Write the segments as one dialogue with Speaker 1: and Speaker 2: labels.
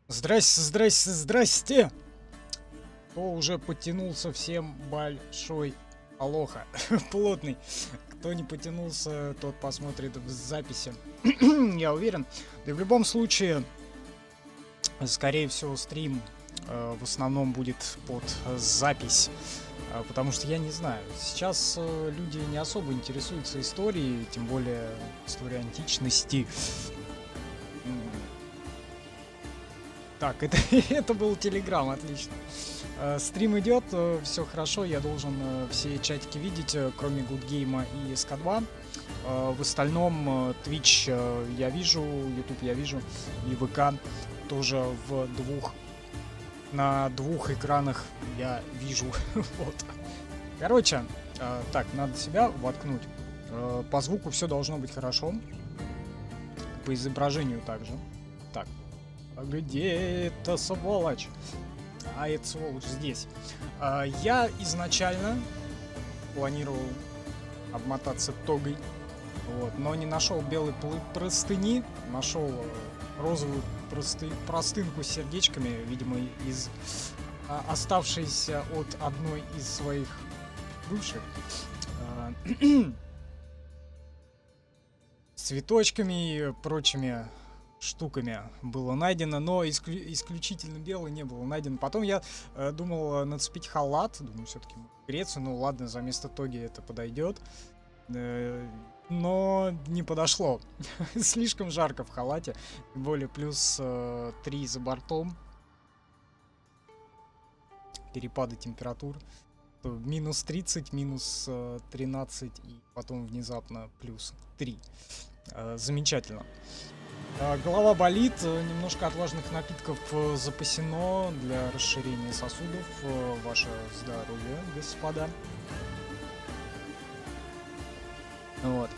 Speaker 1: Здрасте, здрасте, здрасте! Кто уже подтянулся, всем большой алоха, плотный. Кто не потянулся, тот посмотрит в записи. Я уверен. Да и в любом случае, скорее всего, стрим в основном будет под запись. Потому что я не знаю, сейчас люди не особо интересуются историей, тем более историей античности. Так, это был Телеграм, отлично. Стрим идет, все хорошо, я должен все чатики видеть, кроме Гудгейма и СК2. В остальном Twitch я вижу, YouTube я вижу, и ВК тоже на двух экранах я вижу. Вот. Короче, так, надо себя воткнуть. По звуку все должно быть хорошо. По изображению также. Так. А где эта сволочь? А эта сволочь здесь. Я изначально планировал обмотаться тогой, вот, но не нашел белой простыни, нашел розовую простынку с сердечками, видимо, из оставшейся от одной из своих бывших. С цветочками и прочими штуками было найдено, но исключительно белый не было найден. Потом я думал нацепить халат, думаю, все-таки в Грецию, ну ладно, за место тоги это подойдет, но не подошло. Слишком жарко в халате, тем более плюс 3 за бортом, перепады температур, минус 30, минус 13 и потом внезапно плюс 3. Замечательно. Голова болит, немножко отважных напитков запасено для расширения сосудов. Ваше здоровье, господа. Вот.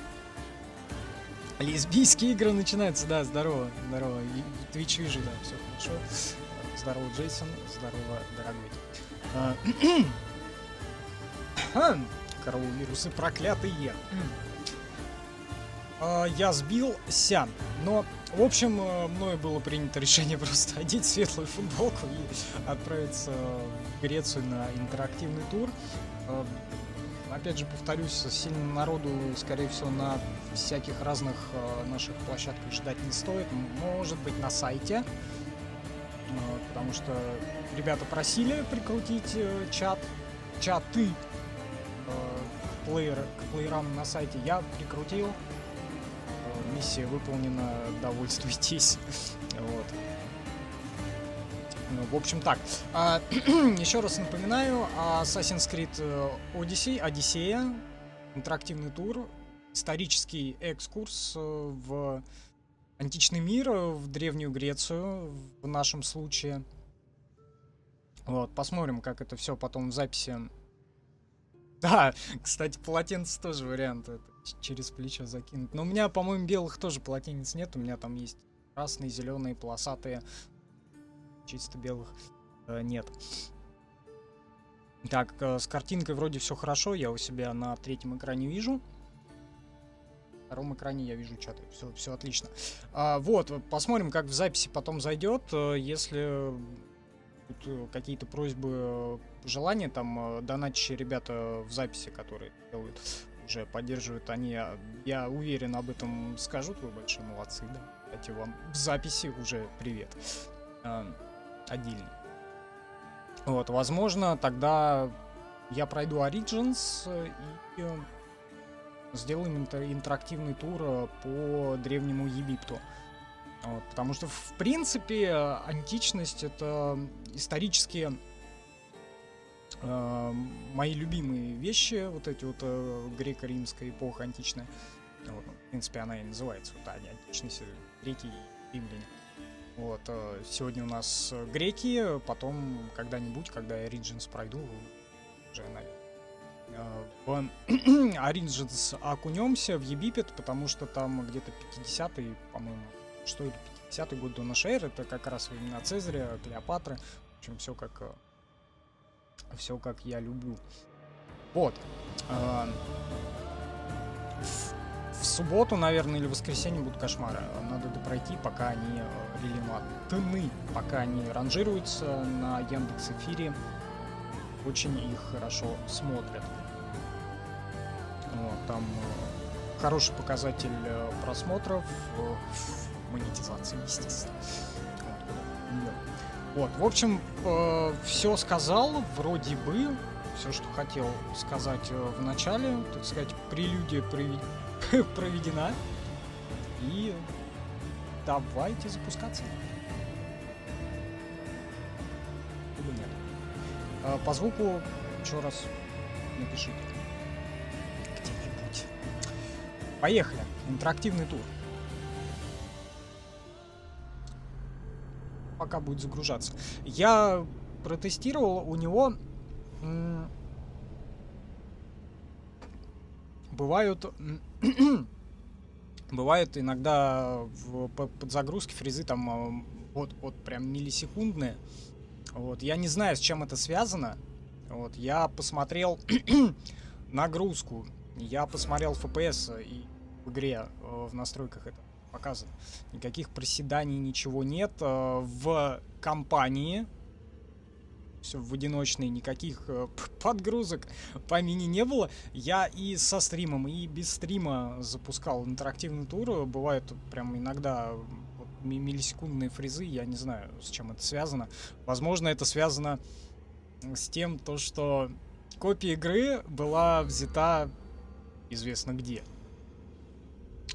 Speaker 1: Лесбийские игры начинаются, да, здорово, здорово. Твич вижу, да, все хорошо. Здорово, Джейсон, здорово, дорогой. Корововирусы проклятые. Я сбился, но, в общем, мною было принято решение просто одеть светлую футболку и отправиться в Грецию на интерактивный тур. Опять же, повторюсь, сильно народу, скорее всего, на всяких разных наших площадках ждать не стоит. Может быть, на сайте, потому что ребята просили прикрутить чаты к плеерам на сайте. Я прикрутил. Миссия выполнена, довольствуйтесь. Вот. Ну, в общем, так. Еще раз напоминаю, Assassin's Creed Odyssey, Одиссея, интерактивный тур, исторический экскурс в античный мир, в Древнюю Грецию, в нашем случае. Вот, посмотрим, как это все потом в записи. Да, кстати, полотенце тоже вариант. Это через плечо закинуть. Но у меня, по-моему, белых тоже полотенец нет. У меня там есть красные, зеленые, полосатые. Чисто белых нет. Так, с картинкой вроде все хорошо. Я у себя на третьем экране вижу. На втором экране я вижу чаты. Все отлично. Вот, посмотрим, как в записи потом зайдет. Если какие-то просьбы, пожелания, там донатящие ребята в записи, которые делают, уже поддерживают, они, я уверен, об этом скажут. Вы большие молодцы, да. Кстати, вам в записи уже привет. Отдельный. Вот, возможно, тогда я пройду Origins и сделаем интерактивный тур по Древнему Египту. Вот, потому что, в принципе, античность — это исторические мои любимые вещи, вот эти вот греко-римская эпоха античная. Вот, в принципе, она и называется вот античность, греки и римляне. Вот, сегодня у нас греки, потом когда-нибудь, когда я Origins пройду, уже, наверное, в Origins окунемся в Египет, потому что там где-то 50-й, по-моему, что ли, 50-й год до нашей эры, это как раз времена Цезаря, Клеопатры, в общем, все как я люблю. Вот. субботу, наверное, или в воскресенье будут кошмары. Надо допройти, пока они релевантны, пока они ранжируются на Яндекс.Эфире. Очень их хорошо смотрят. Вот, там хороший показатель просмотров, монетизации, естественно. Вот, в общем, все сказал, вроде бы, все, что хотел сказать в начале, так сказать, прелюдия проведена. И давайте запускаться. Либо нет. По звуку еще раз напишите где-нибудь. Поехали. Интерактивный тур. Пока будет загружаться. Я протестировал у него. Бывают иногда в подзагрузке фрезы там вот прям миллисекундные. Вот, я не знаю, с чем это связано. Вот, я посмотрел нагрузку, я посмотрел FPS и в игре в настройках это показано. Никаких проседаний, ничего нет. В компании все в одиночной, никаких подгрузок по мини не было. Я и со стримом, и без стрима запускал интерактивный тур. Бывают прям иногда вот, миллисекундные фрезы, я не знаю, с чем это связано. Возможно, это связано с тем, то, что копия игры была взята известно где.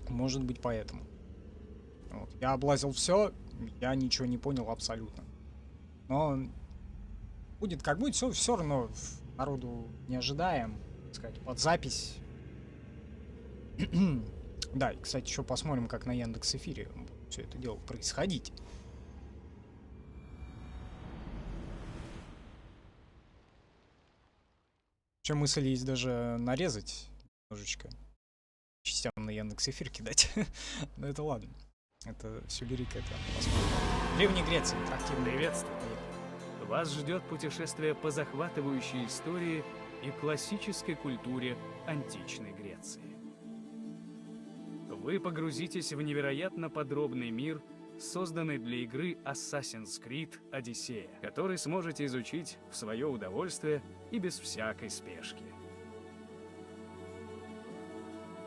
Speaker 1: Может быть, поэтому. Вот. Я облазил все, я ничего не понял абсолютно. Но будет как будет, все равно народу не ожидаем, так сказать, под запись. Да, и, кстати, еще посмотрим, как на Яндекс.Эфире все это дело происходить. Чем мысль есть даже нарезать немножечко, частям на Яндекс.Эфир кидать. Но это ладно. Это все лирика, это посмотрим. Древняя Греция, интерактивный.
Speaker 2: Приветствую. Вас ждет путешествие по захватывающей истории и классической культуре античной Греции. Вы погрузитесь в невероятно подробный мир, созданный для игры Assassin's Creed Odyssey, который сможете изучить в свое удовольствие и без всякой спешки.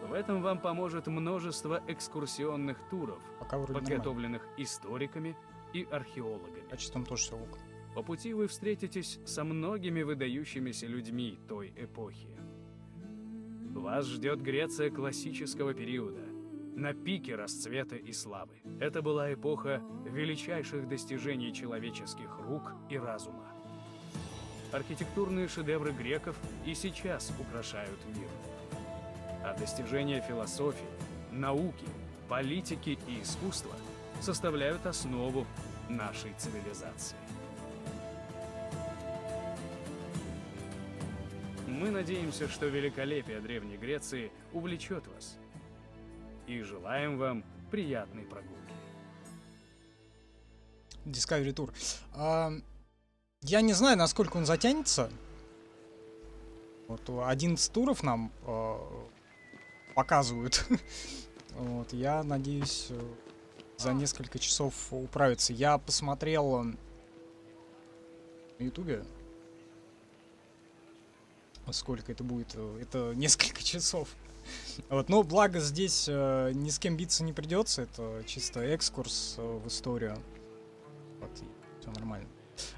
Speaker 2: В этом вам поможет множество экскурсионных туров, подготовленных историками и археологами.
Speaker 1: Качеством тоже все ок.
Speaker 2: По пути вы встретитесь со многими выдающимися людьми той эпохи. Вас ждет Греция классического периода, на пике расцвета и славы. Это была эпоха величайших достижений человеческих рук и разума. Архитектурные шедевры греков и сейчас украшают мир. А достижения философии, науки, политики и искусства составляют основу нашей цивилизации. Мы надеемся, что великолепие Древней Греции увлечет вас. И желаем вам приятной прогулки.
Speaker 1: Discovery Tour. Я не знаю, насколько он затянется. Вот 11 туров нам показывают. Вот, я надеюсь, за несколько часов управиться. Я посмотрел на Ютубе. Сколько это будет? Это несколько часов. Вот, но благо здесь ни с кем биться не придется. Это чисто экскурс в историю. Вот, все нормально.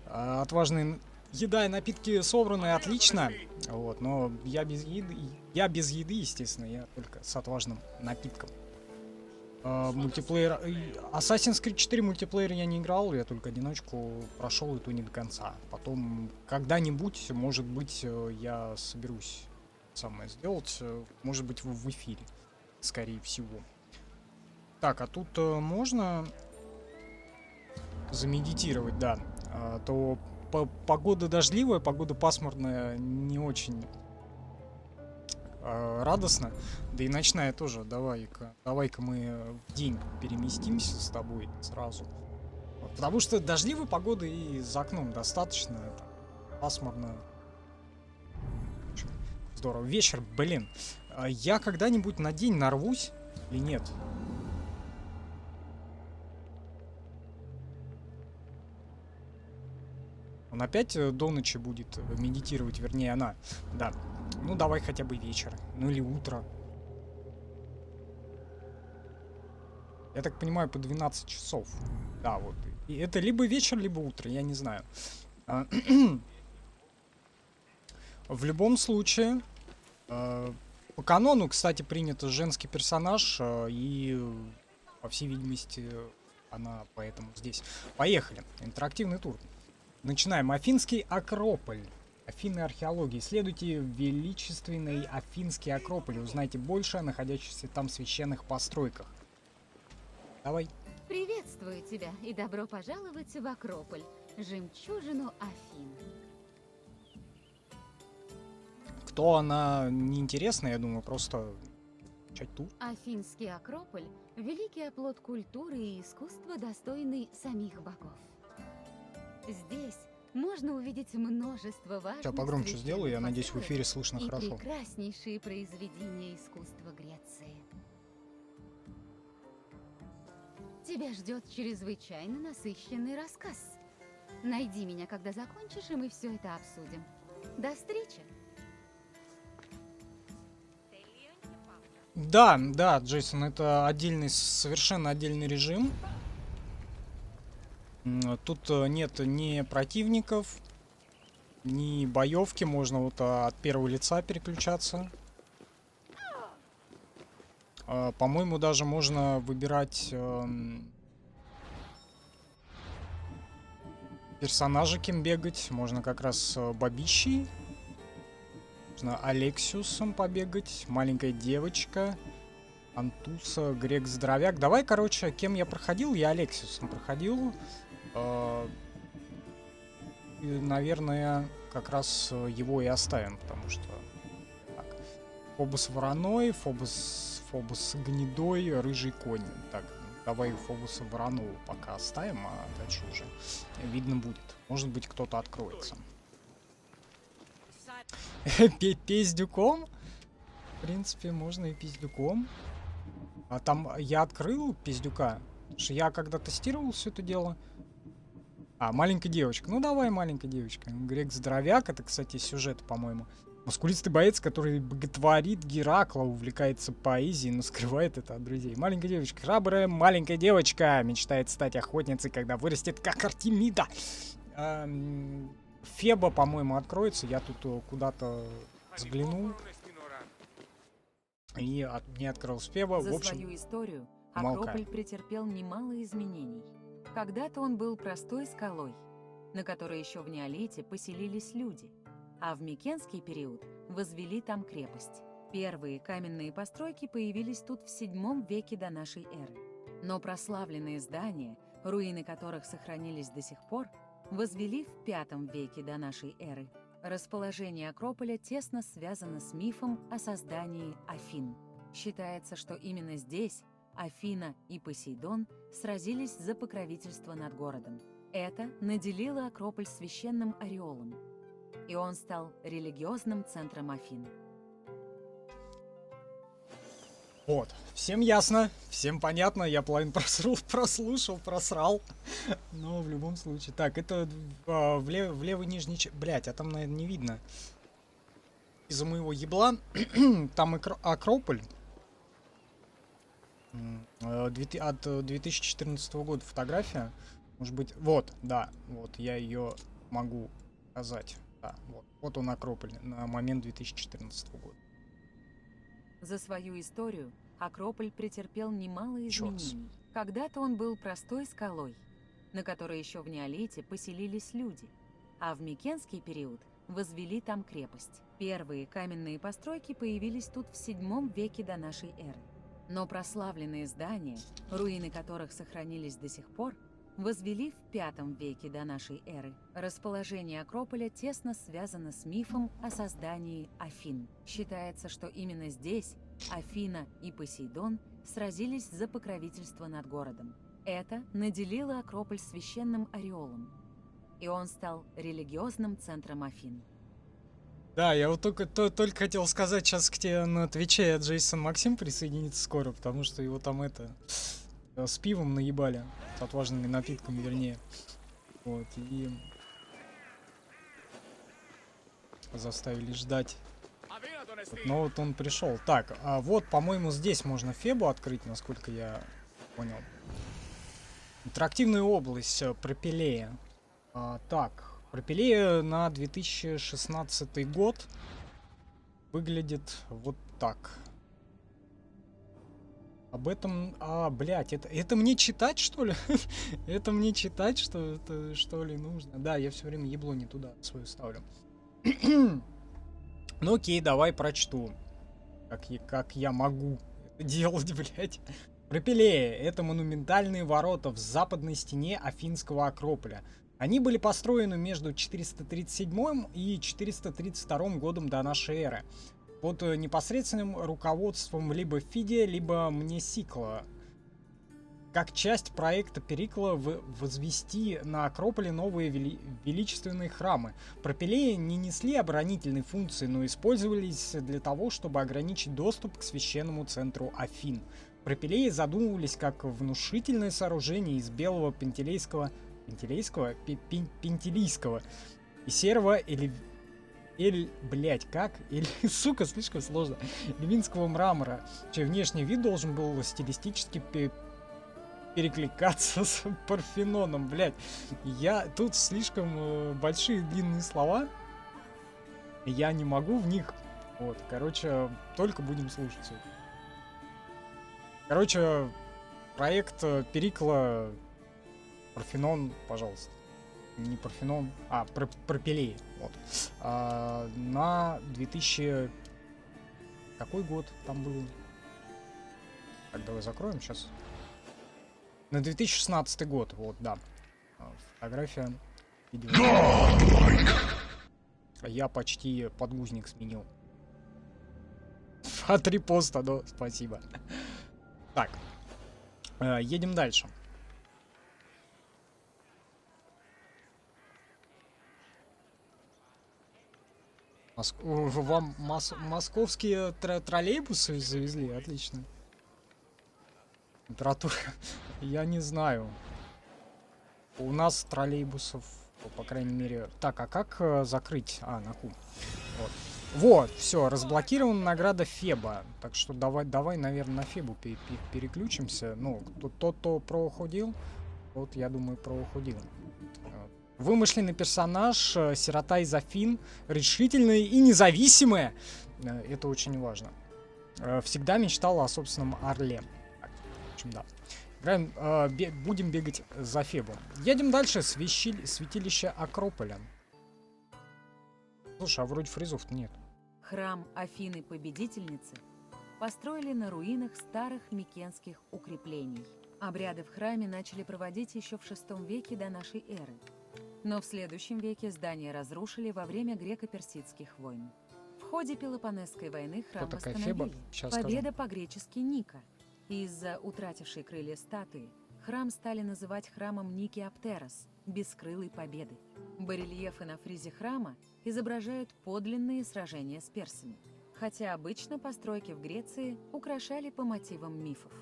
Speaker 1: Отважные еда и напитки собраны отлично. Вот, но я без еды, естественно, я только с отважным напитком. Мультиплеер. Assassin's Creed 4 мультиплеер я не играл, я только одиночку прошел, и то не до конца. Потом когда-нибудь, может быть, я соберусь самое сделать, может быть, в эфире, скорее всего. Так, а тут можно замедитировать, да. То погода дождливая, погода пасмурная, не очень радостно. Да и ночная тоже. Давай-ка мы в день переместимся с тобой сразу. Вот, потому что дождливой погоды и за окном достаточно. Там, пасмурно. Здорово. Вечер, блин. Я когда-нибудь на день нарвусь, Или нет? Он опять до ночи будет медитировать, вернее, она. Да. Ну, давай хотя бы вечер. Ну, или утро. Я так понимаю, по 12 часов. Да, вот. И это либо вечер, либо утро, я не знаю. В любом случае, по канону, кстати, принят женский персонаж, и, по всей видимости, она поэтому здесь. Поехали. Интерактивный тур. Начинаем. Афинский Акрополь. Афины археологии. Исследуйте величественный Афинский Акрополь. Узнайте больше о находящихся там священных постройках. Давай.
Speaker 3: Приветствую тебя и добро пожаловать в Акрополь, жемчужину Афин.
Speaker 1: Кто она, неинтересно, я думаю, просто начать тур.
Speaker 3: Афинский Акрополь – великий оплот культуры и искусства, достойный самих богов. Здесь можно увидеть множество важных
Speaker 1: Сейчас погромче сделаю, я надеюсь, в эфире слышно
Speaker 3: и
Speaker 1: хорошо.
Speaker 3: прекраснейшие произведения искусства Греции. Тебя ждет чрезвычайно насыщенный рассказ. Найди меня, когда закончишь, и мы все это обсудим. До встречи!
Speaker 1: Да, да, Джейсон, это отдельный, совершенно отдельный режим. Тут нет ни противников, ни боевки, можно вот от первого лица переключаться. По-моему, даже можно выбирать персонажа, кем бегать. Можно как раз бабищей. Можно Алексиусом побегать. Маленькая девочка. Антуса, Грек-здоровяк. Давай, короче, кем я проходил? Я Алексиусом проходил. И, наверное, как раз его и оставим, потому что... Так. Фобос Вороной, Фобос Гнедой, Рыжий Конь. Так, давай Фобоса Воронову пока оставим, а дальше уже видно будет. Может быть, кто-то откроется. Пиздюком? В принципе, можно и пиздюком. А там я открыл пиздюка. Потому что я когда тестировал все это дело... А, маленькая девочка. Ну давай, маленькая девочка. Грек-здоровяк. Это, кстати, сюжет, по-моему. Мускулистый боец, который боготворит Геракла, увлекается поэзией, но скрывает это от друзей. Маленькая девочка. Храбрая маленькая девочка мечтает стать охотницей, когда вырастет, как Артемида. Феба, по-моему, откроется. Я тут куда-то взглянул. И не открылся Феба.
Speaker 4: За
Speaker 1: В общем,
Speaker 4: свою историю
Speaker 1: умолкаем.
Speaker 4: Акрополь претерпел немало изменений. Когда-то он был простой скалой, на которой еще в неолите поселились люди, а в Микенский период возвели там крепость. Первые каменные постройки появились тут в VII веке до нашей эры. Но прославленные здания, руины которых сохранились до сих пор, возвели в V веке до нашей эры. Расположение Акрополя тесно связано с мифом о создании Афин. Считается, что именно здесь Афина и Посейдон сразились за покровительство над городом. Это наделило Акрополь священным ореолом, и он стал религиозным центром Афин.
Speaker 1: Вот, всем ясно, всем понятно, я половину прослушал, просрал. Но в любом случае. Так, это в левый нижний... Блять, а там, наверное, не видно. Из-за моего ебла. Там Акрополь. От 2014 года фотография. Может быть... Вот, да, вот, я ее могу показать. Да, вот он Акрополь на момент 2014 года.
Speaker 4: За свою историю Акрополь претерпел немало
Speaker 1: Еще раз.
Speaker 4: изменений. Когда-то он был простой скалой, на которой еще в неолите поселились люди, а в Микенский период возвели там крепость. Первые каменные постройки появились тут в VII веке до нашей эры. Но прославленные здания, руины которых сохранились до сих пор, возвели в V веке до нашей эры. Расположение Акрополя тесно связано с мифом о создании Афин. Считается, что именно здесь Афина и Посейдон сразились за покровительство над городом. Это наделило Акрополь священным ореолом, и он стал религиозным центром Афин.
Speaker 1: Да, я вот только хотел сказать, сейчас к тебе на Твиче Джейсон Максим присоединится скоро, потому что его там с пивом наебали, с отважными напитками, вернее. Вот, и заставили ждать. Вот, но вот он пришел. Так, а вот, по-моему, здесь можно Фебу открыть, насколько я понял. Интерактивная область Пропилея. Так, Пропилея на 2016 год выглядит вот так. Об этом... блядь, это мне читать, что ли? Это мне читать, что ли, нужно? Да, я все время ебло не туда свою ставлю. Ну окей, давай прочту. Как я могу это делать, блядь. Пропилея — это монументальные ворота в западной стене Афинского Акрополя. Они были построены между 437 и 432 годом до нашей эры под непосредственным руководством либо Фидия, либо Мнесикла. Как часть проекта Перикла возвести на Акрополе новые величественные храмы. Пропилеи не несли оборонительной функции, но использовались для того, чтобы ограничить доступ к священному центру Афин. Пропилеи задумывались как внушительное сооружение из белого пентелейского и серого сука, слишком сложно, эльвинского мрамора, чей внешний вид должен был стилистически перекликаться с Парфеноном, блядь. Тут слишком большие длинные слова, я не могу в них, вот, короче, только будем слушать. Короче, проект Перикла, Парфенон, пожалуйста. Не Парфенон, Пропилей. Вот. На 2000... Какой год там был? Так, давай закроем сейчас. На 2016 год, вот, да. Фотография. Я почти подгузник сменил. 3 поста, но спасибо. Так. Едем дальше. Вам московские троллейбусы завезли? Отлично. Температура. Я не знаю. У нас троллейбусов, по крайней мере... Так, а как закрыть? На Q. Вот, все, разблокирована награда Феба. Так что давай, наверное, на Фебу переключимся. Ну, тот, кто проуходил, вот, я думаю, проуходил. Вымышленный персонаж, сирота из Афин, решительная и независимая. Это очень важно. Всегда мечтала о собственном орле. Так, в общем, да. Играем, будем бегать за Фебом. Едем дальше. Святилище Акрополя. Слушай, а вроде фризов-то нет.
Speaker 4: Храм Афины-победительницы построили на руинах старых микенских укреплений. Обряды в храме начали проводить еще в VI веке до нашей эры. Но в следующем веке здание разрушили во время греко-персидских войн. В ходе Пелопонесской войны храм восстановили. Победа по-гречески Ника. Из-за утратившей крылья статуи храм стали называть храмом Ники-Аптерос, бескрылой победы. Барельефы на фризе храма изображают подлинные сражения с персами, хотя обычно постройки в Греции украшали по мотивам мифов.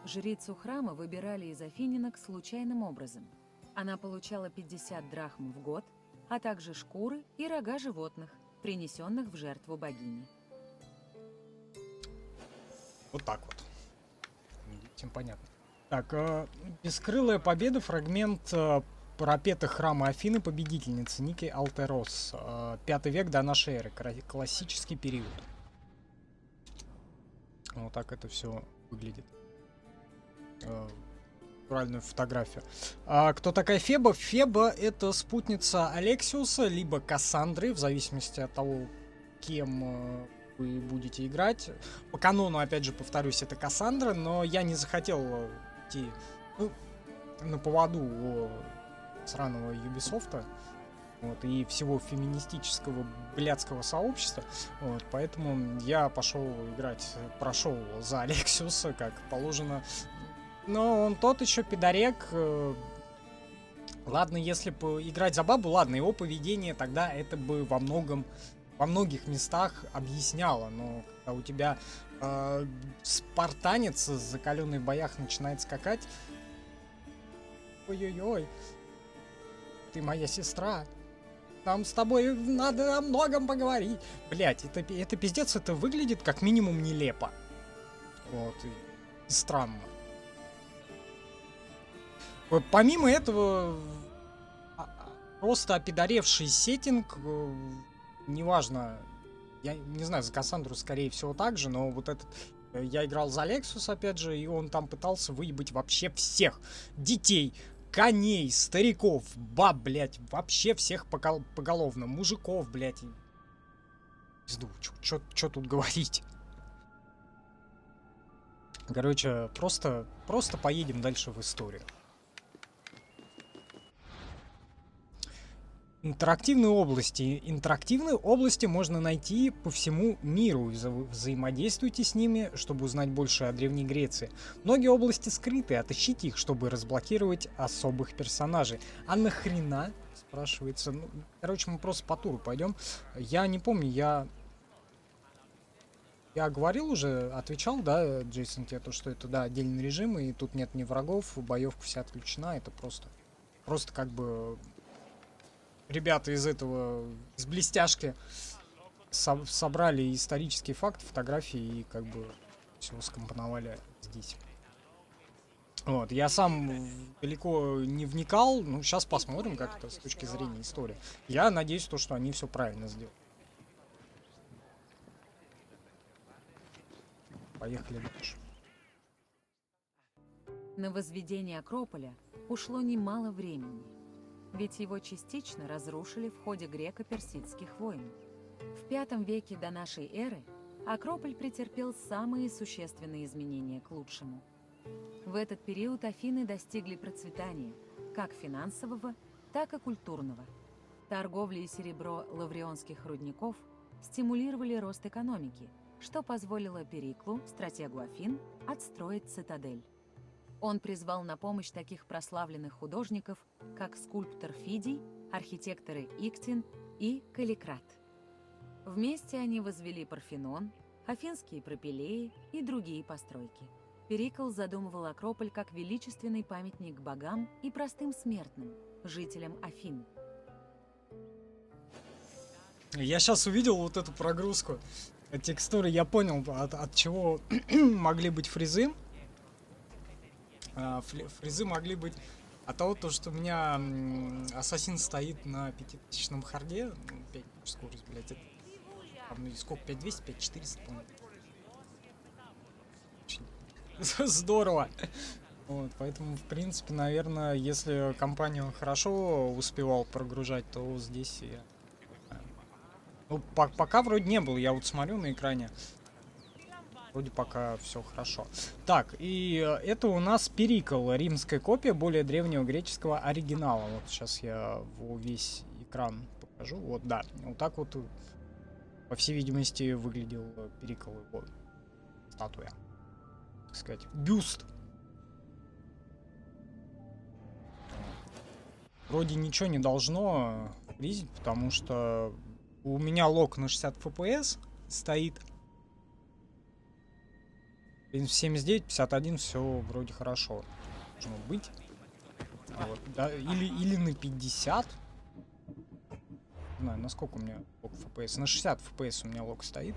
Speaker 4: Жрицу храма выбирали из афининок случайным образом. Она получала 50 драхм в год, а также шкуры и рога животных, принесенных в жертву богине.
Speaker 1: Вот так вот. Всем понятно. Так, бескрылая победа, фрагмент пропетых храма Афины победительницы Ники Алтерос. 5 век до нашей эры. Классический период. Вот так это все выглядит. Натуральную фотографию. Кто такая Феба? Феба — это спутница Алексиуса, либо Кассандры, в зависимости от того, кем вы будете играть. По канону, опять же, повторюсь, это Кассандра, но я не захотел идти на поводу у сраного Юбисофта, вот, и всего феминистического блядского сообщества, вот, поэтому я прошел за Алексиуса, как положено. Но он тот еще пидорек. Ладно, если бы играть за бабу, ладно, его поведение тогда это бы во многом во многих местах объясняла, но когда у тебя спартанец закаленный в боях начинает скакать, ой-ой-ой, ты моя сестра, нам с тобой надо о многом поговорить. Блять, это пиздец, это выглядит как минимум нелепо. Вот, и странно. Помимо этого, просто опидоревший сеттинг, неважно, я не знаю, за Кассандру скорее всего так же, но вот этот, я играл за Lexus, опять же, и он там пытался выебать вообще всех детей, коней, стариков, баб, блядь, вообще всех поголовно, мужиков, блядь. Пизду, чё тут говорить? Короче, просто поедем дальше в историю. Интерактивные области. Интерактивные области можно найти по всему миру. Взаимодействуйте с ними, чтобы узнать больше о Древней Греции. Многие области скрыты, отыщите их, чтобы разблокировать особых персонажей. А нахрена? Спрашивается. Ну, короче, мы просто по туру пойдем. Я не помню, я говорил уже, отвечал, да, Джейсон, тебе то, что это, да, отдельный режим, и тут нет ни врагов, боевка вся отключена, это просто как бы ребята из блестяшки собрали исторические факты, фотографии и как бы все скомпоновали здесь. Вот, я сам далеко не вникал, ну, сейчас посмотрим, как это с точки зрения истории. Я надеюсь, что они все правильно сделали. Поехали дальше.
Speaker 4: На возведение Акрополя ушло немало времени, ведь его частично разрушили в ходе греко-персидских войн. В V веке до нашей эры Акрополь претерпел самые существенные изменения к лучшему. В этот период Афины достигли процветания, как финансового, так и культурного. Торговля и серебро лаврионских рудников стимулировали рост экономики, что позволило Периклу, стратегу Афин, отстроить цитадель. Он призвал на помощь таких прославленных художников, как скульптор Фидий, архитекторы Иктин и Каликрат. Вместе они возвели Парфенон, афинские пропилеи и другие постройки. Перикл задумывал Акрополь как величественный памятник богам и простым смертным, жителям Афин.
Speaker 1: Я сейчас увидел вот эту прогрузку текстуры, я понял, от чего могли быть фрезы. Фрезы могли быть от того, что у меня Ассасин стоит на 5000 харде, 5 скорость, блядь, это, там, сколько, 5200, 5400, по-моему. Здорово. Вот, поэтому, в принципе, наверное, если компанию хорошо успевал прогружать, то здесь я... Ну, пока вроде не было, я вот смотрю на экране. Вроде пока все хорошо. Так, и это у нас Перикл, римская копия более древнего греческого оригинала. Вот сейчас я весь экран покажу. Вот, да, вот так вот, по всей видимости, выглядел Перикл, его статуя. Так сказать, бюст. Вроде ничего не должно фризить, потому что у меня лог на 60 FPS стоит. 79, 51, все вроде хорошо должно быть. Вот, да, или на 50. Не знаю, насколько у меня лог FPS. На 60 FPS у меня лог стоит.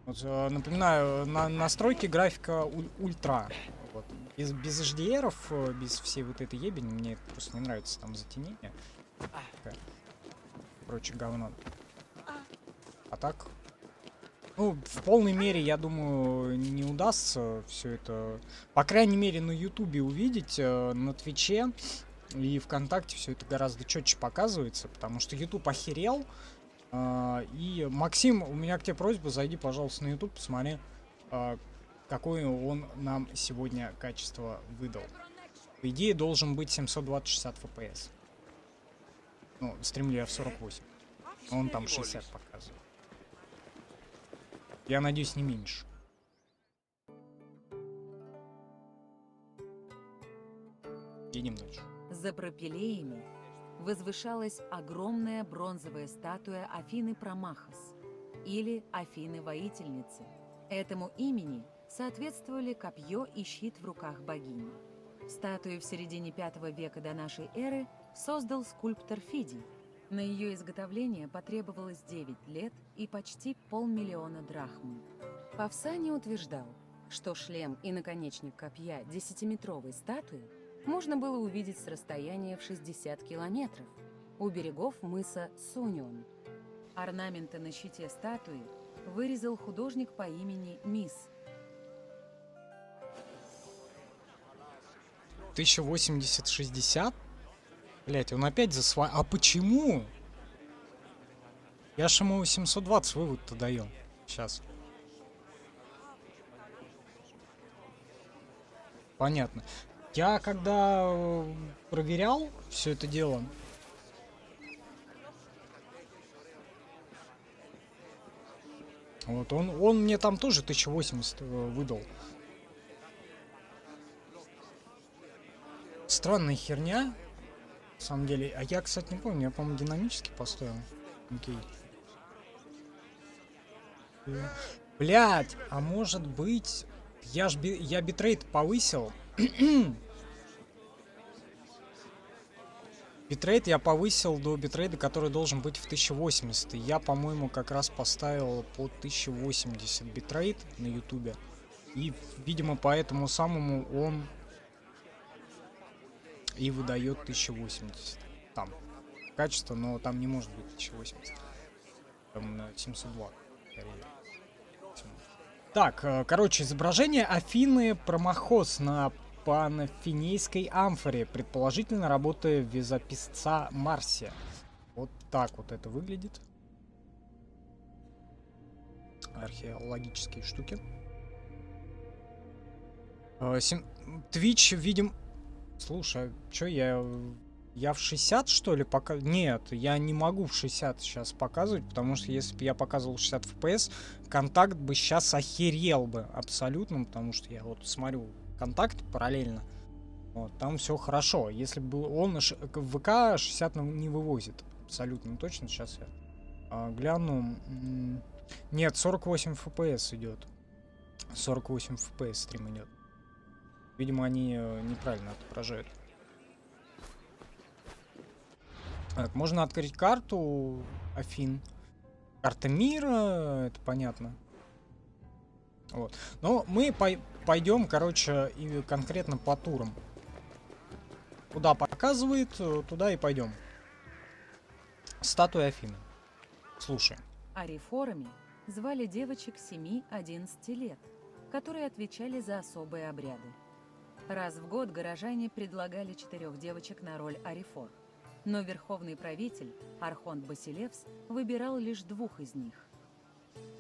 Speaker 1: Вот, напоминаю, на настройки графика ультра. Вот. Без HDR, без всей вот этой ебени, мне это просто не нравится, там затенение. Прочее говно. А так, ну, в полной мере, я думаю, не удастся все это, по крайней мере, на Ютубе увидеть, на Твиче и ВКонтакте все это гораздо четче показывается, потому что Ютуб охерел. И, Максим, у меня к тебе просьба, зайди, пожалуйста, на Ютуб, посмотри, какое он нам сегодня качество выдал. По идее, должен быть 720-60 FPS. Ну, стримлю я в 48. Он там 60 показывает. Я надеюсь, не меньше. Едем дальше.
Speaker 4: За пропилеями возвышалась огромная бронзовая статуя Афины Промахос, или Афины-воительницы. Этому имени соответствовали копье и щит в руках богини. Статую в середине V века до нашей эры создал скульптор Фидий. На ее изготовление потребовалось 9 лет и почти 500 000 драхм. Павсаний утверждал, что шлем и наконечник копья 10-метровой статуи можно было увидеть с расстояния в 60 километров у берегов мыса Сунион. Орнаменты на щите статуи вырезал художник по имени Мис.
Speaker 1: 1080-60? Блять, он опять за свой... А почему? Я ж ему 720 вывод-то даю. Сейчас. Понятно. Я когда проверял все это дело... Вот, он мне там тоже 1080 выдал. Странная херня. На самом деле. А я, кстати, не помню. Я, по-моему, динамически поставил. Окей. Блять, а может быть... Я битрейт повысил. Битрейт я повысил до битрейта, который должен быть в 1080. И я, по-моему, как раз поставил под 1080 битрейт на ютубе. И, видимо, по этому самому он и выдает 1080. Там качество, но там не может быть 1080. Там 702. Так, короче, изображение Афины Промахос на панафинейской амфоре, предположительно работы везописца Марсия. Вот так вот это выглядит. Археологические штуки. Twitch, видим... Слушай, что я в 60, что ли, пока... Нет, я не могу в 60 сейчас показывать, потому что если бы я показывал 60 FPS, контакт бы сейчас охерел бы абсолютно, потому что я вот смотрю контакт параллельно, вот, там все хорошо. Если бы он в ВК 60 не вывозит, абсолютно точно. Сейчас я гляну. Нет, 48 FPS идет. 48 FPS стрим идет. Видимо, они неправильно отображают. Так, можно открыть карту Афин. Карта мира, это понятно. Вот. Но мы пойдем, короче, и конкретно по турам. Куда показывает, туда и пойдем. Статуя Афины. Слушай.
Speaker 4: Арифорами звали девочек 7-11 лет, которые отвечали за особые обряды. Раз в год горожане предлагали 4 девочек на роль арифор. Но верховный правитель, архонт Басилевс, выбирал лишь 2 из них.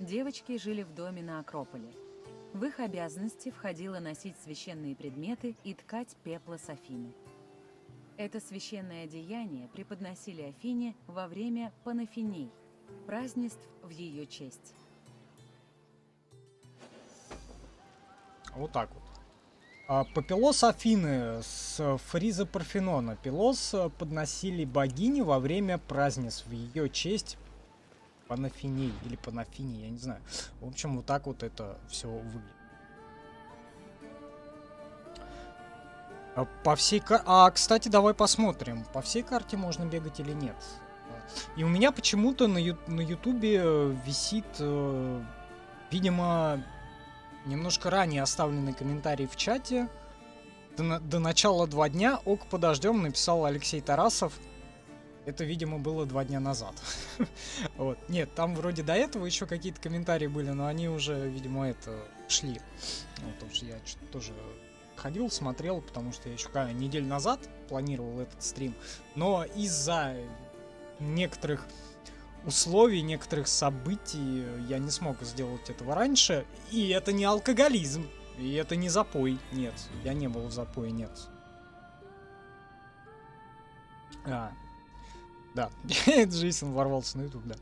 Speaker 4: Девочки жили в доме на Акрополе. В их обязанности входило носить священные предметы и ткать пепла с Афины. Это священное деяние преподносили Афине во время панафиней, празднеств в ее честь.
Speaker 1: Вот так вот. Папилос Афины с фриза Парфенона. Пилос подносили богине во время празднеств в ее честь. Панафиней или Панафини, я не знаю. В общем, вот так вот это все выглядит. По всей карте... кстати, давай посмотрим, по всей карте можно бегать или нет. И у меня почему-то на ютубе висит, видимо, немножко ранее оставленный комментарий в чате. До начала 2 дня, ок, подождем, написал Алексей Тарасов. Это, видимо, было 2 дня назад. Вот. Нет, там вроде до этого еще какие-то комментарии были, но они уже, видимо, шли. Вот, потому что я что-то тоже ходил, смотрел, потому что я еще неделю назад планировал этот стрим. Но из-за некоторых условий, некоторых событий я не смог сделать этого раньше. И это не алкоголизм, и это не запой. Нет, я не был в запое, нет. Да, Джейсон ворвался на YouTube, да.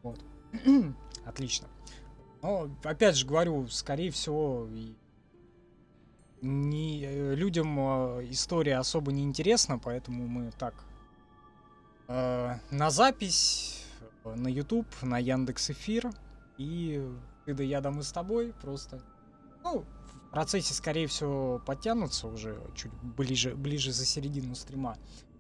Speaker 1: Вот. Отлично. Но, опять же говорю, скорее всего, людям история особо не интересна, поэтому мы так на запись, на YouTube, на Яндекс.Эфир И ты да я да мы с тобой просто. Ну, в процессе, скорее всего, подтянутся уже чуть ближе за середину стрима.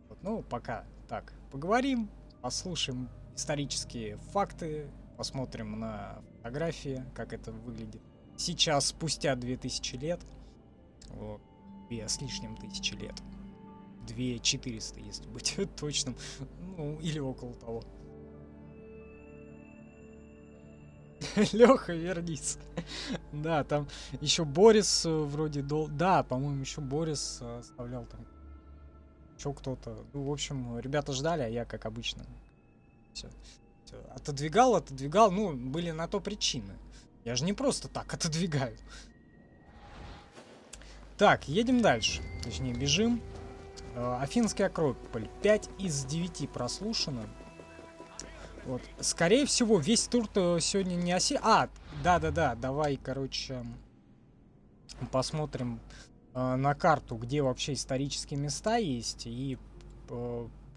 Speaker 1: Вот, ну, пока так, поговорим, послушаем исторические факты, посмотрим на фотографии, как это выглядит сейчас, спустя 2000 лет. Вот, 2 с лишним тысячи лет. 2400, если быть точным. Ну, или около того. Леха, вернись. Да, там еще Борис вроде Да, по-моему, еще Борис оставлял там. Еще кто-то. Ну, в общем, ребята ждали, а я, как обычно, все. Отодвигал. Ну, были на то причины. Я же не просто так отодвигаю. Так, едем дальше. Точнее, бежим. Афинский Акрополь. 5 из 9 прослушано. Вот. Скорее всего, весь тур-то сегодня не да. Давай, короче, посмотрим на карту, где вообще исторические места есть и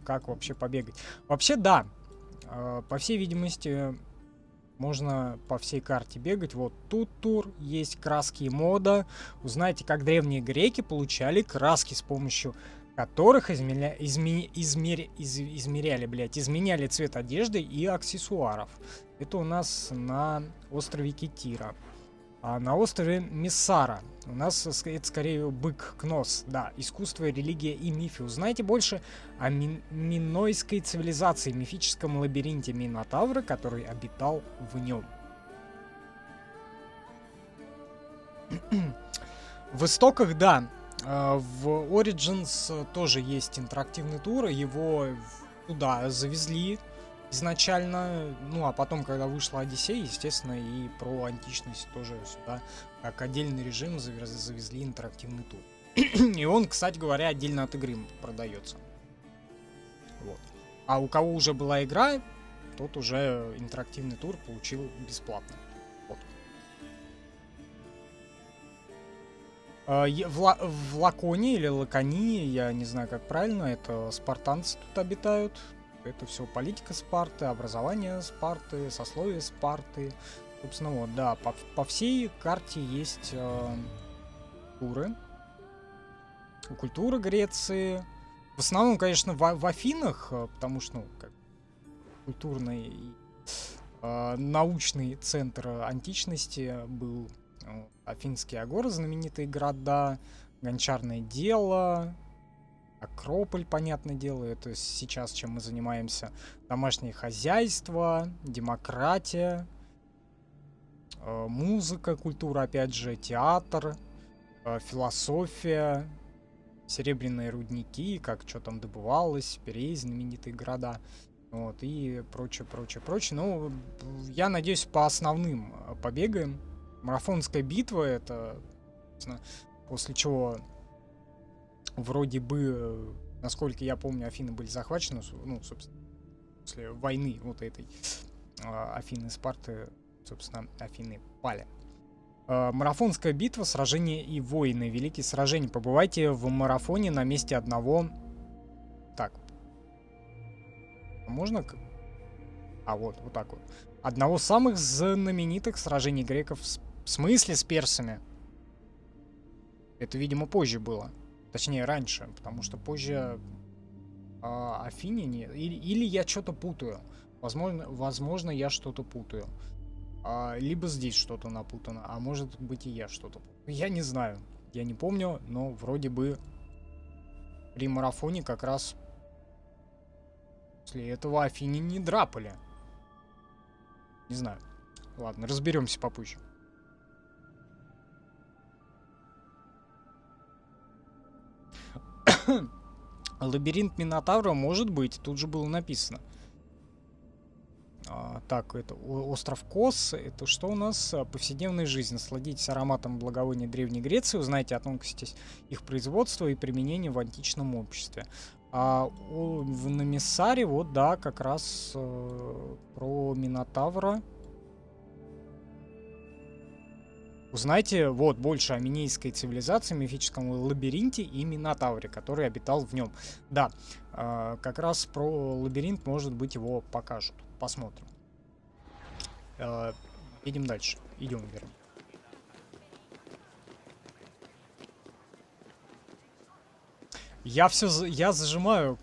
Speaker 1: как вообще побегать. Вообще, да. По всей видимости, можно по всей карте бегать. Вот тут тур, есть краски и мода. Узнаете, как древние греки получали краски, с помощью которых изменяли цвет одежды и аксессуаров. Это у нас на острове Китира. А на острове Миссара у нас это скорее бык Кнос. Да, искусство, религия и мифы. Узнаете больше о минойской цивилизации, мифическом лабиринте Минотавра, который обитал в нем. В истоках, да. В Origins тоже есть интерактивный тур, его туда завезли изначально, ну а потом, когда вышла Одиссея, естественно, и про античность тоже сюда как отдельный режим завезли интерактивный тур. И он, кстати говоря, отдельно от игры продается. Вот. А у кого уже была игра, тот уже интерактивный тур получил бесплатно. Вот. В Лаконии или Лаконии, я не знаю, как правильно, это спартанцы тут обитают. Это все политика Спарты, образование Спарты, сословие Спарты. Собственно, вот, да, по всей карте есть туры. Культура Греции. В основном, конечно, в Афинах, потому что, ну, как культурный и научный центр античности был. Афинские агоры, знаменитые города, гончарное дело, Акрополь, понятное дело, это сейчас чем мы занимаемся, домашнее хозяйство, демократия, музыка, культура, опять же, театр, философия, серебряные рудники, как что там добывалось, Пирей, знаменитые города, вот, и прочее. Ну, я надеюсь, по основным побегаем. Марафонская битва, это после чего вроде бы, насколько я помню, Афины были захвачены, ну, собственно, после войны вот этой Афины и Спарты, собственно, Афины пали. Марафонская битва, сражения и войны, великие сражения. Побывайте в марафоне на месте одного... Так. Можно... вот так вот. Одного из самых знаменитых сражений греков в смысле с персами? Это, видимо, позже было. Точнее, раньше. Потому что позже афиняне... Или я что-то путаю. Возможно, я что-то путаю. Либо здесь что-то напутано. А может быть, и я что-то путаю. Я не знаю. Я не помню, но вроде бы при марафоне как раз после этого афиняне драпали. Не знаю. Ладно, разберемся попозже. Лабиринт Минотавра, может быть, тут же было написано. Так, это остров Кос. Это что у нас? Повседневная жизнь. Насладитесь ароматом благовоний Древней Греции. Узнайте о тонкостях их производства и применения в античном обществе. На Миссаре, вот, да, как раз про Минотавра. Узнайте, вот, больше о минейской цивилизации, мифическом лабиринте и Минотавре, который обитал в нем. Да, как раз про лабиринт, может быть, его покажут. Посмотрим. Едем дальше. Идем, вернее. Я зажимаю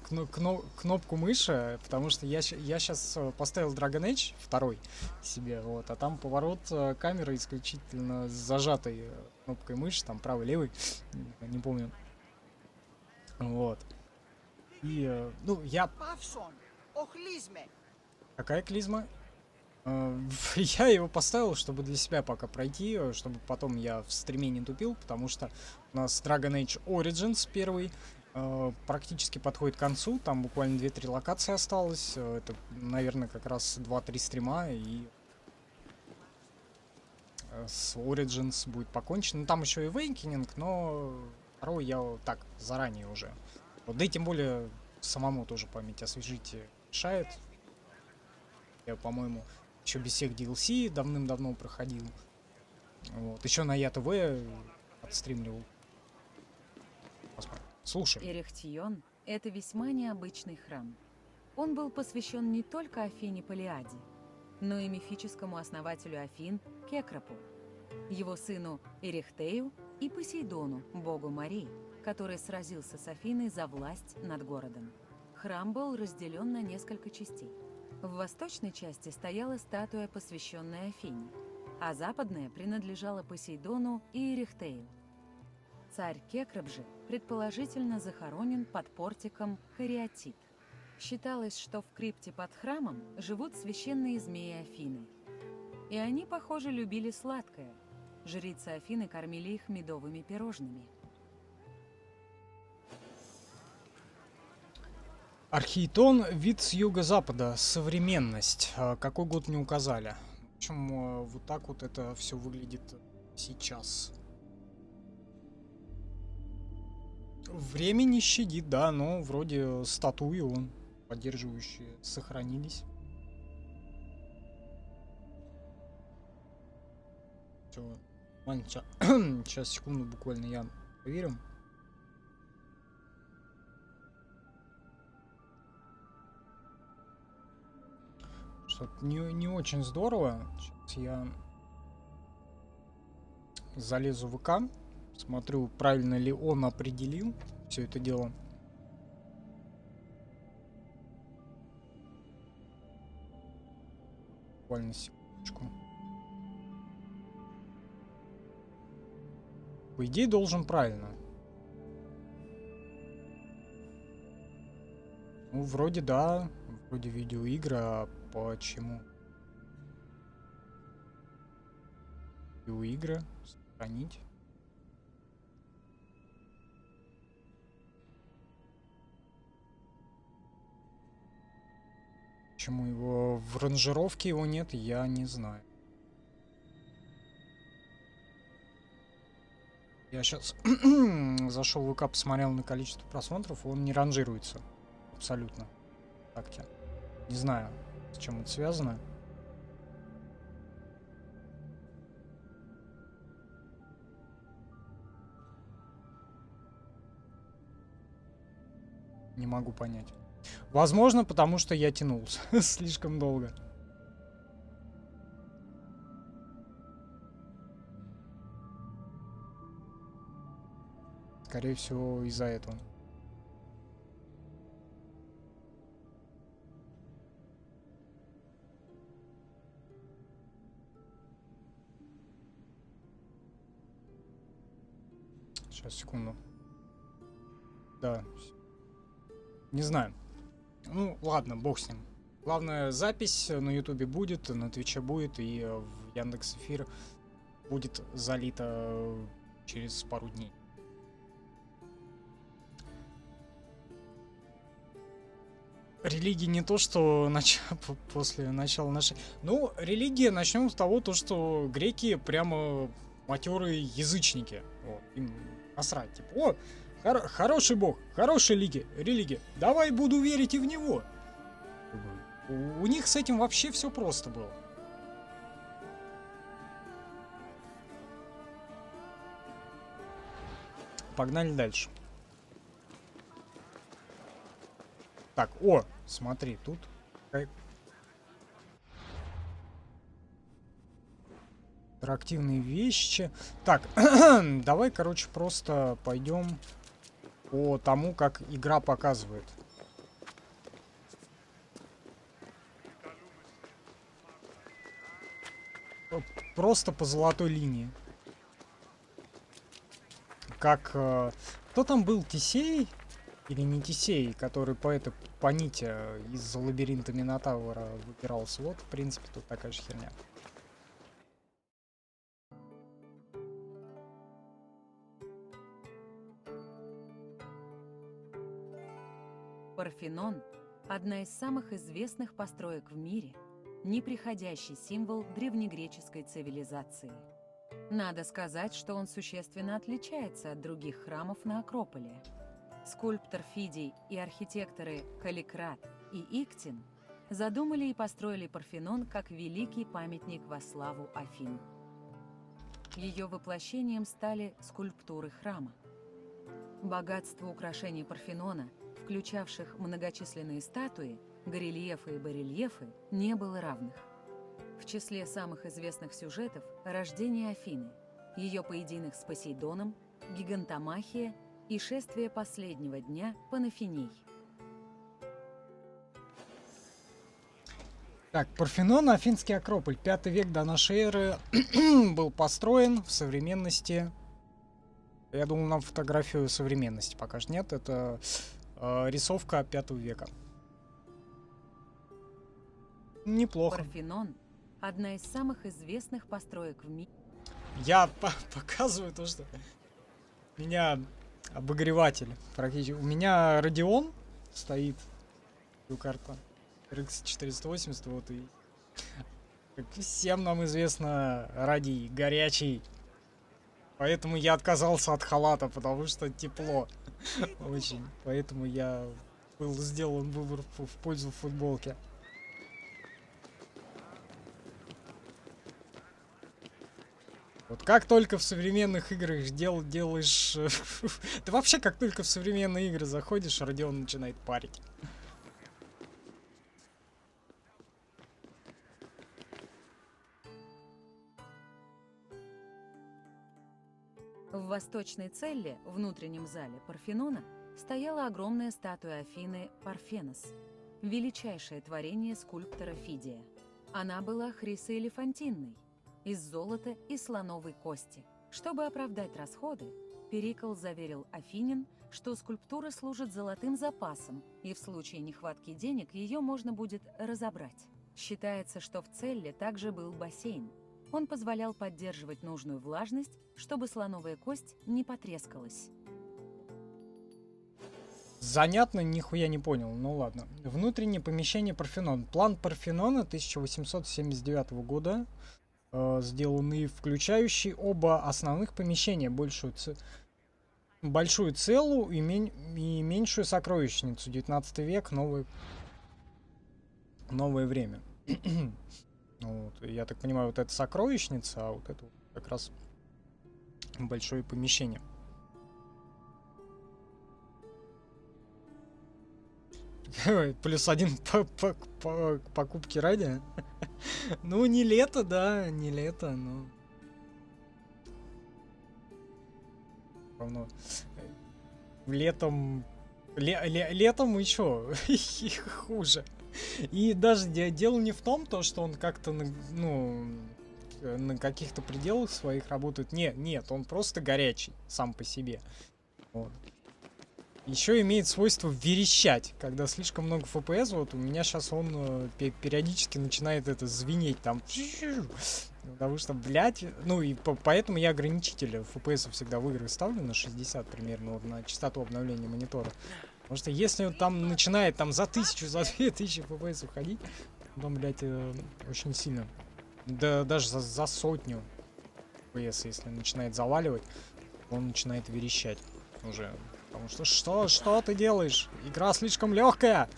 Speaker 1: кнопку мыши, потому что я сейчас поставил Dragon Age 2 себе, вот, а там поворот камеры исключительно с зажатой кнопкой мыши, там правый-левый, не помню. Вот. И, ну, я...
Speaker 5: Παύσον, οχλείς
Speaker 1: Какая клизма? Я его поставил, чтобы для себя пока пройти, чтобы потом я в стриме не тупил, потому что у нас Dragon Age Origins первый практически подходит к концу, там буквально 2-3 локации осталось, это, наверное, как раз 2-3 стрима, и с Origins будет покончено. Ну, там еще и Awakening, но второй я так, заранее уже. Вот, да и тем более самому тоже память освежить мешает. Я, по-моему, еще без всех DLC давным-давно проходил. Вот. Еще на ЯТВ отстримливал. Посмотрим. Слушай.
Speaker 4: Эрехтион — это весьма необычный храм. Он был посвящен не только Афине Палеаде, но и мифическому основателю Афин Кекропу, его сыну Эрехтею и Посейдону, богу морей, который сразился с Афиной за власть над городом. Храм был разделен на несколько частей. В восточной части стояла статуя, посвященная Афине, а западная принадлежала Посейдону и Эрехтею. Царь Кекроп же предположительно захоронен под портиком Кариатид. Считалось, что в крипте под храмом живут священные змеи Афины. И они, похоже, любили сладкое. Жрицы Афины кормили их медовыми пирожными.
Speaker 1: Архейтон, вид с юго-запада, современность. Какой год не указали. В общем, вот так вот это все выглядит сейчас. Время не щадит, да, но вроде статуи он поддерживающие сохранились. Все, сейчас, секунду, буквально я проверю. Что-то не очень здорово. Сейчас я залезу в ВК, смотрю, правильно ли он определил все это дело. Буквально секундочку. По идее, должен правильно. Ну, вроде да. Вроде видеоигры, а почему? Видеоигры. Сохранить. Почему его в ранжировке его нет, я не знаю. Я сейчас зашел в ВК, посмотрел на количество просмотров, он не ранжируется. Абсолютно. Так-то. Не знаю, с чем это связано. Не могу понять. Возможно, потому что я тянулся слишком долго. Скорее всего, из-за этого. Сейчас, секунду. Да. Не знаю. Ну, ладно, бог с ним. Главное, запись на Ютубе будет, на Твиче будет, и в Яндекс.Эфир будет залито через пару дней. Религия не то, что после начала нашей... Ну, религия, начнем с того, то, что греки прямо матерые язычники. Вот, им насрать. Типа, о, хороший бог, хорошая религия. Давай буду верить и в него. У них с этим вообще все просто было. Погнали дальше. Так, о, смотри, тут... Интерактивные вещи. Так, давай, короче, просто пойдем по тому, как игра показывает. Просто по золотой линии. Как... кто там был? Тесей? Или не Тесей, который по нити из лабиринта Минотавра выбирался. Вот, в принципе, тут такая же херня.
Speaker 4: Парфенон – одна из самых известных построек в мире, неприходящий символ древнегреческой цивилизации. Надо сказать, что он существенно отличается от других храмов на Акрополе. Скульптор Фидий и архитекторы Каликрат и Иктин задумали и построили Парфенон как великий памятник во славу Афин. Ее воплощением стали скульптуры храма. Богатство украшений Парфенона, включавших многочисленные статуи, горельефы и барельефы, не было равных. В числе самых известных сюжетов – рождение Афины, ее поединок с Посейдоном, гигантомахия и шествие последнего дня Панафиней.
Speaker 1: Так, Парфенон, Афинский Акрополь, 5 век до нашей эры, был построен в современности. Я думал, нам фотографию современности покажет. Нет, это рисовка 5 века. Неплохо.
Speaker 4: Парфенон – одна из самых известных построек в мире.
Speaker 1: Я показываю то, что у меня обогреватель практически. У меня Radeon стоит, карта RX 480, вот, и как всем нам известно, радий горячий. Поэтому я отказался от халата, потому что тепло очень. Поэтому я был сделан выбор в пользу футболки. Вот как только в современных играх делаешь... Да вообще, как только в современные игры заходишь, Radeon начинает парить.
Speaker 4: В восточной целле, внутреннем зале Парфенона, стояла огромная статуя Афины Парфенос, величайшее творение скульптора Фидия. Она была хрисоэлефантинной, из золота и слоновой кости. Чтобы оправдать расходы, Перикл заверил Афинин, что скульптура служит золотым запасом, и в случае нехватки денег ее можно будет разобрать. Считается, что в целле также был бассейн. Он позволял поддерживать нужную влажность, чтобы слоновая кость не потрескалась.
Speaker 1: Занятно, нихуя не понял. Ну ладно. Внутреннее помещение Парфенон. План Парфенона 1879 года, сделанный, включающий оба основных помещения, большую целу и меньшую сокровищницу. 19 век, новое время. Вот, я так понимаю, вот это сокровищница, а вот это как раз большое помещение. +1 по покупке ради. Ну, не лето, да, не лето, но... Равно. Летом еще хуже. И даже дело не в том, что он как-то, на каких-то пределах своих работает. Нет, он просто горячий сам по себе. Вот. Еще имеет свойство верещать, когда слишком много FPS. Вот у меня сейчас он периодически начинает это звенеть там. Потому что, блядь, ну и поэтому я ограничитель FPS всегда в игры ставлю на 60 примерно, вот, на частоту обновления монитора. Потому что если он там начинает там за 1000, за 2000 FPS уходить, там, блядь, очень сильно. Да даже за 100 FPS, если начинает заваливать, он начинает верещать уже. Потому что что ты делаешь? Игра слишком легкая.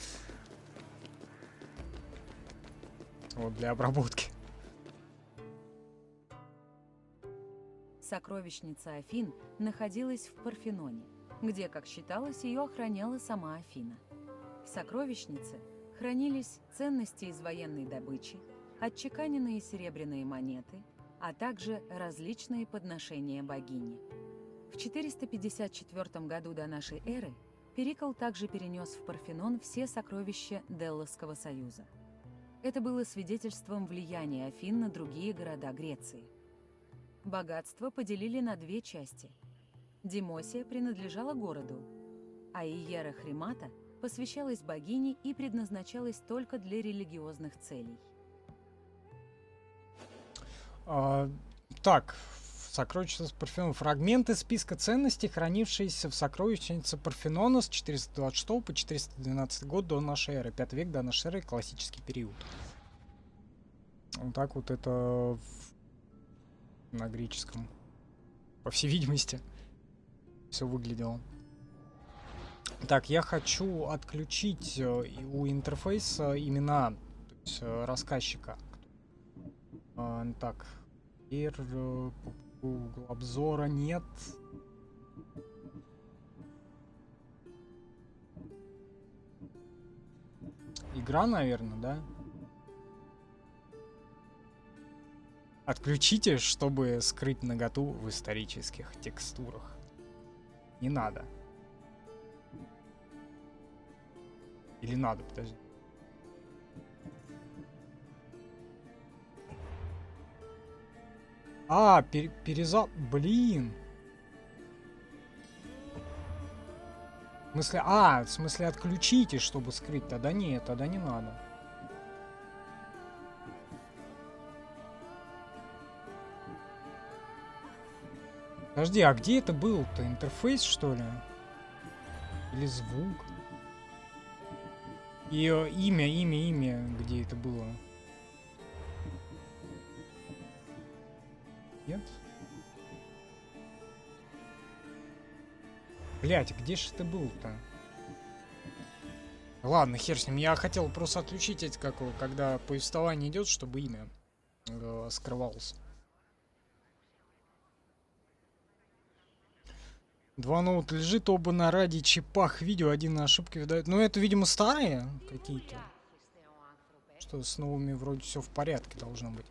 Speaker 1: Вот для обработки.
Speaker 4: Сокровищница Афин находилась в Парфеноне, где, как считалось, ее охраняла сама Афина. В сокровищнице хранились ценности из военной добычи, отчеканенные серебряные монеты, а также различные подношения богине. В 454 году до нашей эры Перикл также перенес в Парфенон все сокровища Деллосского союза. Это было свидетельством влияния Афин на другие города Греции. Богатство поделили на две части. Демосия принадлежала городу, а Иера Хримата посвящалась богине и предназначалась только для религиозных целей.
Speaker 1: Так, сокровищница Парфенона. Фрагменты списка ценностей, хранившиеся в сокровищнице Парфенона с 426 по 412 год до нашей эры. 5 век до нашей эры, классический период. Вот так вот это на греческом, по всей видимости, все выглядело. Так, я хочу отключить у интерфейса имена, то есть рассказчика. Так, теперь угол обзора нет. Игра, наверное, да? Отключите, чтобы скрыть наготу в исторических текстурах. Не надо. Или надо, подожди. Блин. В смысле отключите, чтобы скрыть. Тогда нет, тогда не надо. Подожди, а где это был-то? Интерфейс, что ли? Или звук? И имя, где это было? Нет? Блять, где же ты был-то? Ладно, хер с ним. Я хотел просто отключить эти, когда повествование идет, чтобы имя скрывалось. Два ноута лежит, оба на ради чипах. Видео, один на ошибке выдает. Ну, это, видимо, старые какие-то. Что с новыми вроде все в порядке должно быть.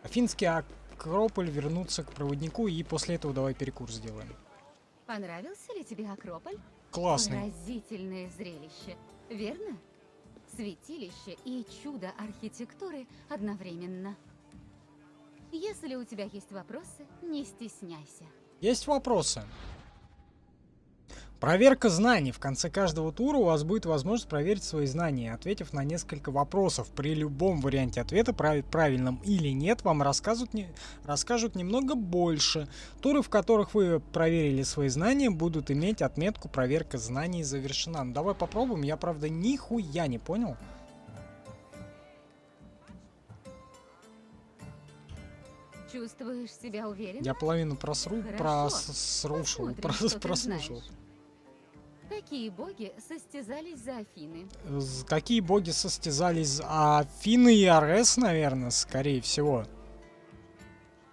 Speaker 1: Афинский Акрополь вернуться к проводнику, и после этого давай перекур сделаем.
Speaker 3: Понравился ли тебе Акрополь?
Speaker 1: Классный.
Speaker 3: Поразительное зрелище, верно? Святилище и чудо архитектуры одновременно. Если у тебя есть вопросы, не стесняйся.
Speaker 1: Есть вопросы? Проверка знаний. В конце каждого тура у вас будет возможность проверить свои знания, ответив на несколько вопросов. При любом варианте ответа, правильном или нет, вам расскажут немного больше. Туры, в которых вы проверили свои знания, будут иметь отметку «Проверка знаний завершена». Ну, давай попробуем. Я, правда, нихуя не понял.
Speaker 3: Чувствуешь себя уверенно?
Speaker 1: Я половину прослушал.
Speaker 3: Прослушал. Какие боги состязались за Афины?
Speaker 1: Какие боги состязались за Афины и Арес, наверное, скорее всего.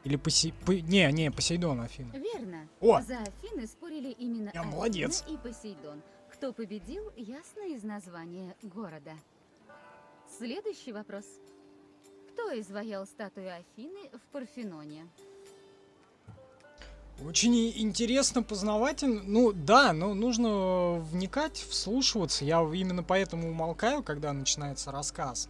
Speaker 1: Или Посейдон, Афины.
Speaker 3: Верно.
Speaker 1: О!
Speaker 3: За Афины спорили именно
Speaker 1: Я
Speaker 3: Афина
Speaker 1: молодец.
Speaker 3: и Посейдон. Кто победил, ясно из названия города. Следующий вопрос. Кто изваял статую Афины в Парфеноне?
Speaker 1: Очень интересно, познавательно. Ну да, но нужно вникать, вслушиваться. Я именно поэтому умолкаю, когда начинается рассказ.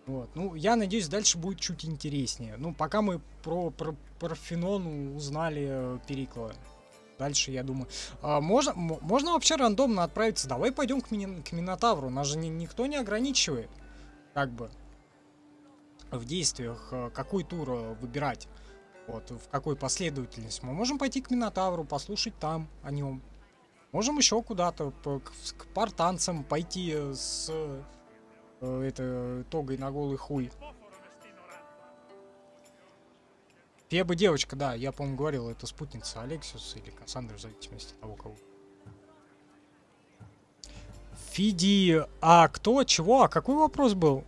Speaker 1: Вот. Ну, я надеюсь, дальше будет чуть интереснее. Ну, пока мы про Парфенон узнали Перикла. Дальше, я думаю... можно вообще рандомно отправиться. Давай пойдем к Минотавру. Нас же никто не ограничивает. Как бы. В действиях. Какой тур выбирать. Вот, в какой последовательности. Мы можем пойти к Минотавру, послушать там о нем. Можем еще куда-то, к партанцам пойти с тогой на голый хуй. Феба девочка, да, я, по-моему, говорил, это спутница Алексиус или Кассандра, в зависимости от того, кого. Фиди, кто, чего, какой вопрос был?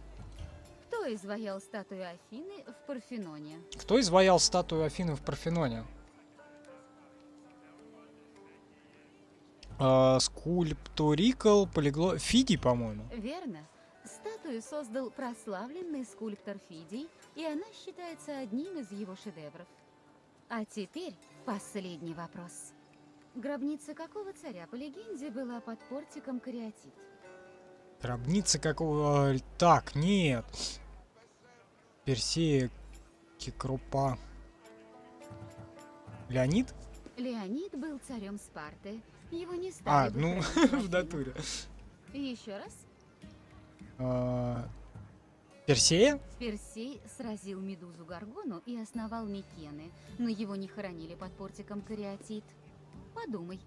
Speaker 3: Кто изваял статую Афины в Парфеноне?
Speaker 1: Кто изваял статую Афины в Парфеноне? Скульптурикал, Фидий, по-моему.
Speaker 3: Верно. Статую создал прославленный скульптор Фидий, и она считается одним из его шедевров. А теперь последний вопрос. Гробница какого царя по легенде была под портиком кариатид?
Speaker 1: Гробница какого... Так, нет. Персея, Кекропа. Леонид?
Speaker 3: Леонид был царем Спарты. Его не стали
Speaker 1: А,
Speaker 3: бы
Speaker 1: ну,
Speaker 3: хранить
Speaker 1: в
Speaker 3: могилу.
Speaker 1: натуре.
Speaker 3: Еще раз.
Speaker 1: Персея?
Speaker 3: Персей сразил Медузу Гаргону и основал Микены, но его не хоронили под портиком кариатид. Подумай.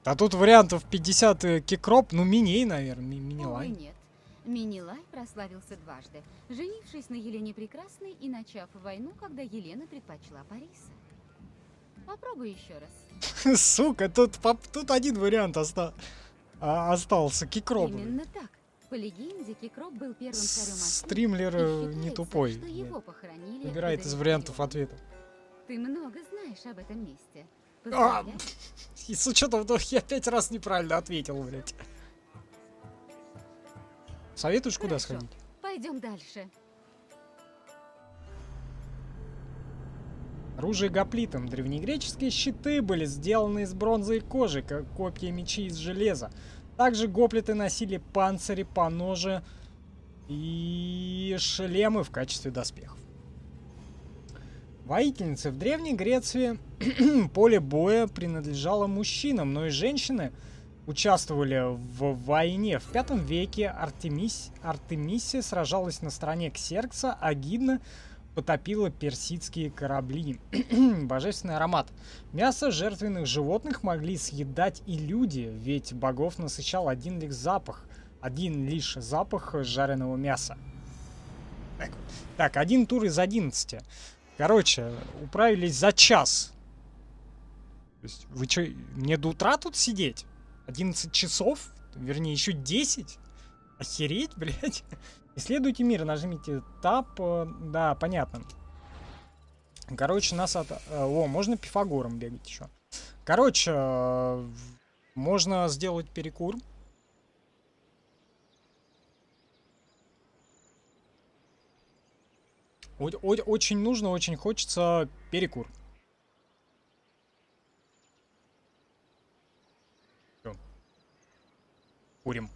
Speaker 1: А тут вариантов 50 Кекроп, ну, Миней, наверное,
Speaker 3: Увы,
Speaker 1: Минилай.
Speaker 3: нет. Минилай прославился дважды, женившись на Елене Прекрасной и начав войну, когда Елена предпочла Париса. Попробуй еще раз.
Speaker 1: Сука, тут один вариант остался. Кекроп.
Speaker 3: Именно так. По легенде, Кекроп был первым царем Афин,
Speaker 1: Стримлер
Speaker 3: и
Speaker 1: не
Speaker 3: считается,
Speaker 1: тупой.
Speaker 3: что его похоронили
Speaker 1: Выбирает
Speaker 3: под
Speaker 1: из вариантов
Speaker 3: Эфесом.
Speaker 1: ответа.
Speaker 3: Ты много знаешь об этом месте.
Speaker 1: А,
Speaker 3: Поздравляю.
Speaker 1: и с учетом того, я 5 раз неправильно ответил, блядь. Советуешь, куда
Speaker 3: Хорошо.
Speaker 1: сходить?
Speaker 3: Пойдем дальше.
Speaker 1: Оружие гоплитом. Древнегреческие щиты были сделаны из бронзы и кожи, как копья и мечи из железа. Также гоплиты носили панцири, поножи и шлемы в качестве доспехов. Воительницы в Древней Греции поле боя принадлежало мужчинам, но и женщины участвовали в войне. В V веке Артемисия сражалась на стороне Ксеркса, а Гидна потопила персидские корабли. Божественный аромат. Мясо жертвенных животных могли съедать и люди, ведь богов насыщал один лишь запах жареного мяса. Так, один тур из 11. Короче, управились за час. То есть, вы что, мне до утра тут сидеть? 11 часов? Вернее, еще 10? Охереть, блядь. Исследуйте мир, нажмите Tab. Да, понятно. Короче, нас от... О, можно Пифагором бегать еще. Короче, можно сделать перекур. Очень нужно, очень хочется перекур. Всё. Курим.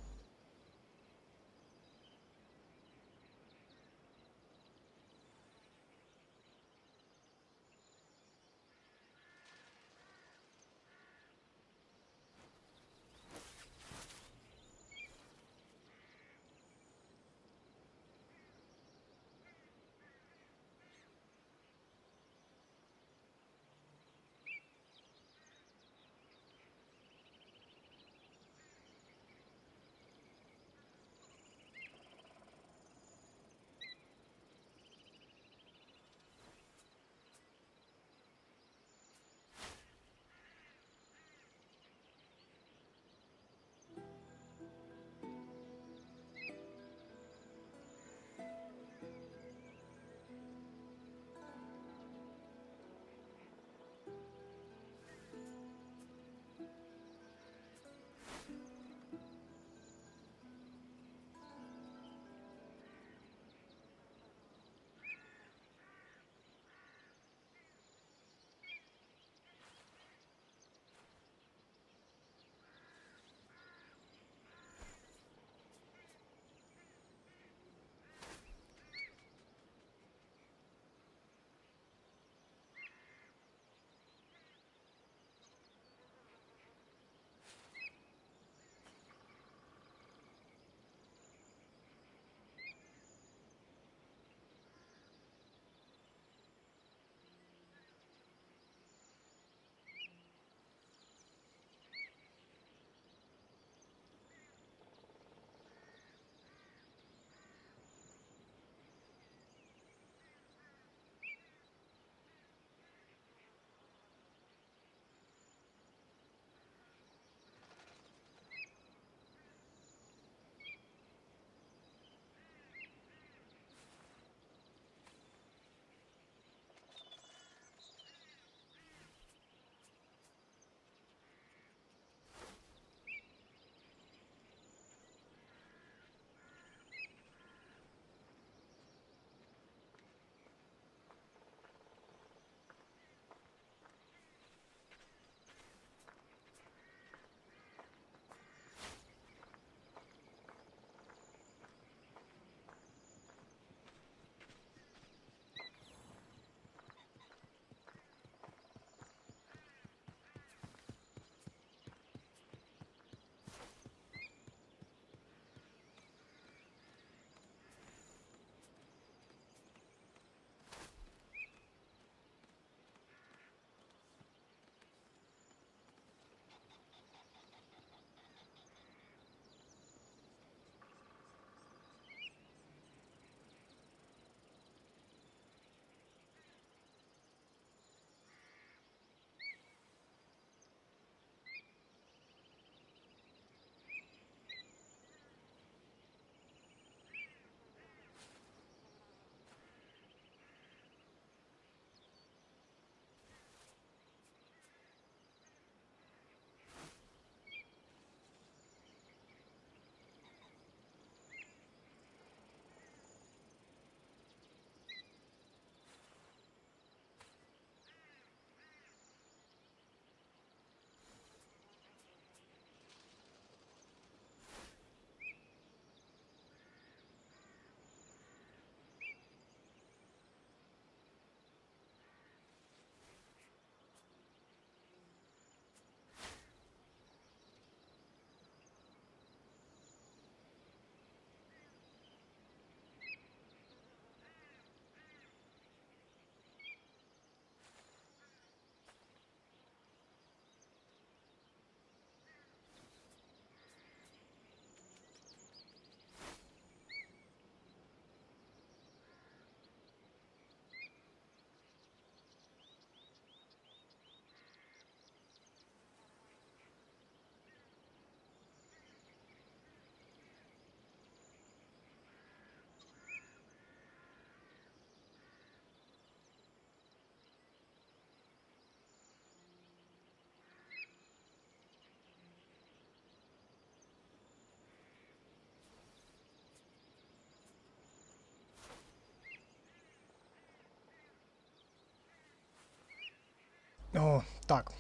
Speaker 1: О, так,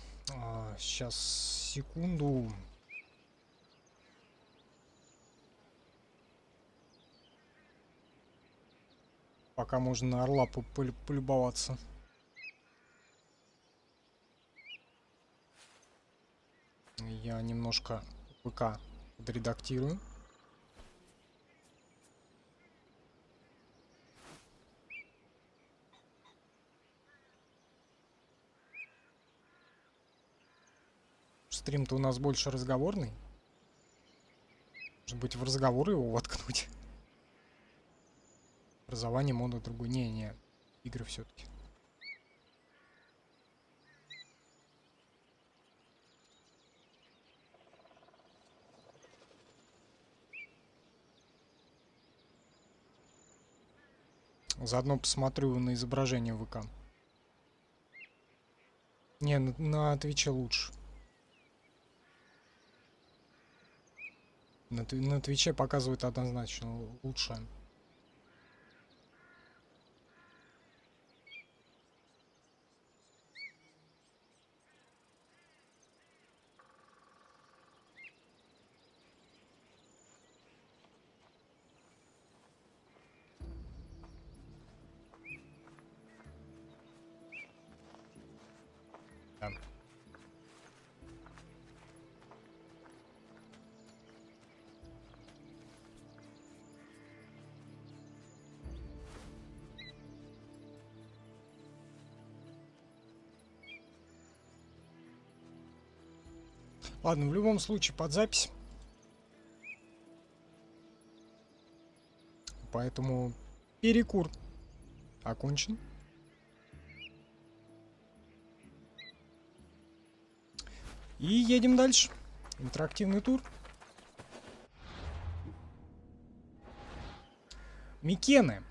Speaker 1: сейчас, секунду. Пока можно на орла полюбоваться. Я немножко ПК подредактирую. Стрим-то у нас больше разговорный. Может быть, в разговор его воткнуть. Образование, мода, другой. Не, игры все-таки. Заодно посмотрю на изображение ВК. Не, на Твиче лучше. На Твиче показывает однозначно лучше. Да. Ладно, в любом случае под запись. Поэтому перекур окончен. И едем дальше. Интерактивный тур. Микены.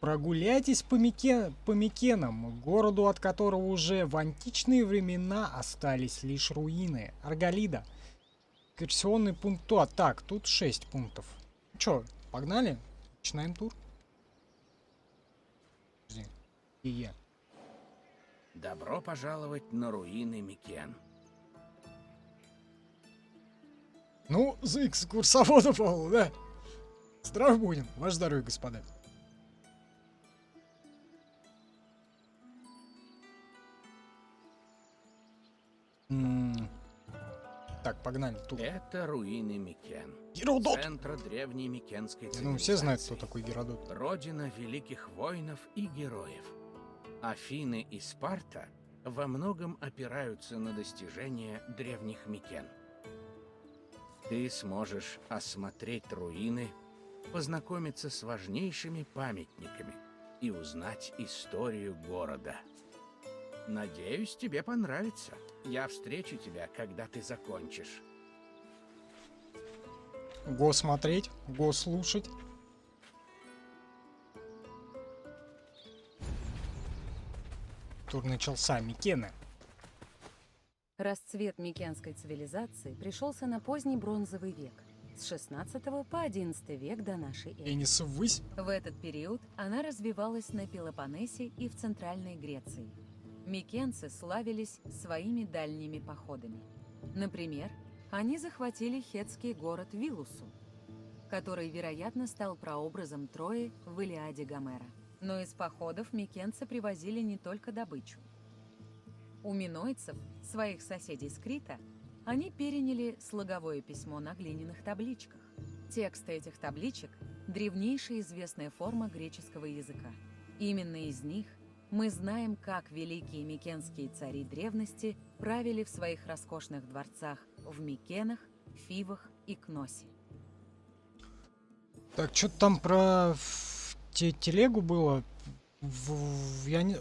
Speaker 1: Прогуляйтесь по Микенам, городу, от которого уже в античные времена остались лишь руины. Арголида. Экскурсионный пункт. Так, тут 6 пунктов. Чё, погнали? Начинаем тур. Подожди.
Speaker 6: Добро пожаловать на руины Микен.
Speaker 1: Ну, за экскурсовода, Павел, да? Здрав будем. Ваше здоровье, господа. Так, погнали. Тут.
Speaker 6: Это руины Микен.
Speaker 1: Геродот!
Speaker 6: Центр древней микенской цивилизации.
Speaker 1: Ну, все знают, кто такой Геродот.
Speaker 6: Родина великих воинов и героев. Афины и Спарта во многом опираются на достижения древних Микен. Ты сможешь осмотреть руины, познакомиться с важнейшими памятниками и узнать историю города. Надеюсь, тебе понравится. Я встречу тебя, когда ты закончишь.
Speaker 1: Го смотреть, го слушать. Тур начался. Микены.
Speaker 4: Расцвет микенской цивилизации пришелся на поздний бронзовый век, с 16 по 11 век до нашей эры.
Speaker 1: Пенис ввысь.
Speaker 4: В этот период она развивалась на Пелопоннесе и в Центральной Греции. Микенцы славились своими дальними походами. Например, они захватили хетский город Вилусу, который, вероятно, стал прообразом Трои в Илиаде Гомера. Но из походов микенцы привозили не только добычу. У минойцев, своих соседей с Крита, они переняли слоговое письмо на глиняных табличках. Тексты этих табличек – древнейшая известная форма греческого языка. Именно из них мы знаем, как великие микенские цари древности правили в своих роскошных дворцах в Микенах, Фивах и Кносе.
Speaker 1: Так, что-то там про телегу было.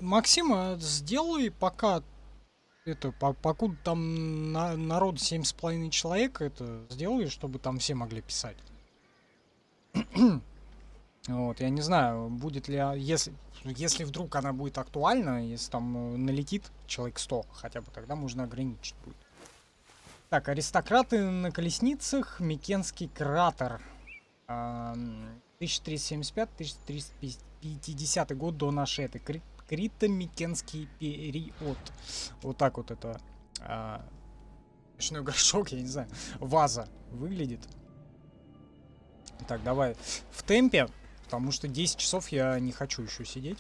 Speaker 1: Максима, сделай пока это, покуда там народ 7,5 человек, это сделай, чтобы там все могли писать. Вот, я не знаю, будет ли, если вдруг она будет актуальна, если там налетит человек 100 хотя бы, тогда можно ограничить будет. Так, аристократы на колесницах, Микенский кратер. 1375-1350 год до нашей эры. Крито-Микенский период. Вот так вот это ночной горшок, я не знаю, ваза выглядит. Так, давай в темпе, потому что 10 часов я не хочу еще сидеть.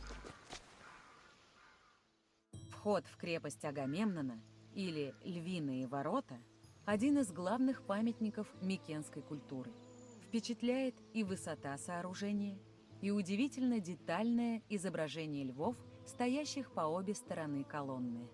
Speaker 4: Вход в крепость Агамемнона, или Львиные ворота, один из главных памятников микенской культуры. Впечатляет и высота сооружения, и удивительно детальное изображение львов, стоящих по обе стороны колонны.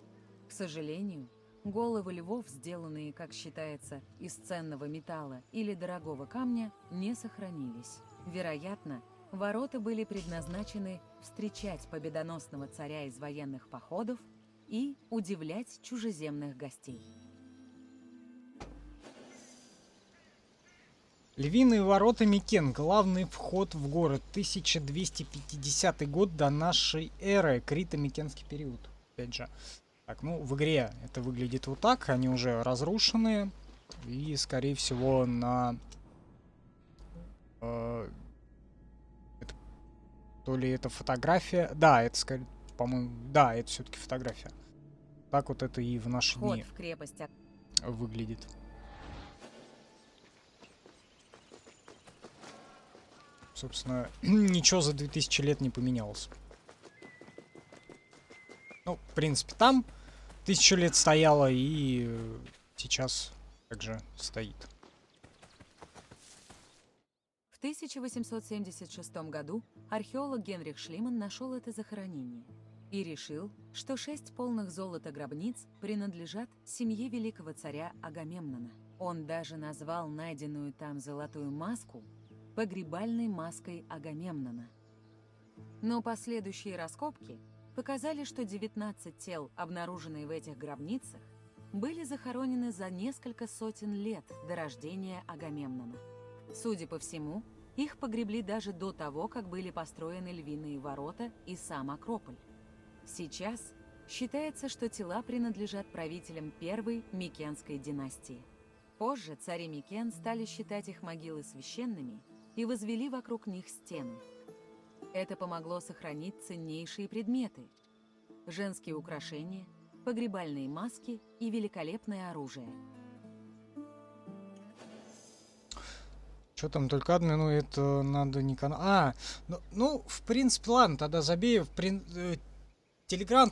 Speaker 4: К сожалению, головы львов, сделанные, как считается, из ценного металла или дорогого камня, не сохранились. Вероятно, ворота были предназначены встречать победоносного царя из военных походов и удивлять чужеземных гостей.
Speaker 1: Львиные ворота Микен. Главный вход в город. 1250 год до нашей эры. Крито-Микенский период. Опять же. Так, ну, в игре это выглядит вот так. Они уже разрушены. И, скорее всего, на... то ли это фотография. Да, это, скорее, по-моему... Да, это все-таки фотография. Так вот это и в наши
Speaker 4: Вход
Speaker 1: дни
Speaker 4: в крепость
Speaker 1: выглядит. Собственно, ничего за 2000 лет не поменялось. Ну, в принципе, там 1000 лет стояло и сейчас также стоит.
Speaker 4: В 1876 году археолог Генрих Шлиман нашел это захоронение и решил, что 6 полных золота гробниц принадлежат семье великого царя Агамемнона. Он даже назвал найденную там золотую маску погребальной маской Агамемнона. Но последующие раскопки показали, что 19 тел, обнаруженные в этих гробницах, были захоронены за несколько сотен лет до рождения Агамемнона. Судя по всему, их погребли даже до того, как были построены Львиные ворота и сам Акрополь. Сейчас считается, что тела принадлежат правителям первой Микенской династии. Позже цари Микен стали считать их могилы священными и возвели вокруг них стены. Это помогло сохранить ценнейшие предметы – женские украшения, погребальные маски и великолепное оружие.
Speaker 1: Что там, только админ, ну это надо не канал. Ну, в принципе, ладно, тогда забей. Телеграм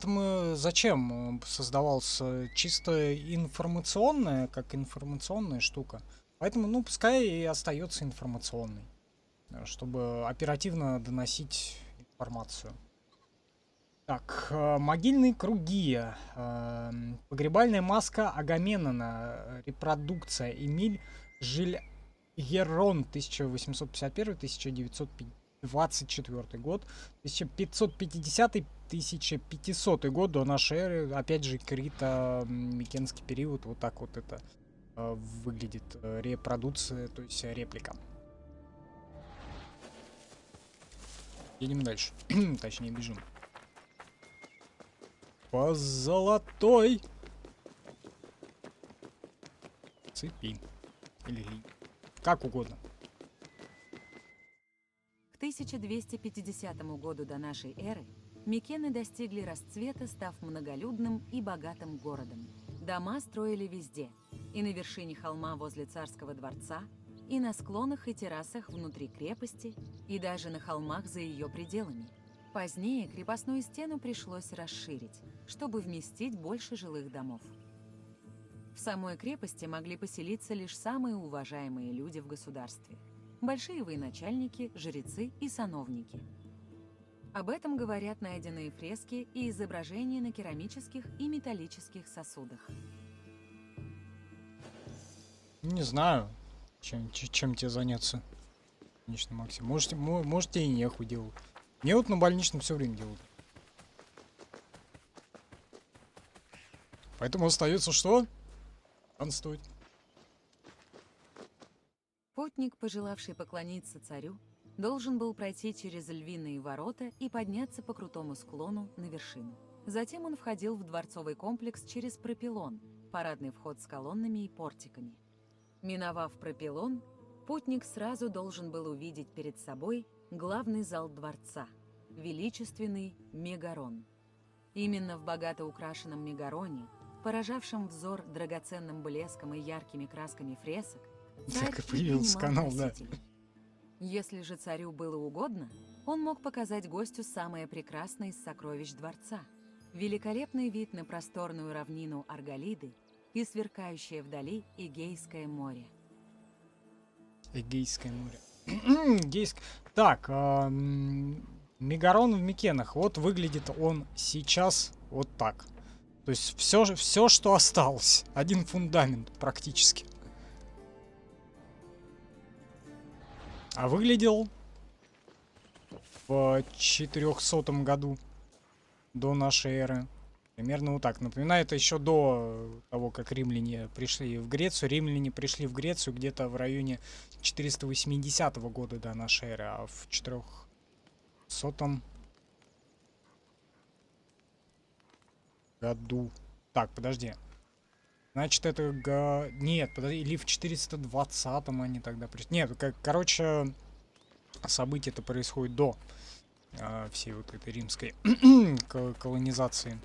Speaker 1: зачем создавался? Чисто информационная, как информационная штука. Поэтому, ну, пускай и остается информационной, чтобы оперативно доносить информацию. Так, могильные круги. Погребальная маска Агамемнона. Репродукция. Эмиль Жильерон, 1851-1924 год. 1550-1500 год до нашей эры. Опять же, Крито-Микенский период. Вот так вот это выглядит репродукция, то есть реплика. Едем дальше. Точнее, бежим. По золотой цепи. Или как угодно.
Speaker 4: К 1250 году до нашей эры Микены достигли расцвета, став многолюдным и богатым городом. Дома строили везде, и на вершине холма возле царского дворца, и на склонах и террасах внутри крепости, и даже на холмах за ее пределами. Позднее крепостную стену пришлось расширить, чтобы вместить больше жилых домов. В самой крепости могли поселиться лишь самые уважаемые люди в государстве – большие военачальники, жрецы и сановники. Об этом говорят найденные фрески и изображения на керамических и металлических сосудах.
Speaker 1: Не знаю, чем тебе заняться. Конечно, Максим. Можете и нехуй делать. Мне вот на больничном все время делают. Поэтому остается что? Отстать.
Speaker 4: Путник, пожелавший поклониться царю, должен был пройти через Львиные ворота и подняться по крутому склону на вершину. Затем он входил в дворцовый комплекс через пропилон, парадный вход с колоннами и портиками. Миновав пропилон, путник сразу должен был увидеть перед собой главный зал дворца, величественный Мегарон. Именно в богато украшенном Мегароне, поражавшем взор драгоценным блеском и яркими красками фресок, царь
Speaker 1: Так и появился
Speaker 4: принимал
Speaker 1: канал, да.
Speaker 4: просителей. Если же царю было угодно, он мог показать гостю самое прекрасное из сокровищ дворца. Великолепный вид на просторную равнину Арголиды и сверкающее вдали Эгейское море.
Speaker 1: Эгейское море. Так, Мегарон в Микенах. Вот выглядит он сейчас вот так. То есть все, что осталось. Один фундамент практически. А выглядел в 400 году до нашей эры. Примерно вот так. Напоминаю, это еще до того, как римляне пришли в Грецию. Римляне пришли в Грецию где-то в районе 480 года до нашей эры, а в 400 году. Так, подожди. Значит, это... Нет, подожди, или в 420-м они тогда пришли. Нет, короче, событие-то происходит до всей вот этой римской колонизации.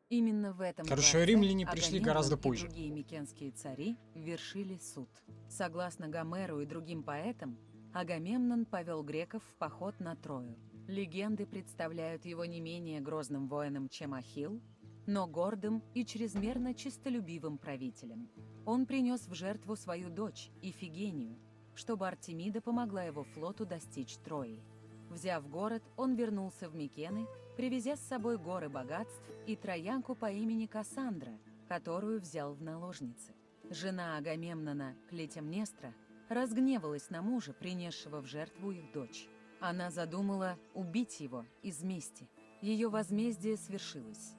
Speaker 4: Именно в этом
Speaker 1: Короче,
Speaker 4: дворце
Speaker 1: римляне пришли
Speaker 4: Агамемнон
Speaker 1: гораздо
Speaker 4: и
Speaker 1: позже.
Speaker 4: другие микенские цари вершили суд. Согласно Гомеру и другим поэтам, Агамемнон повел греков в поход на Трою. Легенды представляют его не менее грозным воином, чем Ахилл, но гордым и чрезмерно честолюбивым правителем. Он принес в жертву свою дочь, Ифигению, чтобы Артемида помогла его флоту достичь Трои. Взяв город, он вернулся в Микены, привезя с собой горы богатств и троянку по имени Кассандра, которую взял в наложницы. Жена Агамемнона, Клетимнестра, разгневалась на мужа, принесшего в жертву их дочь. Она задумала убить его из мести. Ее возмездие свершилось.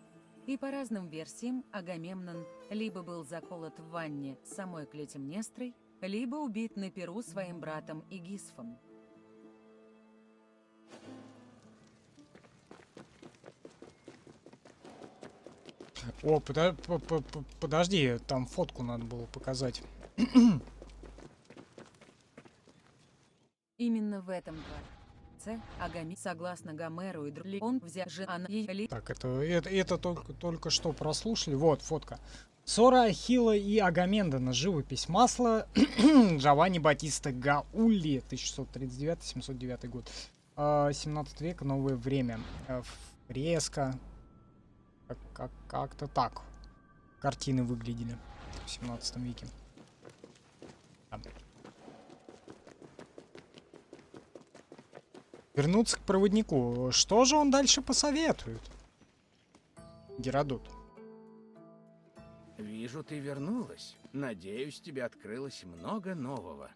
Speaker 4: И по разным версиям Агамемнон либо был заколот в ванне самой Клетимнестрой, либо убит на пиру своим братом Игисфом.
Speaker 1: О, подожди, там фотку надо было показать.
Speaker 4: Именно в этом дворце Агамемнон, согласно Гомеру и другим, он взял жену ее.
Speaker 1: Так, это только что прослушали. Вот, фотка. Ссора Ахилла и Агамемнона. Живопись. Масло. Джованни Батиста Гаулли. 1639-709 год. 17 век. Новое время. Фреска. Как-то так. Картины выглядели в 17 веке. Да. Вернуться к проводнику. Что же он дальше посоветует? Геродот.
Speaker 6: Вижу, ты вернулась. Надеюсь, тебе открылось много нового.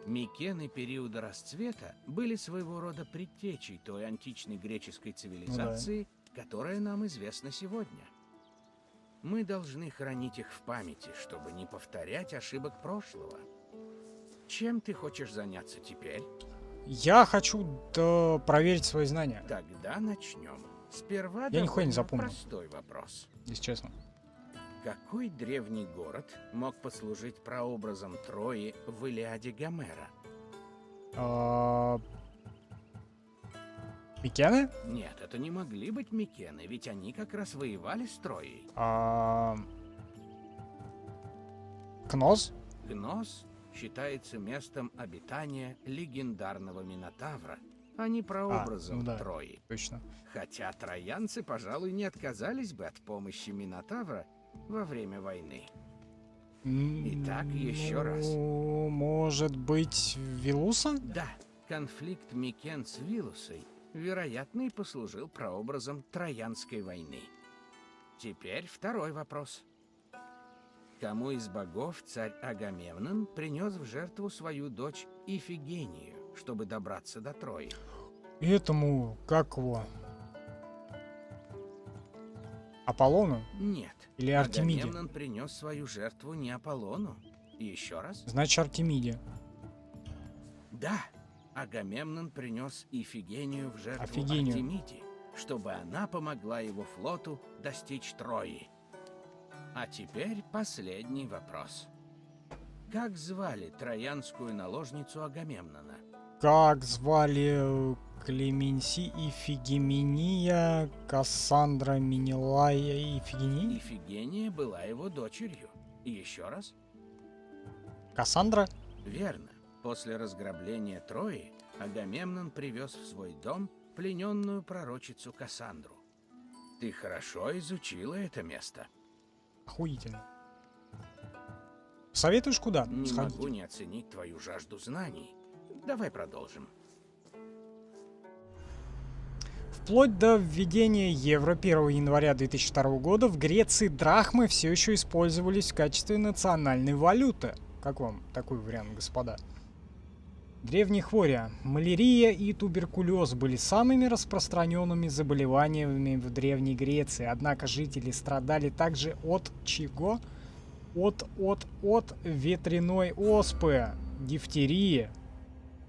Speaker 6: Микены периода расцвета были своего рода предтечей той античной греческой цивилизации, которая нам известна сегодня. Мы должны хранить их в памяти, чтобы не повторять ошибок прошлого. Чем ты хочешь заняться теперь?
Speaker 1: Я хочу проверить свои знания,
Speaker 6: Тогда начнем. Сперва
Speaker 1: Я нихуя не
Speaker 6: довольно
Speaker 1: запомнил.
Speaker 6: простой вопрос.
Speaker 1: если честно.
Speaker 6: Какой древний город мог послужить прообразом Трои в Илиаде Гомера?
Speaker 1: Микены?
Speaker 6: Нет, это не могли быть Микены, ведь они как раз воевали с Троей.
Speaker 1: Кнос?
Speaker 6: Гнос считается местом обитания легендарного Минотавра, а не прообразом
Speaker 1: ну да.
Speaker 6: Трои.
Speaker 1: Точно.
Speaker 6: Хотя троянцы, пожалуй, не отказались бы от помощи Минотавра во время войны. Итак, еще раз.
Speaker 1: Может быть, Вилуса?
Speaker 6: Да, конфликт Микен с Вилусой, вероятно, и послужил прообразом Троянской войны. Теперь второй вопрос. Кому из богов царь Агамемнон принес в жертву свою дочь Ифигению, чтобы добраться до Трои?
Speaker 1: Этому, как его? Аполлону?
Speaker 6: Нет.
Speaker 1: Или Артемиде?
Speaker 6: Агамемнон принес свою жертву не Аполлону. Еще раз?
Speaker 1: Значит, Артемиде.
Speaker 6: Да. Агамемнон принес Ифигению в жертву
Speaker 1: Офигению.
Speaker 6: Артемиде, чтобы она помогла его флоту достичь Трои. А теперь последний вопрос. Как звали троянскую наложницу Агамемнона?
Speaker 1: Как звали Клеменси, Ифигения, Кассандра, Менелая и Ифигения?
Speaker 6: Ифигения была его дочерью. И еще раз?
Speaker 1: Кассандра?
Speaker 6: Верно. После разграбления Трои Агамемнон привез в свой дом плененную пророчицу Кассандру. Ты хорошо изучила это место.
Speaker 1: Охуительно. Советуешь куда
Speaker 6: Не
Speaker 1: сходить?
Speaker 6: могу не оценить твою жажду знаний. Давай продолжим.
Speaker 1: Вплоть до введения евро 1 января 2002 года в Греции драхмы все еще использовались в качестве национальной валюты. Как вам такой вариант, господа? Древние хвори, малярия и туберкулез были самыми распространенными заболеваниями в Древней Греции, однако жители страдали также от чего? От ветряной оспы, дифтерии,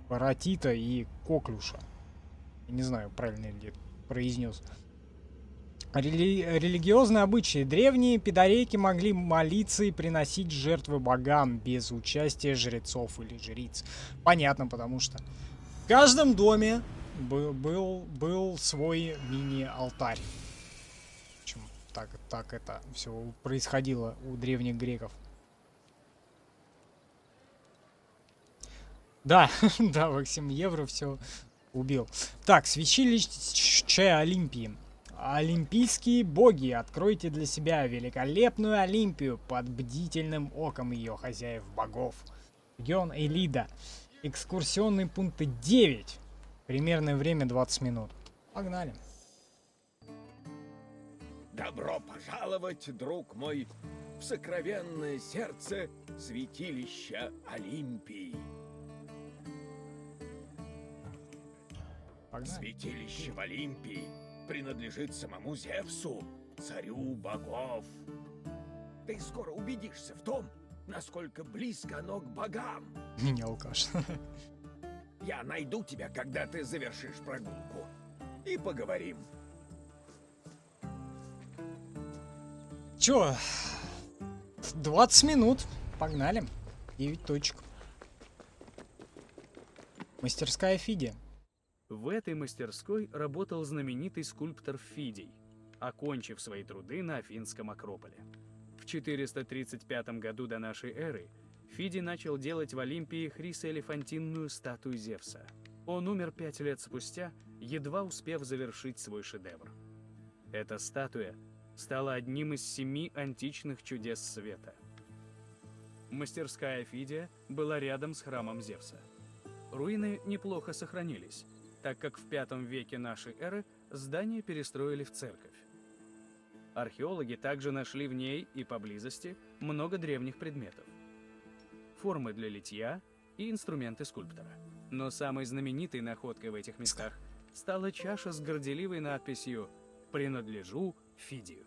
Speaker 1: паротита и коклюша. Я не знаю, правильно ли произнес. Религиозные обычаи. Древние пидорейки могли молиться и приносить жертвы богам без участия жрецов или жриц. Понятно, потому что в каждом доме был свой мини-алтарь. В общем, так это все происходило у древних греков. Да, да, Максим Евро все убил. Так, святилище Олимпии. Олимпийские боги, откройте для себя великолепную Олимпию под бдительным оком ее хозяев-богов. Регион Элида. Экскурсионные пункты 9. Примерное время 20 минут. Погнали.
Speaker 7: Добро пожаловать, друг мой, в сокровенное сердце святилища Олимпии.
Speaker 1: Погнали.
Speaker 7: Святилище в Олимпии принадлежит самому Зевсу, царю богов. Ты скоро убедишься в том, насколько близко оно к богам.
Speaker 1: Меня алкаш.
Speaker 7: Я найду тебя, когда ты завершишь прогулку, и поговорим.
Speaker 1: Чё? 20 минут. Погнали. 9 точек. Мастерская Фиди.
Speaker 2: В этой мастерской работал знаменитый скульптор Фидий, окончив свои труды на Афинском Акрополе. В 435 году до нашей эры Фидий начал делать в Олимпии хрисоэлефантинную статую Зевса. Он умер 5 лет спустя, едва успев завершить свой шедевр. Эта статуя стала одним из 7 античных чудес света. Мастерская Фидия была рядом с храмом Зевса. Руины неплохо сохранились, так как в V веке нашей эры здание перестроили в церковь. Археологи также нашли в ней и поблизости много древних предметов. Формы для литья и инструменты скульптора. Но самой знаменитой находкой в этих местах стала чаша с горделивой надписью «Принадлежу Фидию».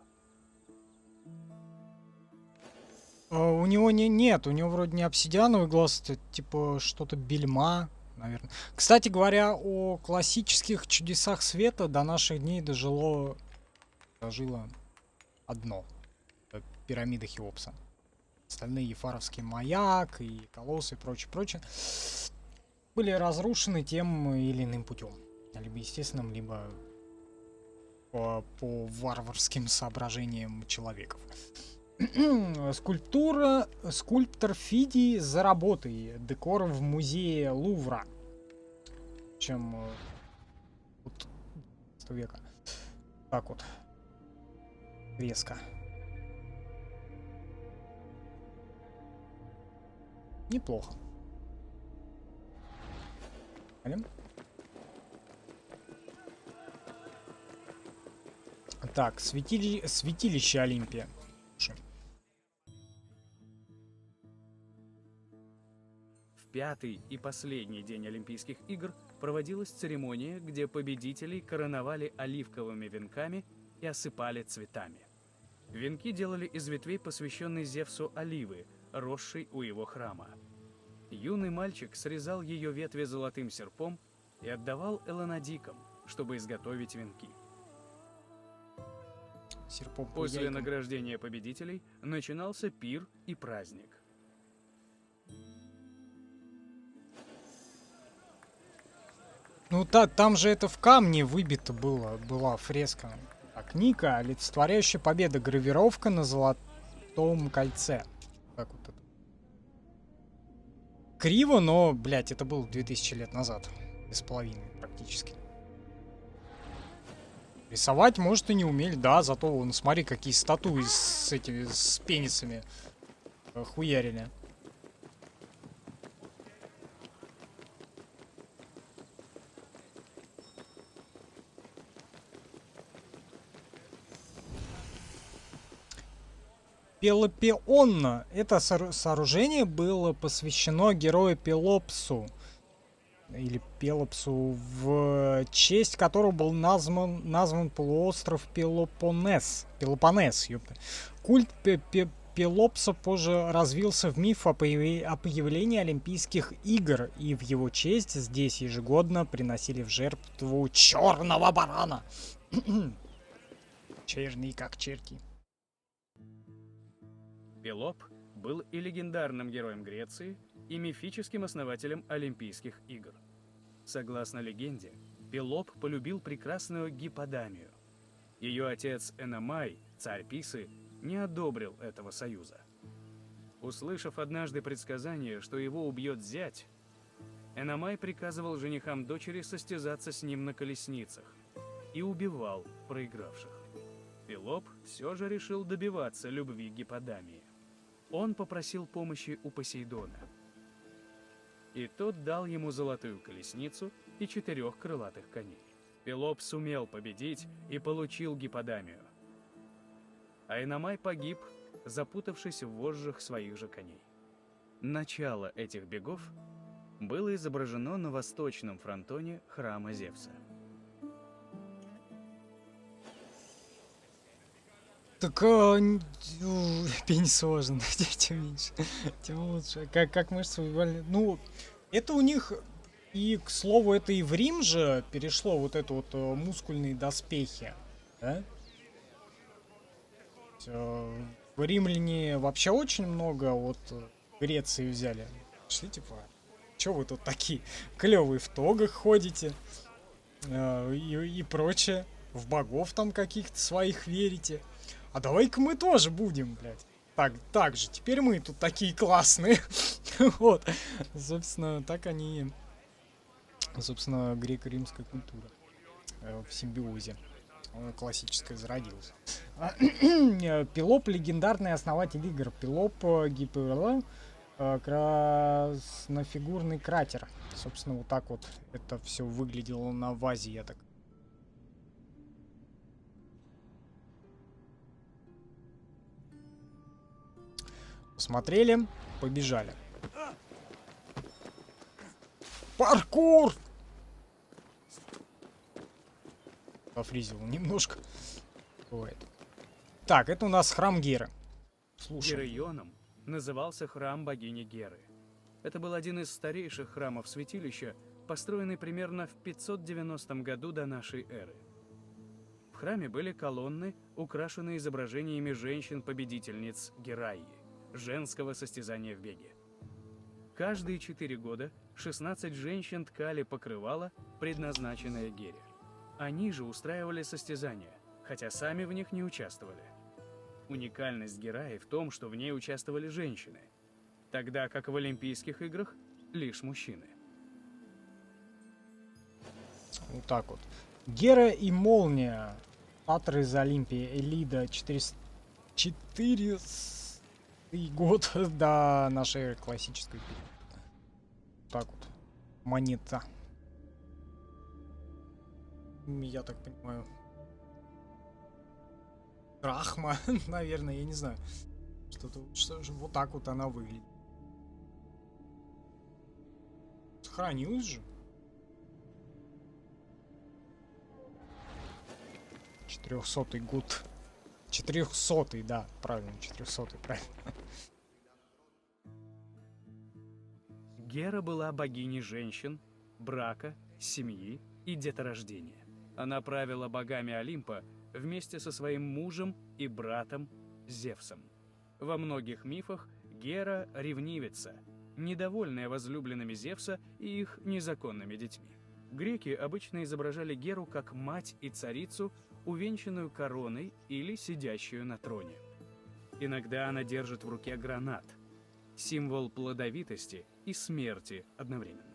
Speaker 1: У него нет, у него вроде не обсидиановый глаз, это типа что-то бельма, наверное. Кстати говоря, о классических чудесах света до наших дней дожило одно. Это пирамида Хеопса. Остальные Ефаровский маяк и колоссы и прочее, были разрушены тем или иным путем. Либо естественным, либо по варварским соображениям человеков. Скульптор Фидий за работой. Декор в музее Лувра. Чем вот 100 века. Так вот. Резко. Неплохо. Пойдем? Так, святилище Олимпия.
Speaker 2: В 5-й и последний день Олимпийских игр проводилась церемония, где победителей короновали оливковыми венками и осыпали цветами. Венки делали из ветвей, посвященной Зевсу оливы, росшей у его храма. Юный мальчик срезал ее ветви золотым серпом и отдавал эланодикам, чтобы изготовить венки.
Speaker 1: Серпом по
Speaker 2: После
Speaker 1: яйкам.
Speaker 2: награждения победителей начинался пир и праздник.
Speaker 1: Ну там же это в камне выбито было, была фреска. Так, Ника, олицетворяющая победа, гравировка на золотом кольце. Так вот это. Криво, но, блядь, это было 2000 лет назад. 2,5 практически. Рисовать, может, и не умели, да, зато, ну, смотри, какие статуи с этими, с пенисами хуярили. Пелопеонна. Это сооружение было посвящено герою Пелопсу. Или Пелопсу, в честь которого был назван полуостров Пелопоннес. Пелопоннес, ёпта. Культ Пелопса позже развился в миф о появлении Олимпийских игр, и в его честь здесь ежегодно приносили в жертву черного барана. Черный как черти.
Speaker 2: Пелоп был и легендарным героем Греции, и мифическим основателем Олимпийских игр. Согласно легенде, Пелоп полюбил прекрасную Гипподамию. Ее отец Эномай, царь Писы, не одобрил этого союза. Услышав однажды предсказание, что его убьет зять, Эномай приказывал женихам дочери состязаться с ним на колесницах и убивал проигравших. Пелоп все же решил добиваться любви Гипподамии. Он попросил помощи у Посейдона. И тот дал ему золотую колесницу и 4 крылатых коней. Пелоп сумел победить и получил Гипподамию. А Эномай погиб, запутавшись в вожжах своих же коней. Начало этих бегов было изображено на восточном фронтоне храма Зевса.
Speaker 1: Так, пенис важен, тем меньше, тем лучше. Как мышцы выбивали. Ну, это у них, и, к слову, это и в Рим же перешло, вот это вот мускульные доспехи, да? В римляне вообще очень много от Греции взяли. Шли, типа, чё вы тут такие клевые в тогах ходите и прочее, в богов там каких-то своих верите. А давай-ка мы тоже будем, блядь. Так же, теперь мы тут такие классные. Вот. Собственно, так они... Собственно, греко-римская культура в симбиозе классическая зародилась. Пелоп — легендарный основатель игр. Пелоп Гиперла краснофигурный кратер. Собственно, вот так вот это все выглядело на вазе, я так. Посмотрели, побежали. Паркур! Пофризил немножко. Бывает. Так, это у нас храм Геры. Слушай.
Speaker 2: Гераионом назывался храм богини Геры. Это был один из старейших храмов святилища, построенный примерно в 590 году до нашей эры. В храме были колонны, украшенные изображениями женщин-победительниц Гераи, женского состязания в беге. Каждые 4 года 16 женщин ткали покрывало, предназначенное Гере. Они же устраивали состязания, хотя сами в них не участвовали. Уникальность Гераи в том, что в ней участвовали женщины, тогда как в Олимпийских играх лишь мужчины.
Speaker 1: Вот так вот. Гера и Молния. Атор из Олимпии. Элида. 400 год до нашей классической периоды. Так вот. Монета. Я так понимаю. Драхма, наверное, я не знаю. Что же вот так вот она выглядит. Сохранилась же. 400-й год. 400-й, да, правильно, 400-й, правильно.
Speaker 2: Гера была богиней женщин, брака, семьи и деторождения. Она правила богами Олимпа вместе со своим мужем и братом Зевсом. Во многих мифах Гера — ревнивица, недовольная возлюбленными Зевса и их незаконными детьми. Греки обычно изображали Геру как мать и царицу, увенчанную короной или сидящую на троне. Иногда она держит в руке гранат, символ плодовитости и смерти одновременно.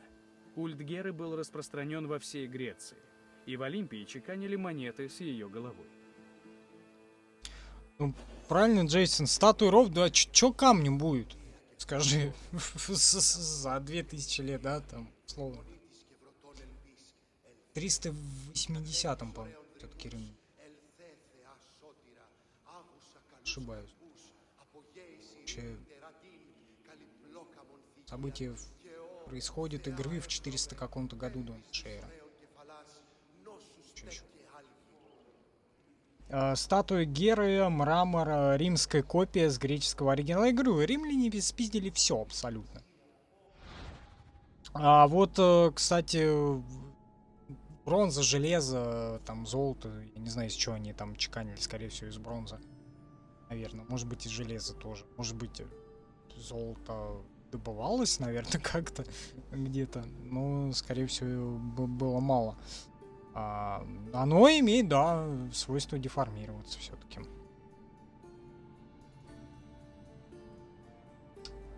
Speaker 2: Культ Геры был распространен во всей Греции, и в Олимпии чеканили монеты с ее головой.
Speaker 1: Ну, правильно, Джейсон, статуи ров, да чё камнем будет? Скажи, за 2000 лет, да, там, словно. 380-м, по-моему, все-таки Рим. Ошибаюсь. Вообще, события происходят игры в 400 каком-то году до нашей эры. Чё ещё? Статуя Геры, мрамор, римская копия с греческого оригинала. Я говорю, римляне спиздили все абсолютно. А вот, кстати, бронза, железо, там золото, я не знаю, из чего они там чеканили, скорее всего, из бронзы. Наверное, может быть, из железа тоже. Может быть, золото добывалось, наверное, как-то где-то. Но, скорее всего, было мало. Оно имеет, да, свойство деформироваться все-таки.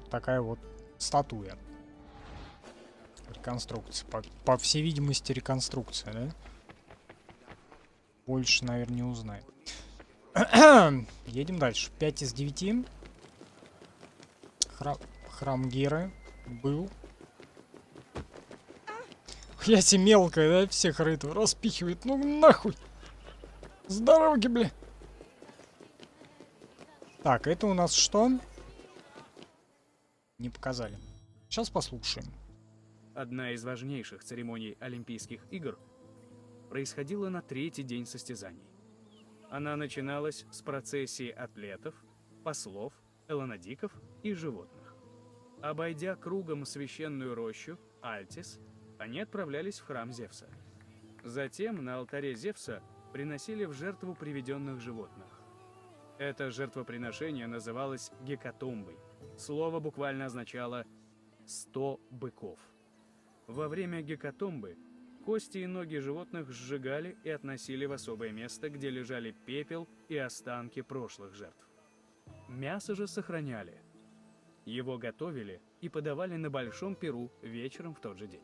Speaker 1: Такая вот статуя. Реконструкция. По всей видимости, реконструкция, да? Больше, наверное, не узнаем. Едем дальше. 5 из 9. Храм Геры был. Яси мелкая, да, всех рыту распихивает. Ну нахуй. С дороги, бля. Так, это у нас что? Не показали. Сейчас послушаем.
Speaker 2: Одна из важнейших церемоний Олимпийских игр происходила на третий день состязаний. Она начиналась с процессии атлетов, послов, элонадиков и животных. Обойдя кругом священную рощу, Альтис, они отправлялись в храм Зевса. Затем на алтаре Зевса приносили в жертву приведенных животных. Это жертвоприношение называлось гекатомбой. Слово буквально означало «100 быков». Во время гекатомбы кости и ноги животных сжигали и относили в особое место, где лежали пепел и останки прошлых жертв. Мясо же сохраняли. Его готовили и подавали на большом пиру вечером в тот же день.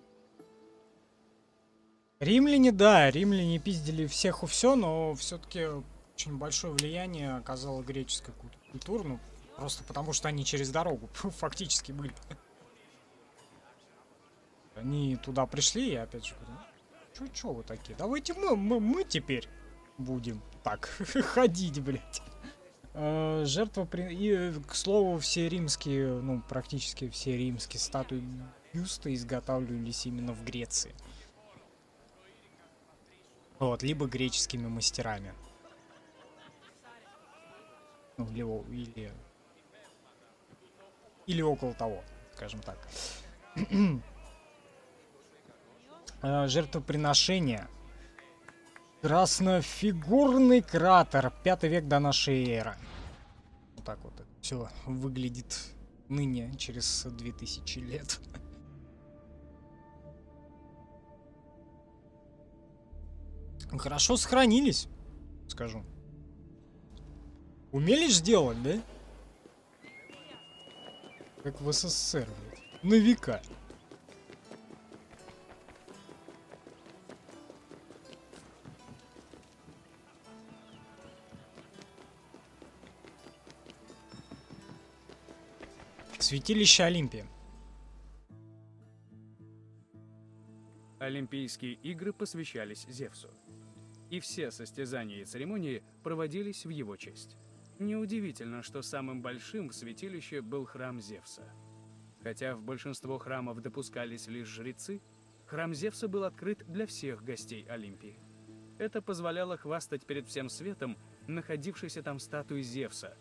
Speaker 1: Римляне, да, римляне пиздили всех и все, но все-таки очень большое влияние оказала греческая культура, ну, просто потому что они через дорогу фактически были. Они туда пришли, и опять же говорю, чё вы такие? Давайте мы теперь будем так ходить, блядь. И, к слову, все римские, ну, практически все римские статуи бюста изготавливались именно в Греции. Вот, либо греческими мастерами. Ну, или около того, скажем так. Жертвоприношение. Краснофигурный кратер. 5 век до нашей эры. Вот так вот это все выглядит ныне, через 2000 лет. Хорошо сохранились, скажу. Умели ж делать, да? Как в СССР, блядь. На века. Святилище Олимпия.
Speaker 2: Олимпийские игры посвящались Зевсу. И все состязания и церемонии проводились в его честь. Неудивительно, что самым большим в святилище был храм Зевса. Хотя в большинство храмов допускались лишь жрецы, храм Зевса был открыт для всех гостей Олимпии. Это позволяло хвастать перед всем светом находившейся там статуей Зевса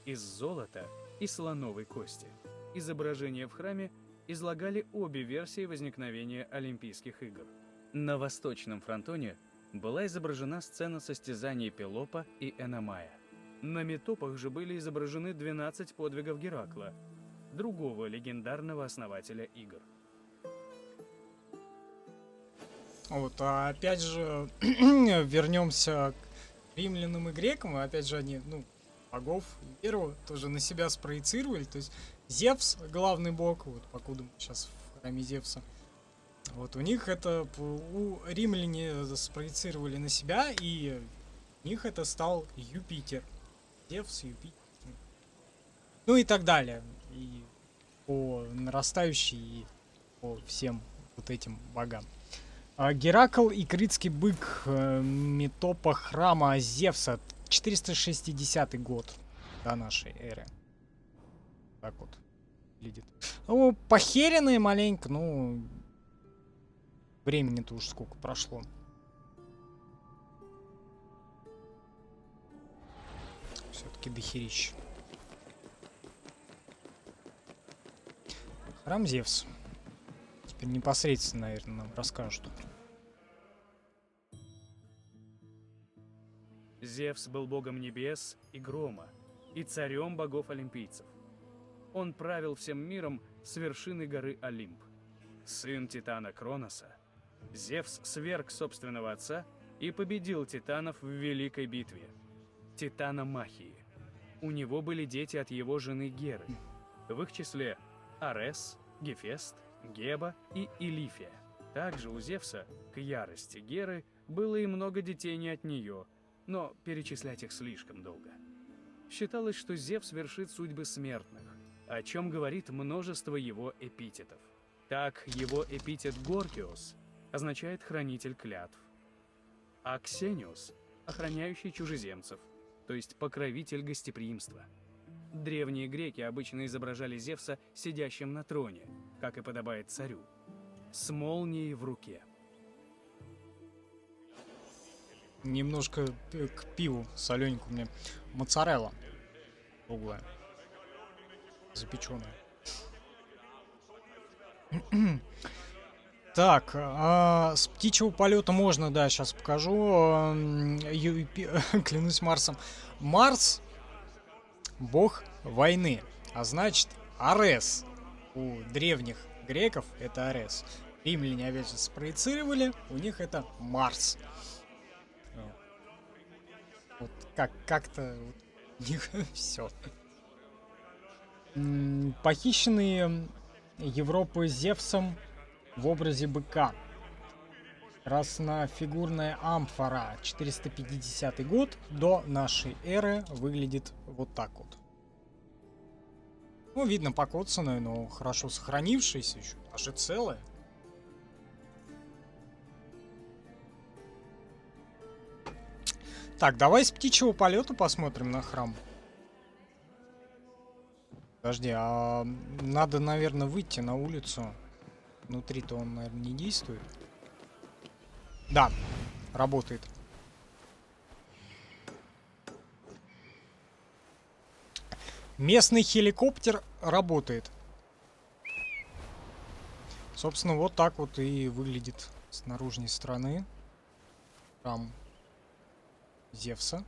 Speaker 2: из золота и слоновой кости. Изображения в храме излагали обе версии возникновения Олимпийских игр. На восточном фронтоне была изображена сцена состязаний Пелопа и Эномая. На метопах же были изображены 12 подвигов Геракла, другого легендарного основателя игр.
Speaker 1: Вот, а опять же, вернемся к римлянам и грекам, и опять же они, ну, богов, веру тоже на себя спроецировали, то есть Зевс, главный бог, вот покуда мы сейчас в храме Зевса, вот у них это, у римляне спроецировали на себя, и у них это стал Юпитер, Зевс, Юпитер, ну и так далее, и по нарастающей, и по всем вот этим богам. Геракл и критский бык метопа храма Зевса, 460 год до нашей эры. Так вот выглядит. Ну, похеренные маленько, ну, времени-то уж сколько прошло. Все-таки дохерищ. Храм Зевс. Теперь непосредственно, наверное, нам расскажут.
Speaker 2: Зевс был богом небес и грома, и царем богов-олимпийцев. Он правил всем миром с вершины горы Олимп. Сын Титана Кроноса, Зевс сверг собственного отца и победил титанов в великой битве – Титаномахии. У него были дети от его жены Геры, в их числе Арес, Гефест, Геба и Илифия. Также у Зевса, к ярости Геры, было и много детей не от нее, но перечислять их слишком долго. Считалось, что Зевс вершит судьбы смертных, о чем говорит множество его эпитетов. Так, его эпитет Горгиос означает «хранитель клятв», а Ксениус – охраняющий чужеземцев, то есть покровитель гостеприимства. Древние греки обычно изображали Зевса сидящим на троне, как и подобает царю, с молнией в руке.
Speaker 1: Немножко к пиву солененькую мне. Моцарелла. Круглая. Запеченная. Так, с птичьего полета можно, да, сейчас покажу. Клянусь Марсом. Марс — бог войны, а значит Арес. У древних греков это Арес. Римляне опять же спроецировали, у них это Марс. Вот как-то вот у них все. Похищенные Европой Зевсом в образе быка. Краснофигурная амфора, 450 год до нашей эры, выглядит вот так вот. Ну, видно, покоцанная, но хорошо сохранившаяся еще, даже целая. Так, давай с птичьего полета посмотрим на храм. Подожди, а надо, наверное, выйти на улицу. Внутри-то он, наверное, не действует. Да, работает. Местный хеликоптер работает. Собственно, вот так вот и выглядит с наружной стороны храм Зевса.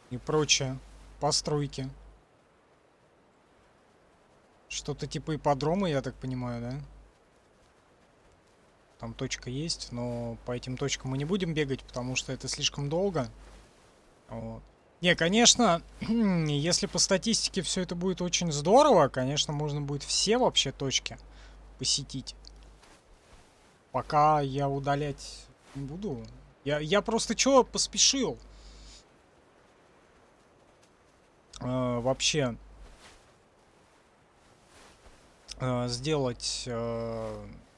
Speaker 1: И прочее постройки. Что-то типа ипподрома, я так понимаю, да? Там точка есть, но по этим точкам мы не будем бегать, потому что это слишком долго. Вот. Не, конечно, если по статистике все это будет очень здорово, конечно, можно будет все вообще точки посетить. Пока я удалять не буду. Я просто чё поспешил. Вообще сделать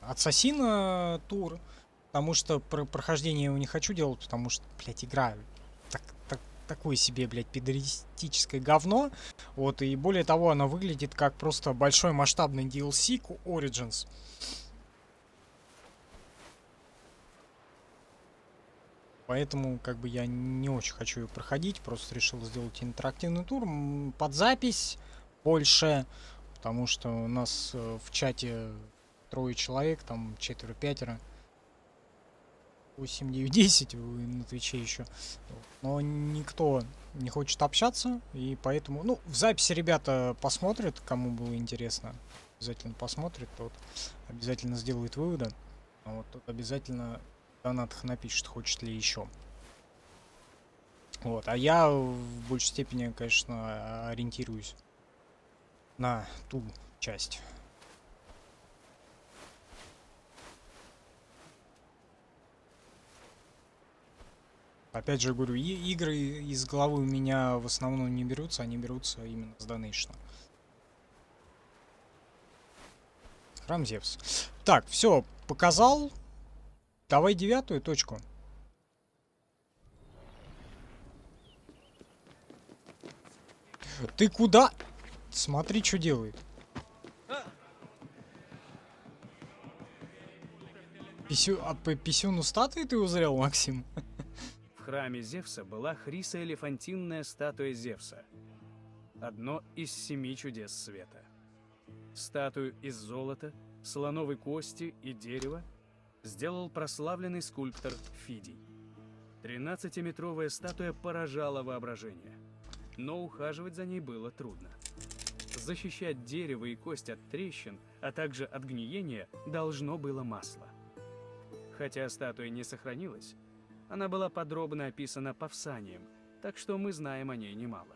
Speaker 1: Ассасина тур, потому что прохождение я его не хочу делать, потому что, блядь, игра такое себе, блядь, педористическое говно. Вот, и более того, она выглядит как просто большой масштабный DLC к Origins. Поэтому, как бы, я не очень хочу ее проходить, просто решил сделать интерактивный тур под запись больше, потому что у нас в чате 3 человек, там 4-5. 8, 9, 10 вы на Твиче еще. Но никто не хочет общаться, и поэтому... Ну, в записи ребята посмотрят, кому было интересно. Обязательно посмотрит, тот обязательно сделает выводы. А вот тот обязательно в донатах напишет, хочет ли еще. Вот, а я в большей степени, конечно, ориентируюсь на ту часть. Опять же говорю, игры из головы у меня в основном не берутся, они берутся именно с донейшна. Храм Зевс. Так, все, показал. Давай 9-ю точку. Ты куда? Смотри, что делает. По писюну статуи ты узрел, Максим?
Speaker 2: В храме Зевса была хрисоэлефантинная статуя Зевса. Одно из 7 чудес света. Статую из золота, слоновой кости и дерева сделал прославленный скульптор Фидий. 13-метровая статуя поражала воображение, но ухаживать за ней было трудно. Защищать дерево и кость от трещин, а также от гниения должно было масло. Хотя статуя не сохранилась, она была подробно описана Павсанием, так что мы знаем о ней немало.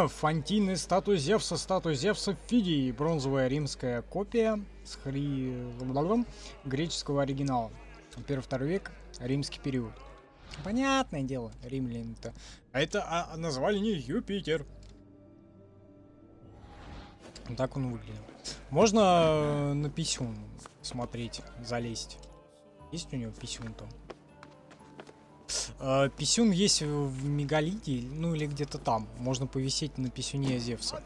Speaker 1: Фонтины, статуя Зевса Фидий, бронзовая римская копия с греческого оригинала. 1-2 век, римский период. Понятное дело, римляне-то. А это назвали не Юпитер. Так он выглядит. Можно на писюн смотреть, залезть. Есть у него писюн там? Писюн есть в мегалите, ну или где-то там. Можно повисеть на писюне Зевса.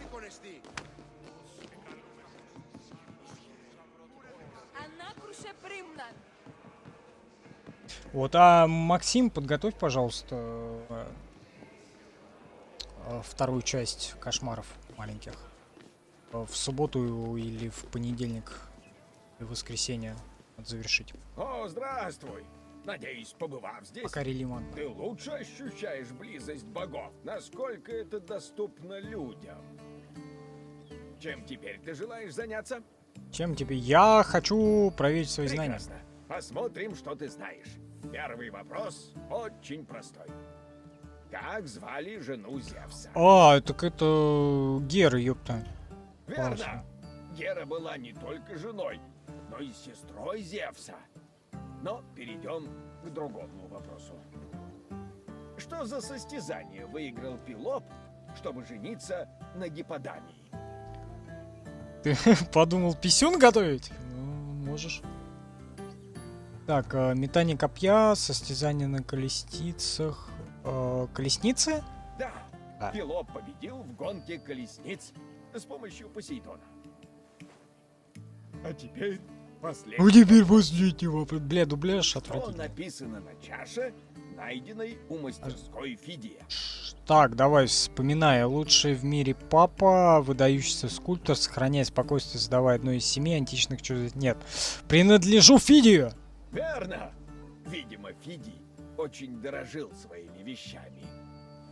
Speaker 1: Вот, а Максим, подготовь, пожалуйста, вторую часть кошмаров маленьких. В субботу или в понедельник, или в воскресенье надо завершить.
Speaker 7: О, здравствуй! Надеюсь, побывав здесь,
Speaker 1: Пока Релиман.
Speaker 7: ты лучше ощущаешь близость богов, насколько это доступно людям. Чем теперь ты желаешь заняться?
Speaker 1: Чем тебе? Я хочу проверить свои знания.
Speaker 7: Прекрасно. Посмотрим, что ты знаешь. Первый вопрос очень простой. Как звали жену Зевса?
Speaker 1: А, так это Гера, ёпта.
Speaker 7: Верно.
Speaker 1: Классно.
Speaker 7: Гера была не только женой, но и сестрой Зевса. Но перейдем к другому вопросу. Что за состязание выиграл Пелоп, чтобы жениться на Гипподамии?
Speaker 1: Ты подумал писюн готовить? Ну, можешь. Так, метание копья, состязание на колесницах. Колесницы?
Speaker 7: Да,
Speaker 1: А.
Speaker 7: Пелоп победил в гонке колесниц с помощью Посейдона. А теперь последний.
Speaker 1: Ну теперь последний вопрос. Бля, дубляж
Speaker 7: Что
Speaker 1: отвратительный.
Speaker 7: написано на чаше, найденной у мастерской Фидия?
Speaker 1: Так, давай, вспоминая. Лучший в мире папа, выдающийся скульптор, сохраняя спокойствие, создавая одно из 7 античных чудес. Нет. Принадлежу Фидию!
Speaker 7: Верно! Видимо, Фидий очень дорожил своими вещами.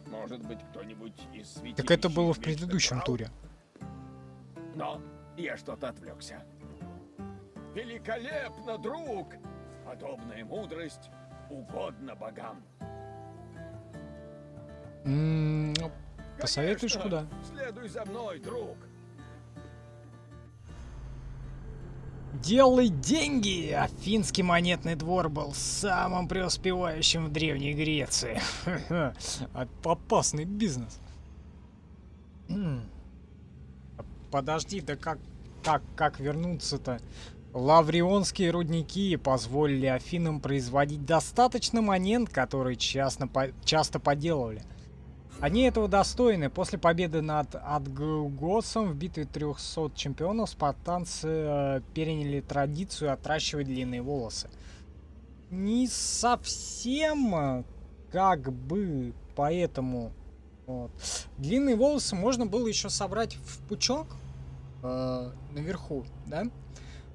Speaker 7: Может быть, кто-нибудь из святилищ
Speaker 1: Так это было в
Speaker 7: их
Speaker 1: предыдущем
Speaker 7: вечно
Speaker 1: туре.
Speaker 7: брал? Но я что-то отвлекся. Великолепно, друг! Подобная мудрость угодна богам.
Speaker 1: Посоветуешь,
Speaker 7: Конечно,
Speaker 1: куда?
Speaker 7: Следуй за мной, друг.
Speaker 1: Делай деньги! Афинский монетный двор был самым преуспевающим в Древней Греции. Опасный бизнес. Подожди, да как вернуться-то? Лаврионские рудники позволили Афинам производить достаточно монет, которые часто подделывали. Они этого достойны. После победы над Адгосом в битве 300 чемпионов спартанцы переняли традицию отращивать длинные волосы. Не совсем как бы поэтому Вот. Длинные волосы можно было еще собрать в пучок наверху, да?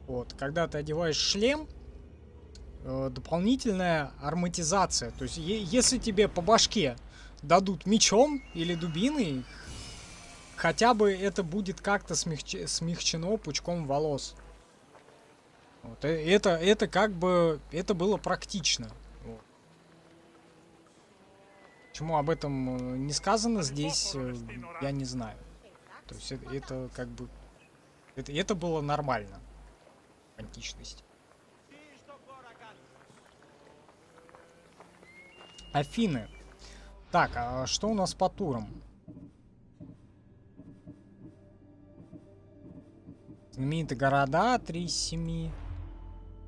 Speaker 1: Вот. Когда ты одеваешь шлем, дополнительная ароматизация. То есть, если тебе по башке дадут мечом или дубиной, хотя бы это будет как-то смягчено пучком волос. Вот. Это как бы... Это было практично. Вот. Почему об этом не сказано здесь, я не знаю. То есть это как бы... Это было нормально в античности. Афины. Так, а что у нас по турам? Знаменитые города, 3 из 7.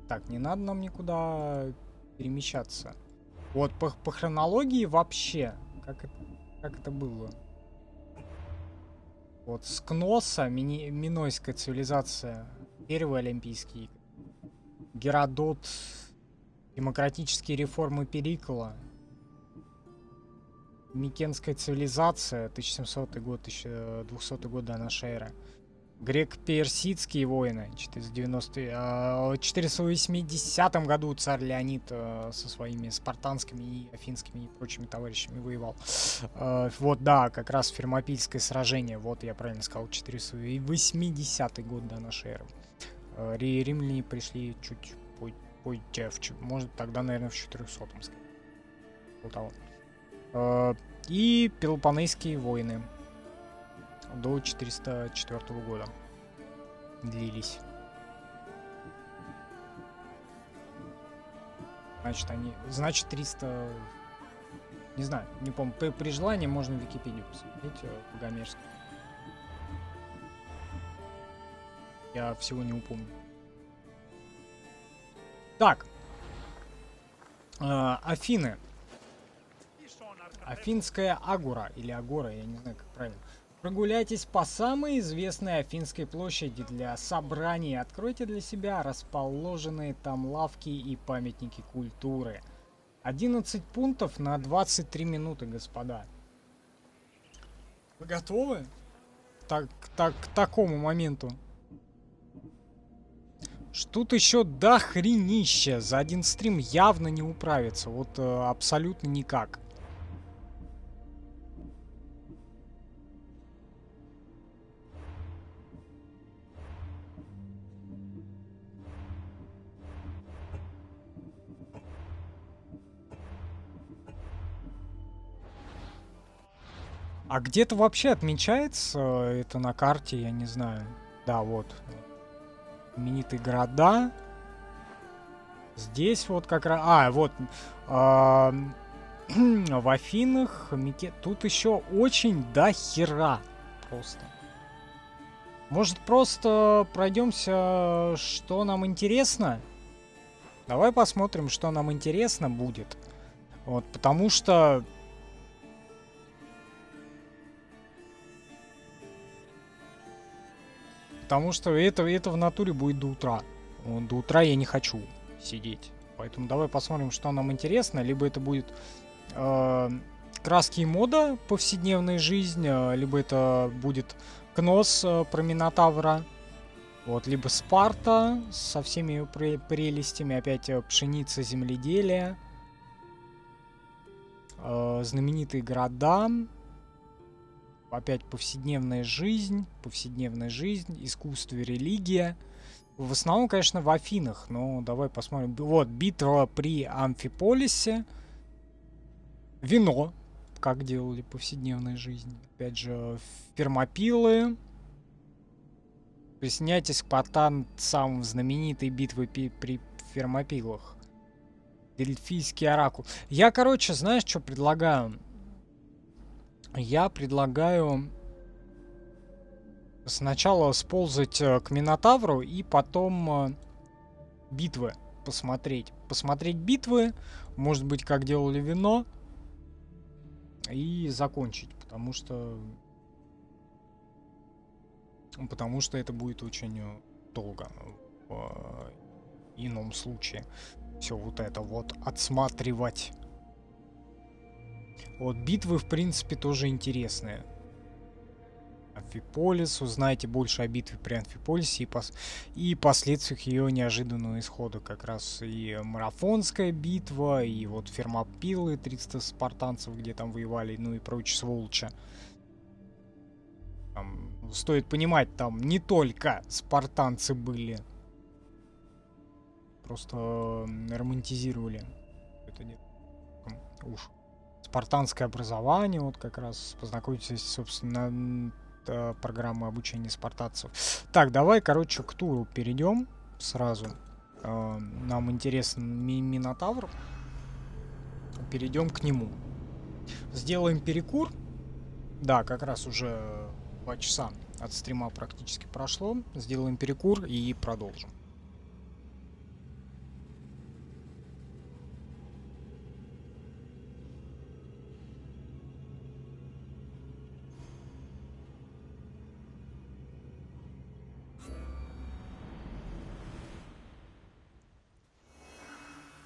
Speaker 1: Так, не надо нам никуда перемещаться. Вот по хронологии вообще, как это было? Вот с Кноса, Минойская цивилизация, первые Олимпийские игры. Геродот, демократические реформы Перикла. Микенская цивилизация, 1700 год, 1200 год до нашей эры. Греко-персидские войны, в 480 году царь Леонид со своими спартанскими и афинскими и прочими товарищами воевал. Вот, да, как раз Фермопильское сражение, вот я правильно сказал, 480 год до нашей эры. Римляне пришли чуть позже, может тогда, наверное, в 400-м, скорее. И Пелопоннесские войны до 404 года длились. Значит 300... Не знаю, не помню. При желании можно в Википедию посмотреть по Гомерски. Я всего не упомню. Так. Афины. Афинская агора, или агора, я не знаю, как правильно. Прогуляйтесь по самой известной Афинской площади для собраний и откройте для себя расположенные там лавки и памятники культуры. 11 пунктов на 23 минуты, господа. Вы готовы? К такому моменту. Тут еще дохренища. За один стрим явно не управится. Вот абсолютно никак. А где-то вообще отмечается это на карте, я не знаю. Да, вот. Знаменитые города. Здесь вот как раз... вот. В Афинах. Тут еще очень до хера. Просто. Может, просто пройдемся, что нам интересно? Давай посмотрим, что нам интересно будет. Вот, потому что... Потому что это в натуре будет до утра. Вот, до утра я не хочу сидеть. Поэтому давай посмотрим, что нам интересно. Либо это будет краски и мода, повседневная жизнь, либо это будет Кнос про Минотавра. Вот, либо Спарта со всеми ее прелестями. Опять пшеница, земледелие. Знаменитые города. Опять повседневная жизнь, искусство и религия. В основном, конечно, в Афинах, но давай посмотрим. Вот, битва при Амфиполисе. Вино, как делали повседневная жизнь. Опять же, Фермопилы. Присоединяйтесь к потанцам знаменитой битвы при Фермопилах. Дельфийский оракул. Я, короче, знаешь, что предлагаю? Я предлагаю сначала сползать к Минотавру и потом битвы посмотреть. Посмотреть битвы, может быть, как делали вино, и закончить, потому что это будет очень долго в ином случае. Все вот это вот отсматривать. Вот битвы, в принципе, тоже интересные. Амфиполис, узнайте больше о битве при Амфиполисе и последствиях ее неожиданного исхода. Как раз и Марафонская битва, и вот Фермопилы, 300 спартанцев, где там воевали, ну и прочие сволочи. Там, стоит понимать, там не только спартанцы были. Просто романтизировали это дело. Уж. Спартанское образование, вот как раз познакомитесь, собственно, программы обучения спартанцев. Так, давай, короче, к туру перейдем сразу. Нам интересен Минотавр. Перейдем к нему. Сделаем перекур. Да, как раз уже 2 часа от стрима практически прошло. Сделаем перекур и продолжим.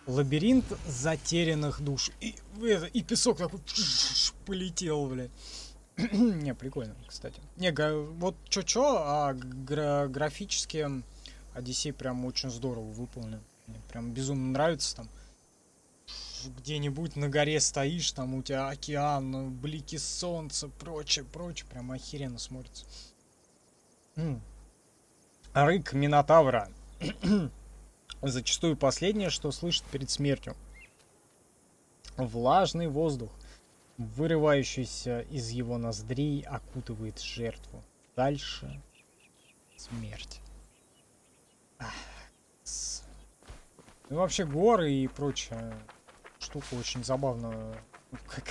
Speaker 1: Лабиринт затерянных душ. И песок такой полетел, блядь. Не, прикольно, кстати. Не, вот чё-чё, а графически Одиссей прям очень здорово выполнен. Мне прям безумно нравится там. Где-нибудь на горе стоишь, там у тебя океан, блики солнца, прочее. Прям охеренно смотрится. Рык Минотавра. Зачастую последнее, что слышит перед смертью. Влажный воздух, вырывающийся из его ноздрей, окутывает жертву. Дальше смерть. Ну, вообще горы и прочая штука очень забавно.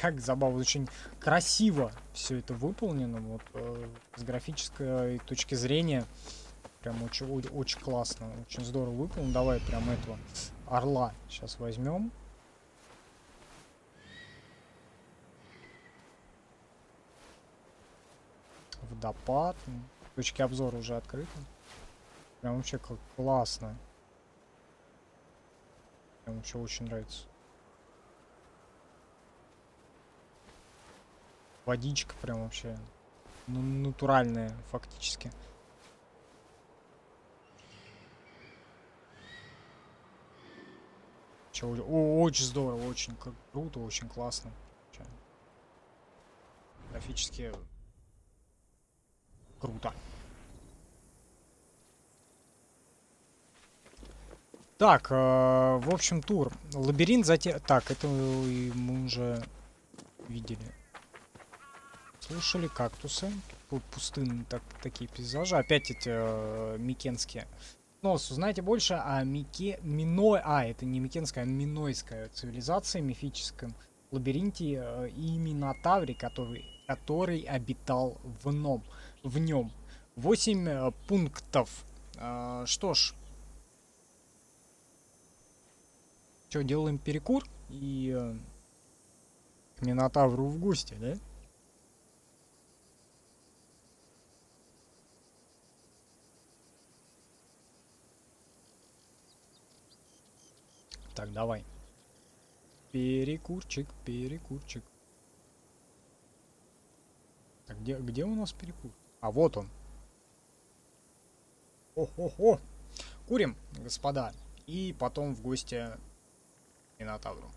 Speaker 1: Как забавно, очень красиво все это выполнено. Вот с графической точки зрения. Прям очень классно, очень здорово выполнено. Давай прям этого орла сейчас возьмем. Водопад. Точки обзора уже открыты. Прям вообще классно. Прям вообще очень нравится. Водичка прям вообще натуральная фактически. Очень здорово, очень круто, очень классно. Графически круто. Так, в общем, тур. Лабиринт затем... Так, это мы уже видели. Слушали кактусы. Пустынные такие пейзажи. Опять эти микенские. Но узнайте больше о это не микенская, а минойская цивилизация, мифическом лабиринте и Минотавре, который обитал в нем. 8 пунктов. Что ж. Что, делаем перекур и к Минотавру в гости, да? Так, давай. Перекурчик. Так, где у нас перекур? А, вот он. О-хо-хо. Курим, господа. И потом в гости к Минотавру.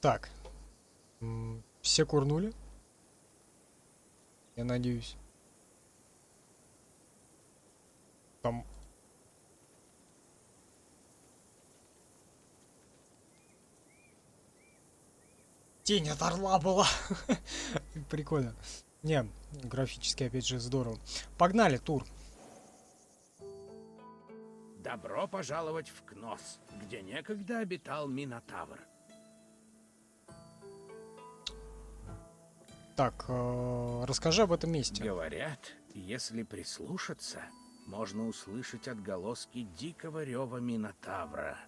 Speaker 1: Так. Все курнули? Я надеюсь. Там... Тень от орла была. Прикольно. Не, графически опять же здорово. Погнали, тур.
Speaker 6: Добро пожаловать в Кнос, где некогда обитал Минотавр.
Speaker 1: Так, расскажи об этом месте.
Speaker 6: Говорят, если прислушаться, можно услышать отголоски дикого рева Минотавра.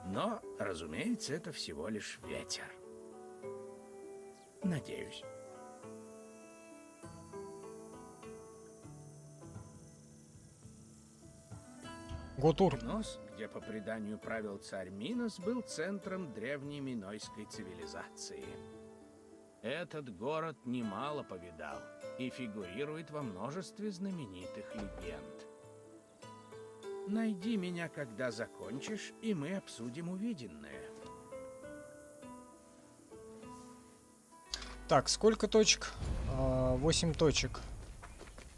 Speaker 6: Но, разумеется, это всего лишь ветер. Надеюсь.
Speaker 1: Готур.
Speaker 6: Кнос, где по преданию правил царь Минос, был центром древней минойской цивилизации. Этот город немало повидал и фигурирует во множестве знаменитых легенд. Найди меня, когда закончишь, и мы обсудим увиденное.
Speaker 1: Так, сколько точек? 8 точек.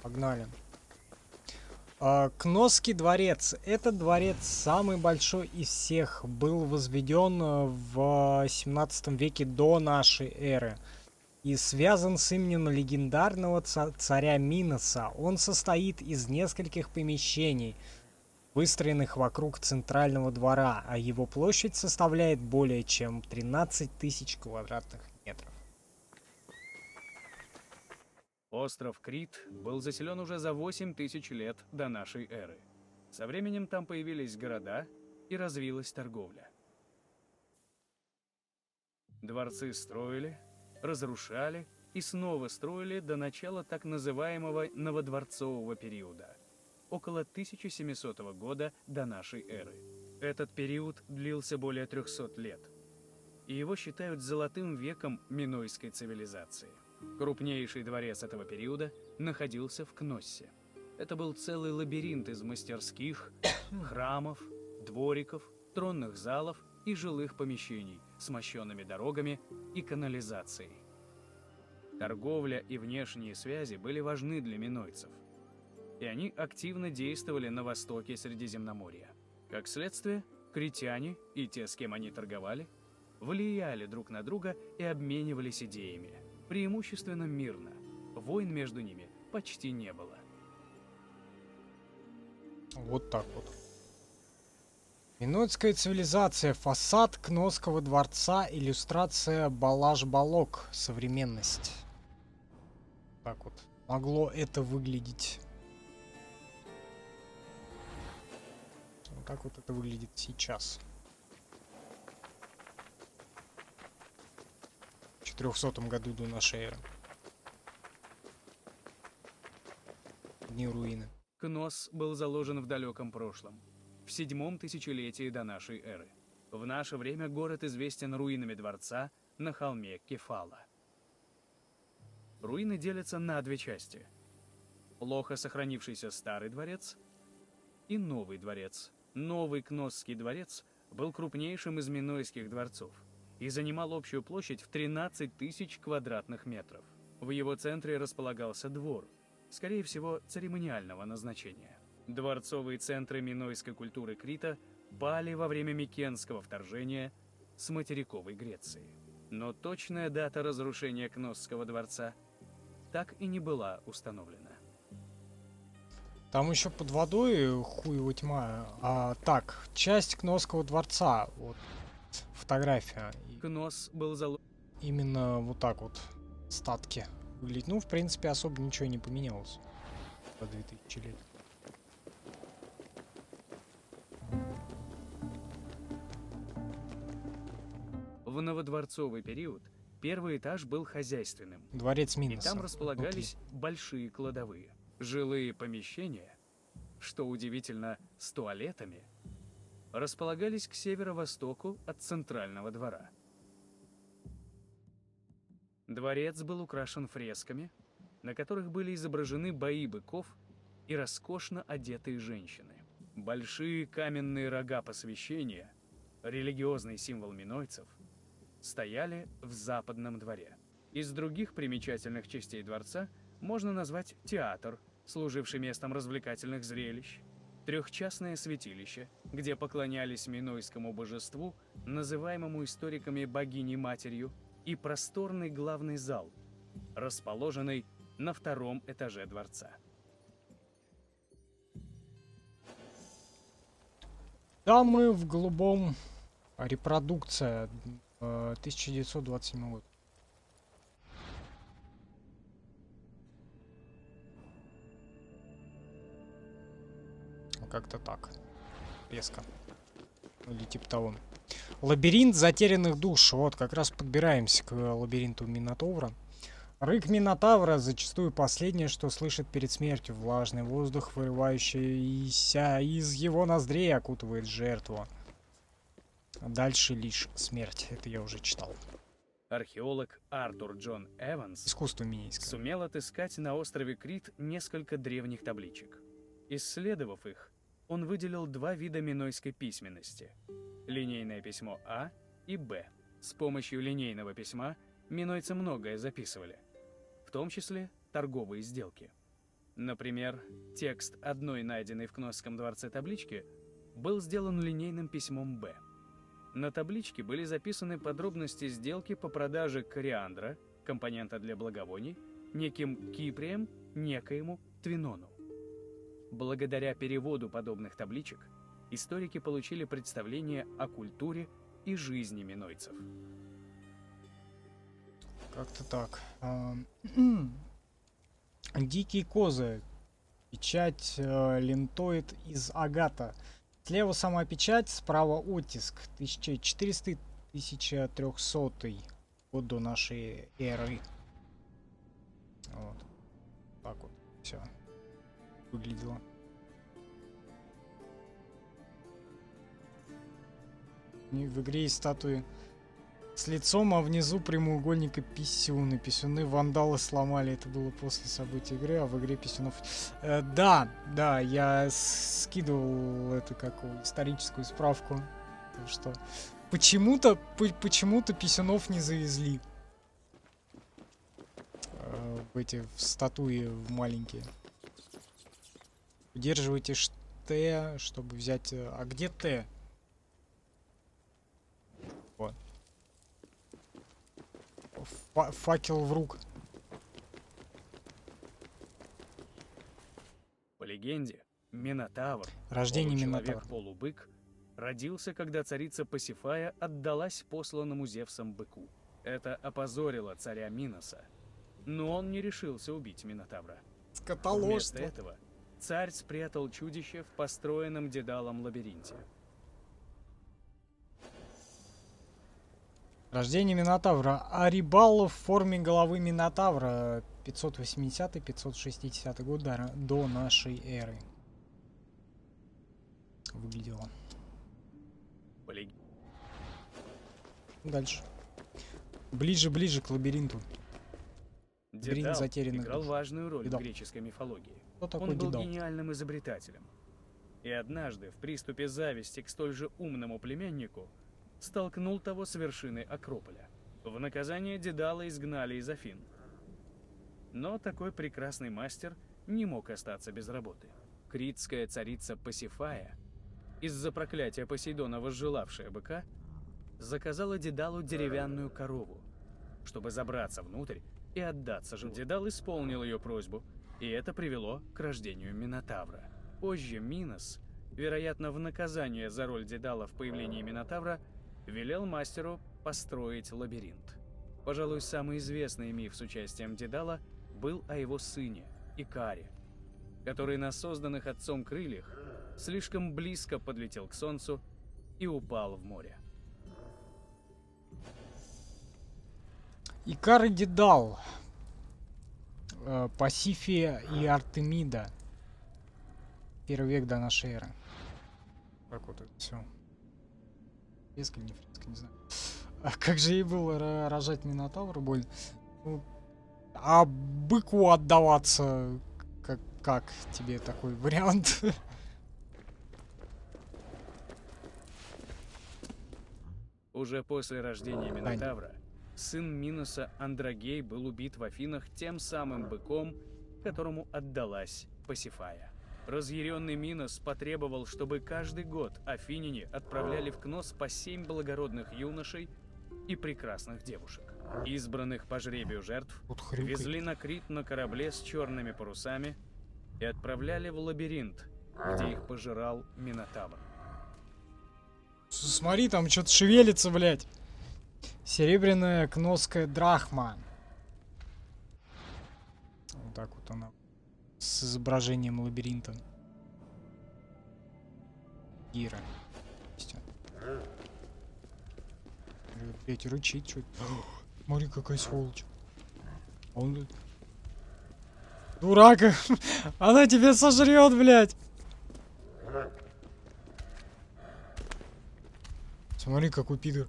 Speaker 1: Погнали. Кносский дворец. Этот дворец самый большой из всех. Был возведен в 17 веке до нашей эры. И связан с именем легендарного царя Миноса. Он состоит из нескольких помещений, выстроенных вокруг центрального двора, а его площадь составляет более чем 13 тысяч квадратных метров.
Speaker 2: Остров Крит был заселен уже за 8000 лет до нашей эры. Со временем там появились города и развилась торговля. Дворцы строили, разрушали и снова строили до начала так называемого новодворцового периода, около 1700 года до нашей эры. Этот период длился более 300 лет, и его считают золотым веком минойской цивилизации. Крупнейший дворец этого периода находился в Кноссе. Это был целый лабиринт из мастерских, храмов, двориков, тронных залов и жилых помещений с мощенными дорогами и канализацией. Торговля и внешние связи были важны для минойцев, и они активно действовали на востоке Средиземноморья. Как следствие, критяне и те, с кем они торговали, влияли друг на друга и обменивались идеями, преимущественно мирно. Войн между ними почти не было.
Speaker 1: Вот так вот. Минойская цивилизация. Фасад Кносского дворца. Иллюстрация Балаш-Балок. Современность. Так вот. Могло это выглядеть. Вот так вот это выглядит сейчас. В 400 году до нашей эры. Дни руины.
Speaker 2: Кнос был заложен в далеком прошлом, в 7-м тысячелетии до нашей эры. В наше время город известен руинами дворца на холме Кефала. Руины делятся на две части. Плохо сохранившийся старый дворец и новый дворец. Новый Кносский дворец был крупнейшим из минойских дворцов и занимал общую площадь в 13 тысяч квадратных метров. В его центре располагался двор, скорее всего, церемониального назначения. Дворцовые центры минойской культуры Крита пали во время Микенского вторжения с материковой Греции. Но точная дата разрушения Кносского дворца так и не была установлена.
Speaker 1: Там еще под водой хуево тьма. Так, часть Кносского дворца. Вот фотография.
Speaker 2: Кнос был заложен.
Speaker 1: Именно вот так вот статки выглядит. Ну, в принципе, особо ничего не поменялось за 2000 лет.
Speaker 2: В новодворцовый период первый этаж был хозяйственным,
Speaker 1: Дворец
Speaker 2: и
Speaker 1: Миноса.
Speaker 2: там располагались большие кладовые. Жилые помещения, что удивительно, с туалетами, располагались к северо-востоку от центрального двора. Дворец был украшен фресками, на которых были изображены бои быков и роскошно одетые женщины. Большие каменные рога посвящения религиозный символ минойцев, стояли в западном дворе. Из других примечательных частей дворца можно назвать театр, служивший местом развлекательных зрелищ, трехчастное святилище, где поклонялись минойскому божеству, называемому историками богиней-матерью, и просторный главный зал, расположенный на втором этаже дворца.
Speaker 1: Дамы в голубом. Репродукция. 1927 год. Как-то так. Резко. Или типа того. Лабиринт затерянных душ. Вот, как раз подбираемся к лабиринту Минотавра. Рык Минотавра зачастую последнее, что слышит перед смертью. Влажный воздух, вырывающийся из его ноздрей, окутывает жертву. А дальше лишь смерть. Это я уже читал.
Speaker 2: Археолог Артур Джон Эванс
Speaker 1: Искусство минейское.
Speaker 2: сумел отыскать на острове Крит несколько древних табличек. Исследовав их, он выделил два вида минойской письменности – линейное письмо А и Б. С помощью линейного письма минойцы многое записывали, в том числе торговые сделки. Например, текст одной найденной в Кносском дворце таблички был сделан линейным письмом Б. На табличке были записаны подробности сделки по продаже кориандра, компонента для благовоний, неким Киприем, некоему Твинону. Благодаря переводу подобных табличек историки получили представление о культуре и жизни минойцев.
Speaker 1: Как-то так. Дикие козы. Печать лентоид из агата. Слева сама печать, справа оттиск. 1400-1300 год до нашей эры. Вот. Так вот. Все. Выглядело. В игре есть статуи с лицом, а внизу прямоугольника писюны. Писюны вандалы сломали. Это было после событий игры, а в игре писюнов... Да, я скидывал эту историческую справку. Потому что почему-то писюнов не завезли. В эти статуи маленькие. Удерживайте Т, чтобы взять... А где Т? Вот. Факел в рук.
Speaker 2: По легенде, Минотавр,
Speaker 1: Рождение Минотавра.
Speaker 2: человек-полубык, родился, когда царица Пасифая отдалась посланному Зевсом быку. Это опозорило царя Миноса, но он не решился убить Минотавра. Вместо
Speaker 1: Скотоложство.
Speaker 2: этого царь спрятал чудище в построенном Дедалом лабиринте.
Speaker 1: Рождение Минотавра. Арибал в форме головы Минотавра. 580-560 год до нашей эры. Выглядело.
Speaker 2: По
Speaker 1: Дальше. Ближе к лабиринту.
Speaker 2: Дедал
Speaker 1: затерянных
Speaker 2: играл
Speaker 1: душ.
Speaker 2: важную роль
Speaker 1: Дедал.
Speaker 2: в греческой мифологии.
Speaker 1: Кто такой
Speaker 2: Он был
Speaker 1: Дедал?
Speaker 2: гениальным изобретателем. И однажды, в приступе зависти к столь же умному племяннику, столкнул того с вершины Акрополя. В наказание Дедала изгнали из Афин. Но такой прекрасный мастер не мог остаться без работы. Критская царица Пасифая, из-за проклятия Посейдона возжелавшая быка, заказала Дедалу деревянную корову, чтобы забраться внутрь и отдаться животному. Дедал исполнил ее просьбу, и это привело к рождению Минотавра. Позже Минос, вероятно, в наказание за роль Дедала в появлении Минотавра, велел мастеру построить лабиринт. Пожалуй, самый известный миф с участием Дедала был о его сыне, Икаре, который на созданных отцом крыльях слишком близко подлетел к солнцу и упал в море.
Speaker 1: Икар и Дедал. Пасифия и Артемида. 1 век до нашей эры. Как вот это все. Фреска или не фреска, не знаю. А как же ей было рожать Минотавра больно. Ну, а быку отдаваться, как тебе такой вариант?
Speaker 2: Уже после рождения Минотавра, сын Миноса Андрогей был убит в Афинах тем самым быком, которому отдалась Пасифая. Разъяренный Минос потребовал, чтобы каждый год афиняне отправляли в Кнос по 7 благородных юношей и прекрасных девушек. Избранных по жребию жертв
Speaker 1: Тут хрюкает.
Speaker 2: везли на Крит на корабле с черными парусами и отправляли в лабиринт, где их пожирал Минотавр.
Speaker 1: Смотри, там что-то шевелится, блядь. Серебряная кносская драхма. Вот так вот она. С изображением лабиринта. Ира. Блять, рычит что-то. Смотри, какая сволочь. Он... Дурак! Она тебя сожрет, блядь! Смотри, какой пидор.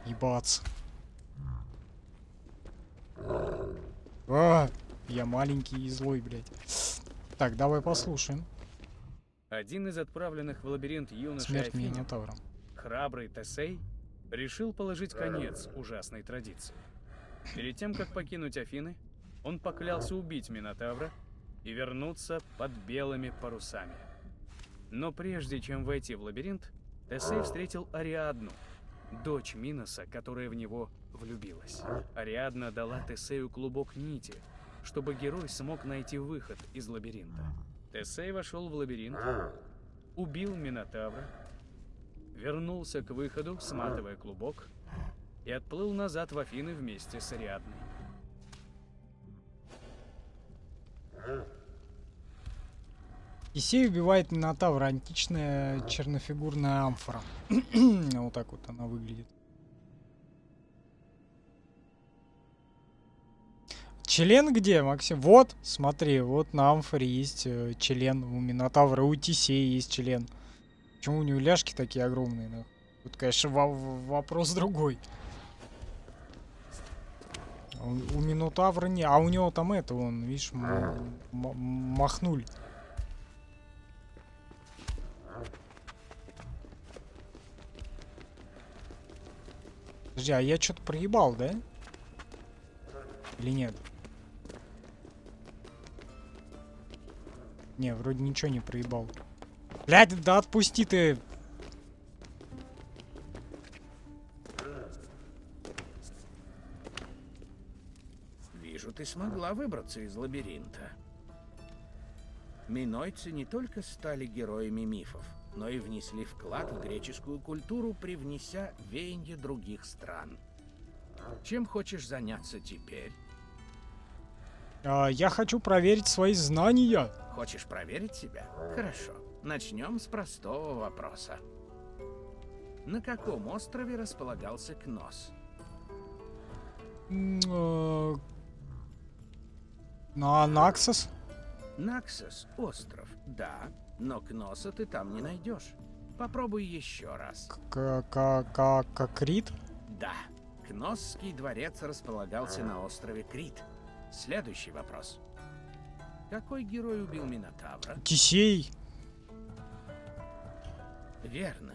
Speaker 1: Ебаться. Я маленький и злой, блядь. Так, давай послушаем.
Speaker 2: Один из отправленных в лабиринт юношей
Speaker 1: Смерть
Speaker 2: афинян,
Speaker 1: Минотавра.
Speaker 2: храбрый Тесей, решил положить конец ужасной традиции. Перед тем, как покинуть Афины, он поклялся убить Минотавра и вернуться под белыми парусами. Но прежде чем войти в лабиринт, Тесей встретил Ариадну, дочь Миноса, которая в него влюбилась. Ариадна дала Тесею клубок нити, чтобы герой смог найти выход из лабиринта. Тесей вошел в лабиринт, убил Минотавра, вернулся к выходу, сматывая клубок, и отплыл назад в Афины вместе с Ариадной.
Speaker 1: Тесей убивает Минотавра, античная чернофигурная амфора. Вот так вот она выглядит. Член где, Максим? Вот, смотри, вот на амфоре есть член у Минотавра, у Тесея есть член. Почему у него ляжки такие огромные? Да? Тут, конечно, вопрос другой. У Минотавра не, а у него там это, вон, видишь, махнули. Подожди, а я что-то проебал, да? Или нет? Не, вроде ничего не проебал. Блядь, да отпусти ты!
Speaker 6: Вижу, ты смогла выбраться из лабиринта. Минойцы не только стали героями мифов, но и внесли вклад в греческую культуру, привнеся веяние других стран. Чем хочешь заняться теперь?
Speaker 1: Я хочу проверить свои знания.
Speaker 6: Хочешь проверить себя? Хорошо. Начнем с простого вопроса. На каком острове располагался Кнос?
Speaker 1: На Наксос?
Speaker 6: Наксос — остров, да, но Кноса ты там не найдешь. Попробуй еще раз.
Speaker 1: Крит?
Speaker 6: Да, Кносский дворец располагался на острове Крит. Следующий вопрос. Какой герой убил Минотавра?
Speaker 1: Тесей.
Speaker 6: Верно.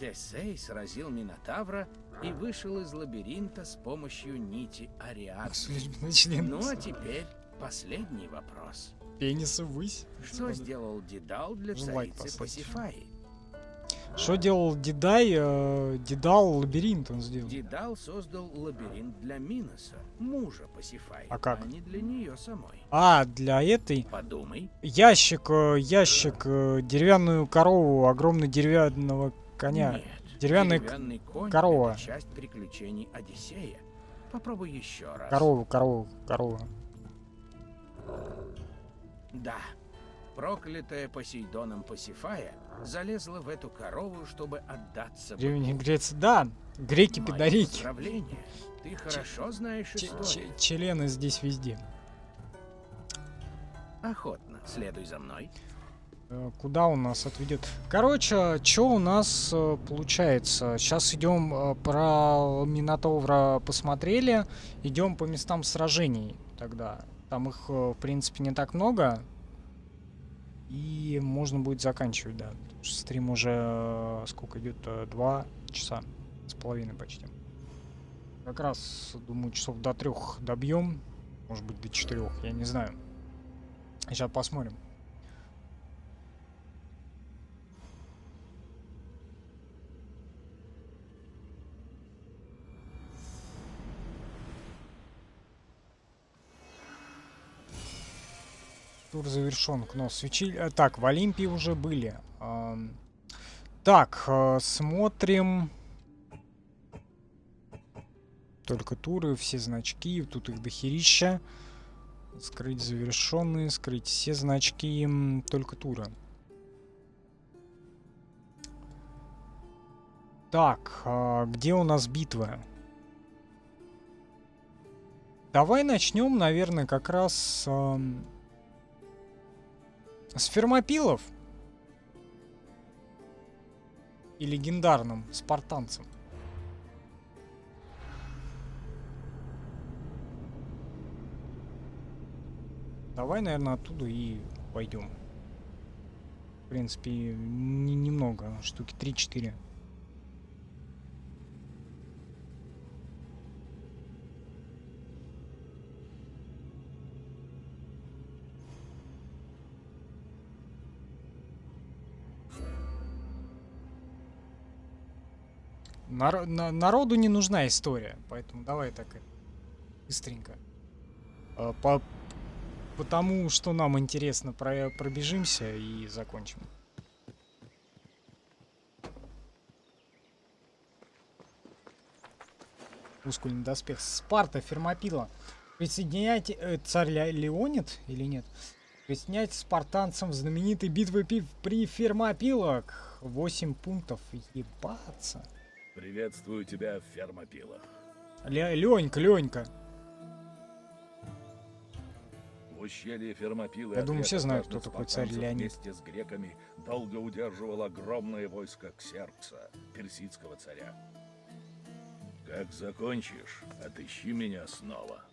Speaker 6: Тесей сразил Минотавра и вышел из лабиринта с помощью нити Ариадны. Ну а теперь последний вопрос.
Speaker 1: Пенисы ввысь.
Speaker 6: Что сделал Дедал для
Speaker 1: Лайк
Speaker 6: царицы
Speaker 1: поставьте.
Speaker 6: Пасифаи?
Speaker 1: Что делал Дедай? Дедал лабиринт он сделал.
Speaker 6: Дедал создал лабиринт для Миноса, мужа Пасифаи,
Speaker 1: А как?
Speaker 6: не для нее самой.
Speaker 1: Для этой.
Speaker 6: Подумай.
Speaker 1: Ящик, деревянную корову, огромный деревянного коня.
Speaker 6: Нет,
Speaker 1: Деревянный
Speaker 6: деревянный конь —
Speaker 1: корова.
Speaker 6: это часть приключений Одиссея. Попробуй еще раз.
Speaker 1: Корову.
Speaker 6: Да. Проклятая Посейдоном Пасифая залезла в эту корову, чтобы отдаться
Speaker 1: Древняя
Speaker 6: быку.
Speaker 1: Греция. Да, греки
Speaker 6: Мои
Speaker 1: пидорики.
Speaker 6: поздравления. Ты хорошо знаешь историю.
Speaker 1: Члены здесь везде.
Speaker 6: Охотно. Следуй за мной.
Speaker 1: Куда он нас отведет? Короче, что у нас получается? Сейчас идем про Минотавра посмотрели, идем по местам сражений тогда. Там их, в принципе, не так много. И можно будет заканчивать, да. Потому что стрим уже сколько идет? 2 часа с половиной почти. Как раз, думаю, часов до 3 добьем. Может быть, до 4, я не знаю. Сейчас посмотрим. Тур завершен. Но свечи... Так, в Олимпии уже были. Так, смотрим. Только туры, все значки. Тут их дохерища. Скрыть завершенные, скрыть все значки. Только туры. Так, где у нас битва? Давай начнем, наверное, как раз с Фермопилов. И легендарным спартанцем. Давай, наверное, оттуда и пойдем. В принципе, немного, штуки 3-4. Народу не нужна история, поэтому давай так быстренько. Потому что нам интересно, пробежимся и закончим. Мускульный доспех. Спарта, Фермопила. Присоединяйте... царь Леонид или нет? Присоединяйтесь спартанцам в знаменитой битве при Фермопилах. 8 пунктов. Ебаться.
Speaker 8: Приветствую тебя в Фермопилах.
Speaker 1: Ленька.
Speaker 8: В ущелье Фермопилы
Speaker 1: Я думаю, все знают, кто
Speaker 8: отважных
Speaker 1: такой царь
Speaker 8: спартанцев
Speaker 1: Леонид.
Speaker 8: Вместе с греками долго удерживал огромное войско Ксеркса, персидского царя. Как закончишь, отыщи меня снова.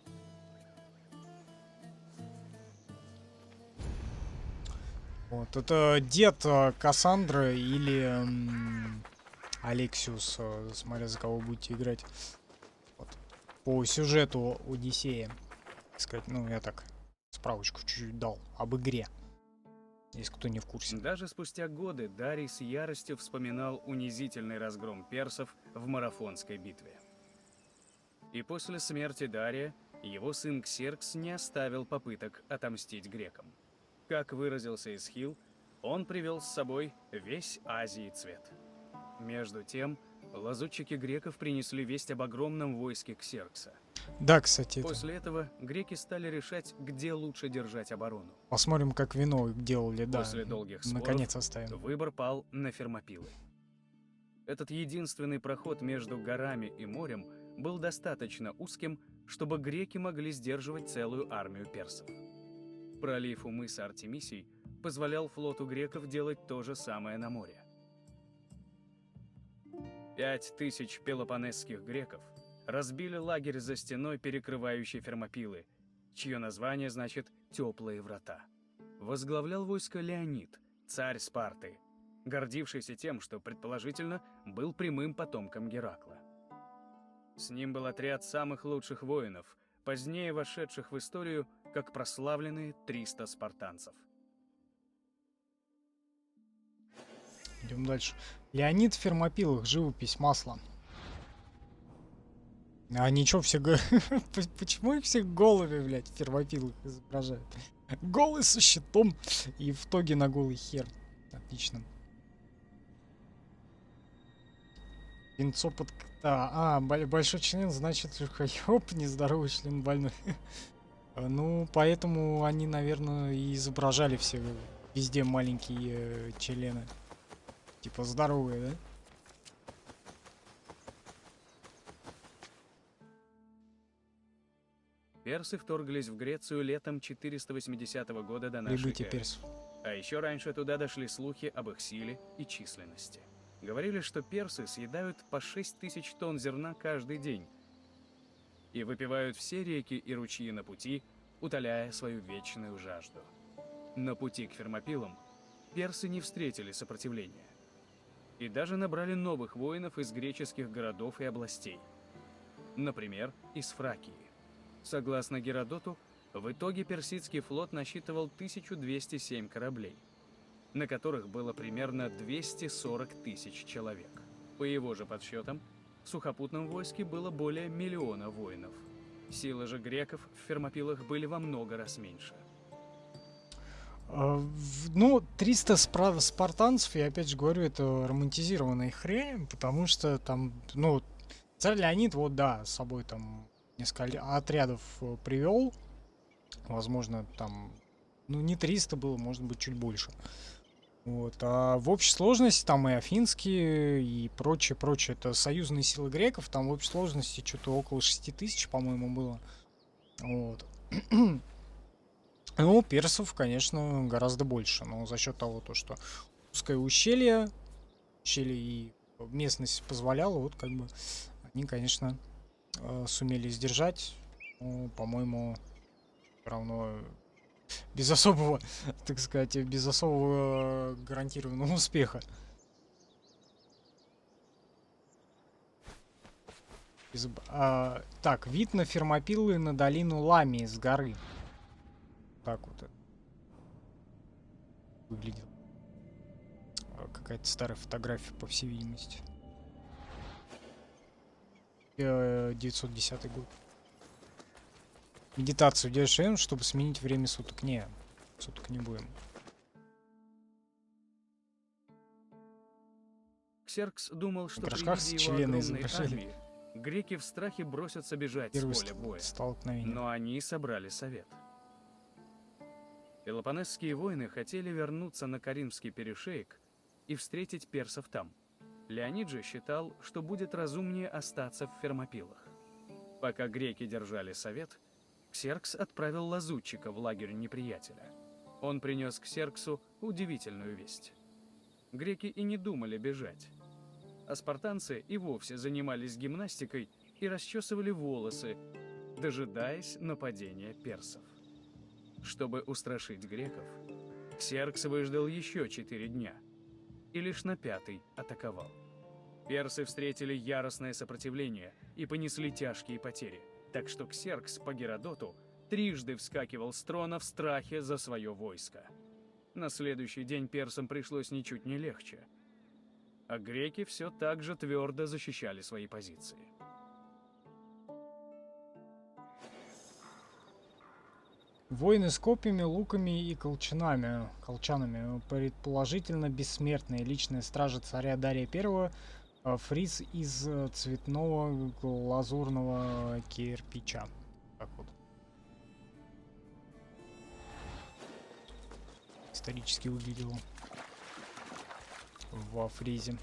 Speaker 1: Вот, это дед Кассандры или Алексиус, смотря за кого будете играть. Вот. По сюжету Одиссея. Так сказать, ну, я так справочку чуть-чуть дал об игре. Если кто не в курсе.
Speaker 2: Даже спустя годы Дарий с яростью вспоминал унизительный разгром персов в Марафонской битве. И после смерти Дария его сын Ксеркс не оставил попыток отомстить грекам. Как выразился Эсхил, он привел с собой весь Азии цвет. Между тем, лазутчики греков принесли весть об огромном войске Ксеркса.
Speaker 1: Да, кстати,
Speaker 2: После этого греки стали решать, где лучше держать оборону.
Speaker 1: посмотрим, как вино делали, да.
Speaker 2: После долгих споров
Speaker 1: Наконец оставим.
Speaker 2: выбор пал на Фермопилы. Этот единственный проход между горами и морем был достаточно узким, чтобы греки могли сдерживать целую армию персов. Пролив у мыса Артемисий позволял флоту греков делать то же самое на море. 5000 пелопонесских греков разбили лагерь за стеной, перекрывающей Фермопилы, чье название значит «теплые врата». Возглавлял войско Леонид, царь Спарты, гордившийся тем, что, предположительно, был прямым потомком Геракла. С ним был отряд самых лучших воинов, позднее вошедших в историю как прославленные 300 спартанцев.
Speaker 1: Идем дальше. Леонид в Фермопилах. Живопись, масло. А ничего, все... Почему их все голыми, блядь, в Фермопилах изображают? Голый со щитом и в тоге на голый хер. Отлично. Венцо под... большой член, значит, ёб, нездоровый член больной. Ну, поэтому они, наверное, и изображали все везде маленькие члены. Типа здоровые, да?
Speaker 2: Персы вторглись в Грецию летом 480 года до нашей
Speaker 1: Прибытие
Speaker 2: эры.
Speaker 1: персов.
Speaker 2: А еще раньше туда дошли слухи об их силе и численности. Говорили, что персы съедают по 6000 тонн зерна каждый день и выпивают все реки и ручьи на пути, утоляя свою вечную жажду. На пути к Фермопилам персы не встретили сопротивления и даже набрали новых воинов из греческих городов и областей. Например, из Фракии. Согласно Геродоту, в итоге персидский флот насчитывал 1207 кораблей, на которых было примерно 240 тысяч человек. По его же подсчетам, в сухопутном войске было более 1 миллиона воинов. Силы же греков в Фермопилах были во много раз меньше.
Speaker 1: Ну, 300 спартанцев, я опять же говорю, это романтизированная хрень, потому что там, ну, царь Леонид, вот да, с собой там несколько отрядов привел. Возможно, там, ну, не 300 было, может быть, чуть больше. Вот. А в общей сложности там и афинские, и прочее, это союзные силы греков, там в общей сложности что-то около 6000, по-моему, было. Вот. Ну, персов, конечно, гораздо больше, но за счет того, что узкое ущелье и местность позволяла, вот как бы они, конечно, сумели сдержать, но, по-моему, все равно без особого, так сказать, без особого гарантированного успеха. Так, вид на Фермопилы на долину Ламии с горы. Так вот это выглядел. Какая-то старая фотография, по всей видимости. 910 год. Медитацию делаешь, чтобы сменить время суток. Не, суток не будем.
Speaker 2: Ксеркс думал, что
Speaker 1: На
Speaker 2: при
Speaker 1: горшках с
Speaker 2: виде его
Speaker 1: члены
Speaker 2: огромной
Speaker 1: изображали.
Speaker 2: армии греки в страхе бросятся бежать
Speaker 1: Первый
Speaker 2: с поля боя.
Speaker 1: столкновение.
Speaker 2: Но они собрали совет. Пелопонесские воины хотели вернуться на Каримский перешеек и встретить персов там. Леонид же считал, что будет разумнее остаться в Фермопилах. Пока греки держали совет, Ксеркс отправил лазутчика в лагерь неприятеля. Он принес Ксерксу удивительную весть. Греки и не думали бежать, а спартанцы и вовсе занимались гимнастикой и расчесывали волосы, дожидаясь нападения персов. Чтобы устрашить греков, Ксеркс выждал еще 4 дня и лишь на 5-й атаковал. Персы встретили яростное сопротивление и понесли тяжкие потери, так что Ксеркс по Геродоту трижды вскакивал с трона в страхе за свое войско. На следующий день персам пришлось ничуть не легче, а греки все так же твердо защищали свои позиции.
Speaker 1: Воины с копьями, луками и колчанами, предположительно бессмертные. Личная стража царя Дария I, фриз из цветного лазурного кирпича. Так вот. Исторически выглядело во фризе.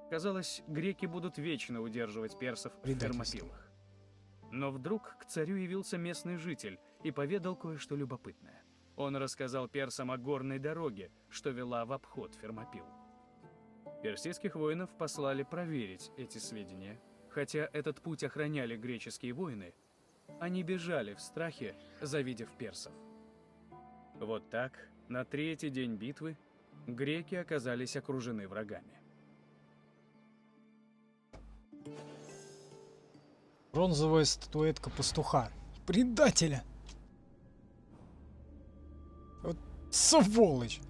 Speaker 2: Казалось, греки будут вечно удерживать персов в
Speaker 1: Предательство.
Speaker 2: Фермопилах. Но вдруг к царю явился местный житель и поведал кое-что любопытное. Он рассказал персам о горной дороге, что вела в обход Фермопил. Персидских воинов послали проверить эти сведения. Хотя этот путь охраняли греческие воины, они бежали в страхе, завидев персов. Вот так, на 3-й день битвы, греки оказались окружены врагами.
Speaker 1: Бронзовая статуэтка пастуха. Предателя! Вот сволочь!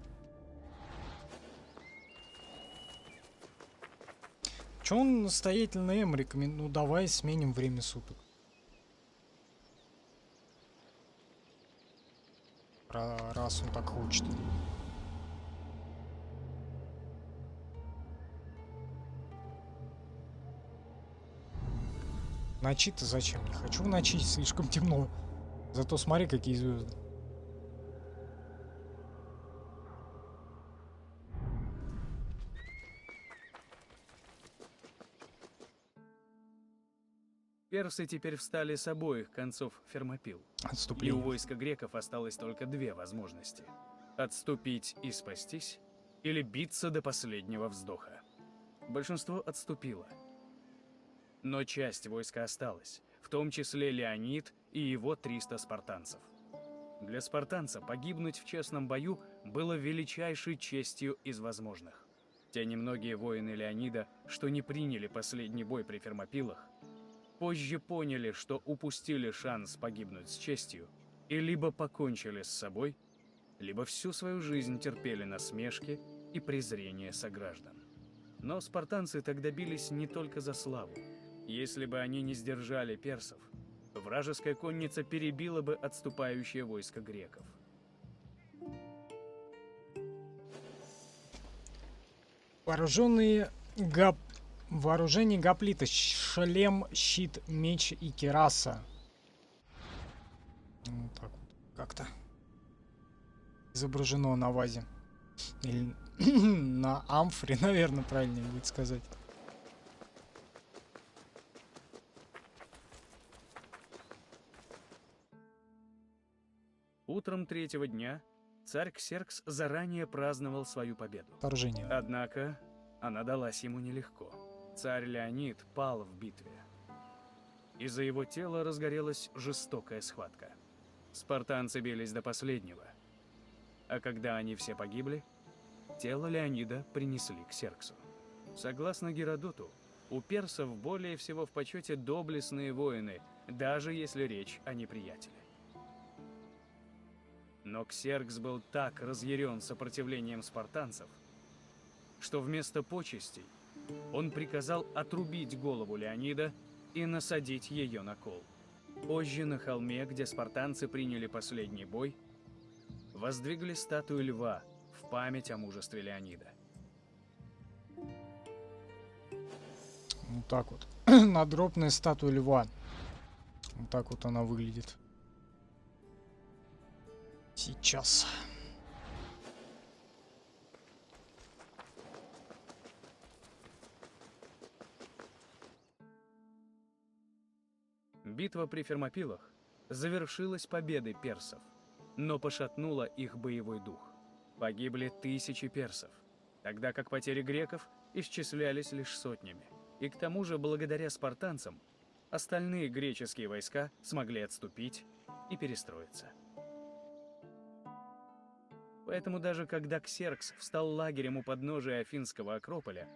Speaker 1: Че он настоятельно им рекомендует? Ну давай сменим время суток. Раз он так хочет. Ночи-то зачем? Не хочу в ночи, слишком темно. Зато смотри, какие звезды.
Speaker 2: Персы теперь встали с обоих концов Фермопил. И у
Speaker 1: Отступление.
Speaker 2: войска греков осталось только две возможности: отступить и спастись, или биться до последнего вздоха. Большинство отступило. Но часть войска осталась, в том числе Леонид и его 300 спартанцев. Для спартанца погибнуть в честном бою было величайшей честью из возможных. Те немногие воины Леонида, что не приняли последний бой при Фермопилах, позже поняли, что упустили шанс погибнуть с честью, и либо покончили с собой, либо всю свою жизнь терпели насмешки и презрение сограждан. Но спартанцы тогда бились не только за славу. Если бы они не сдержали персов, вражеская конница перебила бы отступающее войско греков.
Speaker 1: Вооружение гоплита. Шлем, щит, меч и кираса. Вот так вот как-то изображено на вазе. Или на амфоре, наверное, правильнее будет сказать.
Speaker 2: Утром третьего дня царь Ксеркс заранее праздновал свою победу.
Speaker 1: Вторжение.
Speaker 2: Однако она далась ему нелегко. Царь Леонид пал в битве. Из-за его тела разгорелась жестокая схватка. Спартанцы бились до последнего. А когда они все погибли, тело Леонида принесли к Ксерксу. Согласно Геродоту, у персов более всего в почете доблестные воины, даже если речь о неприятеле. Но Ксеркс был так разъярен сопротивлением спартанцев, что вместо почестей он приказал отрубить голову Леонида и насадить ее на кол. Позже на холме, где спартанцы приняли последний бой, воздвигли статую льва в память о мужестве Леонида.
Speaker 1: Вот так вот. Надгробная статуя льва. Вот так вот она выглядит. Сейчас.
Speaker 2: Битва при Фермопилах завершилась победой персов, но пошатнула их боевой дух. Погибли тысячи персов, тогда как потери греков исчислялись лишь сотнями. И к тому же, благодаря спартанцам, остальные греческие войска смогли отступить и перестроиться. Поэтому даже когда Ксеркс встал лагерем у подножия Афинского Акрополя,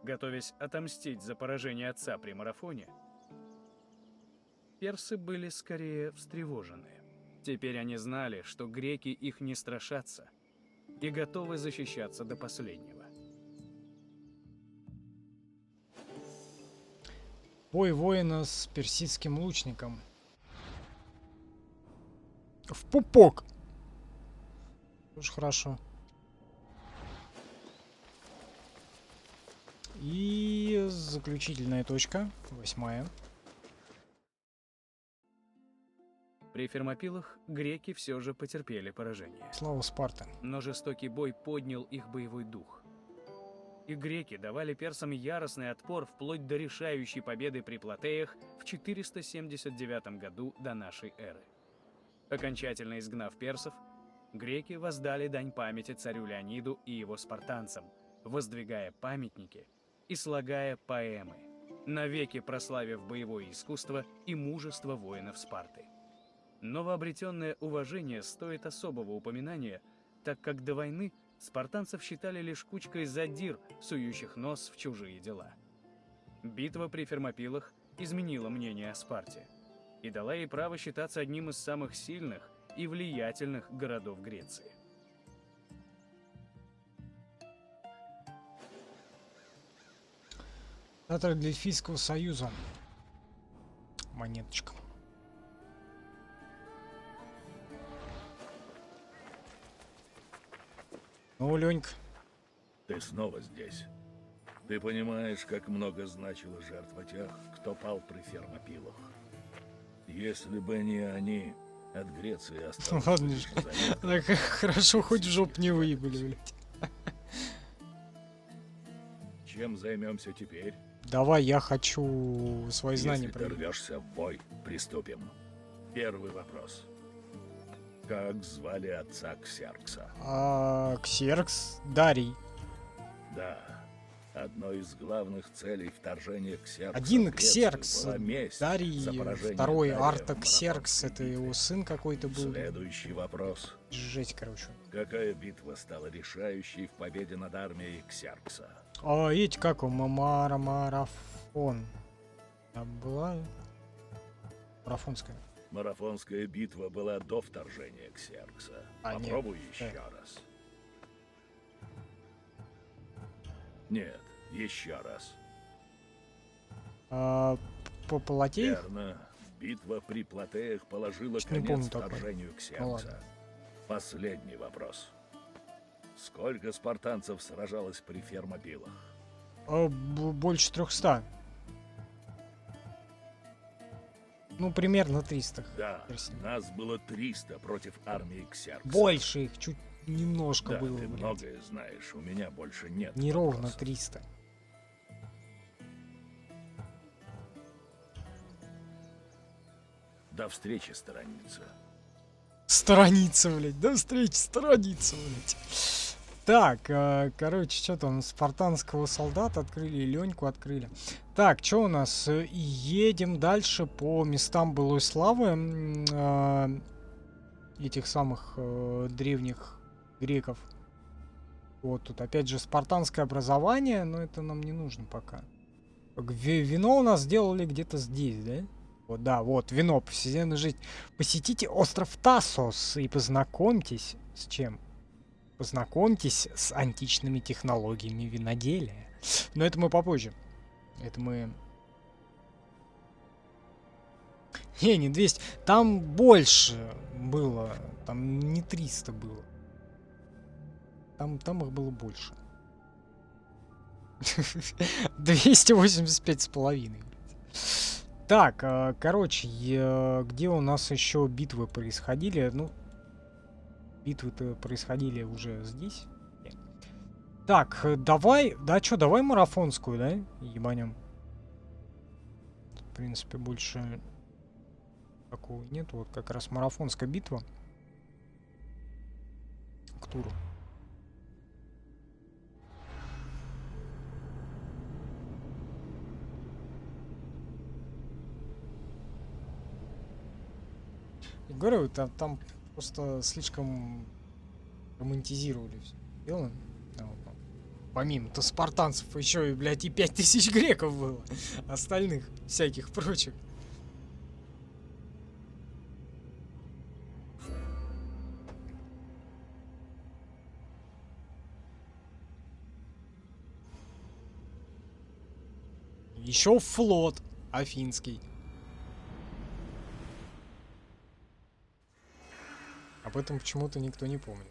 Speaker 2: готовясь отомстить за поражение отца при марафоне, персы были скорее встревожены. Теперь они знали, что греки их не страшатся и готовы защищаться до последнего.
Speaker 1: Бой воина с персидским лучником. В пупок. Тоже хорошо. И заключительная точка, 8-я.
Speaker 2: При Фермопилах греки все же потерпели поражение.
Speaker 1: Слава Спарте.
Speaker 2: Но жестокий бой поднял их боевой дух. И греки давали персам яростный отпор вплоть до решающей победы при Платеях в 479 году до нашей эры. Окончательно изгнав персов, греки воздали дань памяти царю Леониду и его спартанцам, воздвигая памятники и слагая поэмы, навеки прославив боевое искусство и мужество воинов Спарты. Новообретенное уважение стоит особого упоминания, так как до войны спартанцев считали лишь кучкой задир, сующих нос в чужие дела. Битва при Фермопилах изменила мнение о Спарте и дала ей право считаться одним из самых сильных и влиятельных городов Греции.
Speaker 1: Театр Дельфийского союза. Монеточка. Ну, Ленька.
Speaker 8: Ты снова здесь. Ты понимаешь, как много значила жертва тех, кто пал при Фермопилах. Если бы не они, от Греции осталось
Speaker 1: Ладно,
Speaker 8: лишь заметно.
Speaker 1: так хорошо, хоть в жопу не выебали, блядь.
Speaker 8: Чем займемся теперь?
Speaker 1: давай, я хочу свои знания
Speaker 8: Если ты
Speaker 1: проверить.
Speaker 8: рвешься в бой, приступим. Первый вопрос. Как звали отца Ксеркса?
Speaker 1: Ксеркс, Дарий.
Speaker 8: Да, одной из главных целей вторжения Ксеркса
Speaker 1: Один
Speaker 8: в Грецию
Speaker 1: Ксеркс,
Speaker 8: была месть
Speaker 1: Дарий,
Speaker 8: за поражение
Speaker 1: второй
Speaker 8: Дария в
Speaker 1: Артаксеркс, это
Speaker 8: Марафонской
Speaker 1: его
Speaker 8: битве.
Speaker 1: сын какой-то был.
Speaker 8: Следующий вопрос.
Speaker 1: Жесть, короче.
Speaker 8: Какая битва стала решающей в победе над армией Ксеркса?
Speaker 1: Эти как он, марафон. А была марафонская.
Speaker 8: Марафонская битва была до вторжения Ксеркса.
Speaker 1: Нет.
Speaker 8: Попробуй еще раз. Нет, еще раз.
Speaker 1: По Платеях?
Speaker 8: Верно. Битва при Платеях положила
Speaker 1: Чуть не
Speaker 8: конец
Speaker 1: помню такое.
Speaker 8: вторжению
Speaker 1: Ну
Speaker 8: Ксеркса.
Speaker 1: ладно.
Speaker 8: Последний вопрос. Сколько спартанцев сражалось при Фермопилах?
Speaker 1: Больше 300. Ну, примерно 300.
Speaker 8: Да,
Speaker 1: Персин.
Speaker 8: нас было 300 против армии Ксеркса.
Speaker 1: Больше их, чуть немножко
Speaker 8: Да,
Speaker 1: было,
Speaker 8: ты
Speaker 1: блядь.
Speaker 8: многое знаешь, у меня больше нет
Speaker 1: Не ровно
Speaker 8: вопросов.
Speaker 1: 300.
Speaker 8: До встречи, страница.
Speaker 1: Страница, блядь. До встречи, страница, блядь. Так, короче, что там, спартанского солдата открыли, Леньку открыли. Так, что у нас? Едем дальше по местам былой славы этих самых древних греков. Вот тут опять же спартанское образование, но это нам не нужно пока. Вино у нас сделали где-то здесь, да? Вот, да, вот, вино, повседневная жизнь. Посетите остров Тассос и познакомьтесь с чем? Познакомьтесь с античными технологиями виноделия. Но это мы попозже. Это мы... Не 200. Там больше было. Там не 300 было. Там их было больше. 285 с половиной. Так, короче, где у нас еще битвы происходили? Ну, битвы-то происходили уже здесь. Так, давай, давай марафонскую, да? Ебанем. В принципе, больше такого нет. Вот как раз марафонская битва. К туру. Я говорю, там просто слишком романтизировали все дело. Помимо-то спартанцев еще и, блядь, и 5000 греков было. Остальных всяких прочих. Еще флот афинский. Об этом почему-то никто не помнит.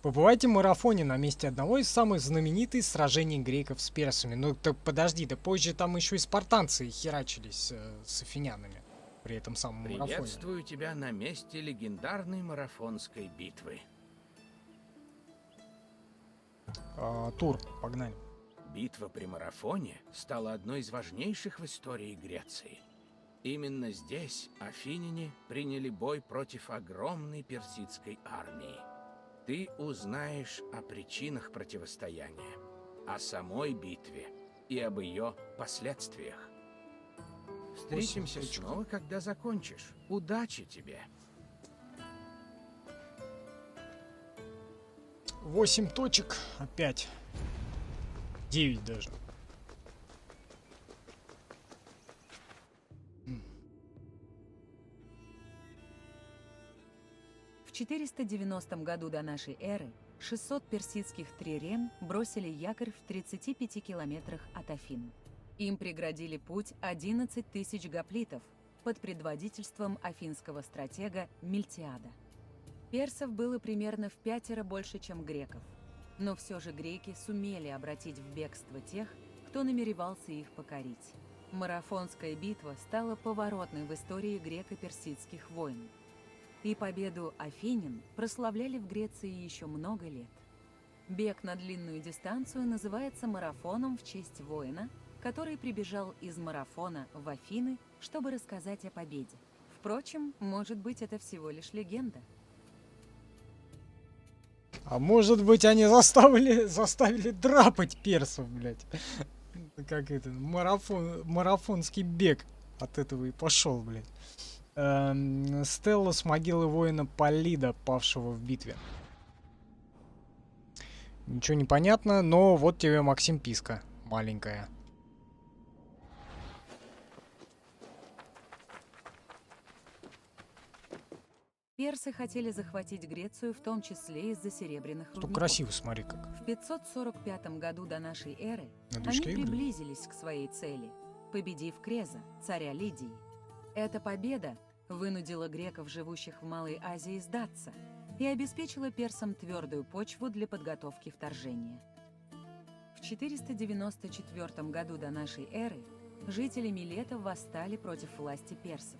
Speaker 1: Побывайте в марафоне на месте одного из самых знаменитых сражений греков с персами. Ну так подожди, да позже там еще и спартанцы херачились с афинянами при этом самом марафоне.
Speaker 6: Приветствую тебя на месте легендарной марафонской битвы.
Speaker 1: Тур, погнали.
Speaker 6: Битва при марафоне стала одной из важнейших в истории Греции. Именно здесь афиняне приняли бой против огромной персидской армии. Ты узнаешь о причинах противостояния, о самой битве и об ее последствиях. Встретимся снова, когда закончишь. Удачи тебе!
Speaker 1: 8 точек. Опять. 9 даже.
Speaker 4: В 490 году до нашей эры 600 персидских трирем бросили якорь в 35 километрах от Афин. Им преградили путь 11 тысяч гоплитов под предводительством афинского стратега Мильтиада. Персов было примерно в 5 больше, чем греков. Но все же греки сумели обратить в бегство тех, кто намеревался их покорить. Марафонская битва стала поворотной в истории греко-персидских войн. И победу афинян прославляли в Греции еще много лет. Бег на длинную дистанцию называется марафоном в честь воина, который прибежал из марафона в Афины, чтобы рассказать о победе. Впрочем, может быть, это всего лишь легенда.
Speaker 1: А может быть, они заставили драпать персов, блядь. Как это, марафонский бег от этого и пошел, блядь. Стелла с могилы воина Полида, павшего в битве. Ничего не понятно, но вот тебе, Максим, писка маленькая.
Speaker 4: Персы хотели захватить Грецию, в том числе из-за серебряных
Speaker 1: Что
Speaker 4: рудников.
Speaker 1: красиво, смотри как.
Speaker 4: В 545 году до нашей эры
Speaker 1: На
Speaker 4: они
Speaker 1: движке игры.
Speaker 4: приблизились к своей цели, победив Креза, царя Лидии. Эта победа вынудила греков, живущих в Малой Азии, сдаться и обеспечила персам твердую почву для подготовки вторжения. В 494 году до нашей эры жители Милета восстали против власти персов.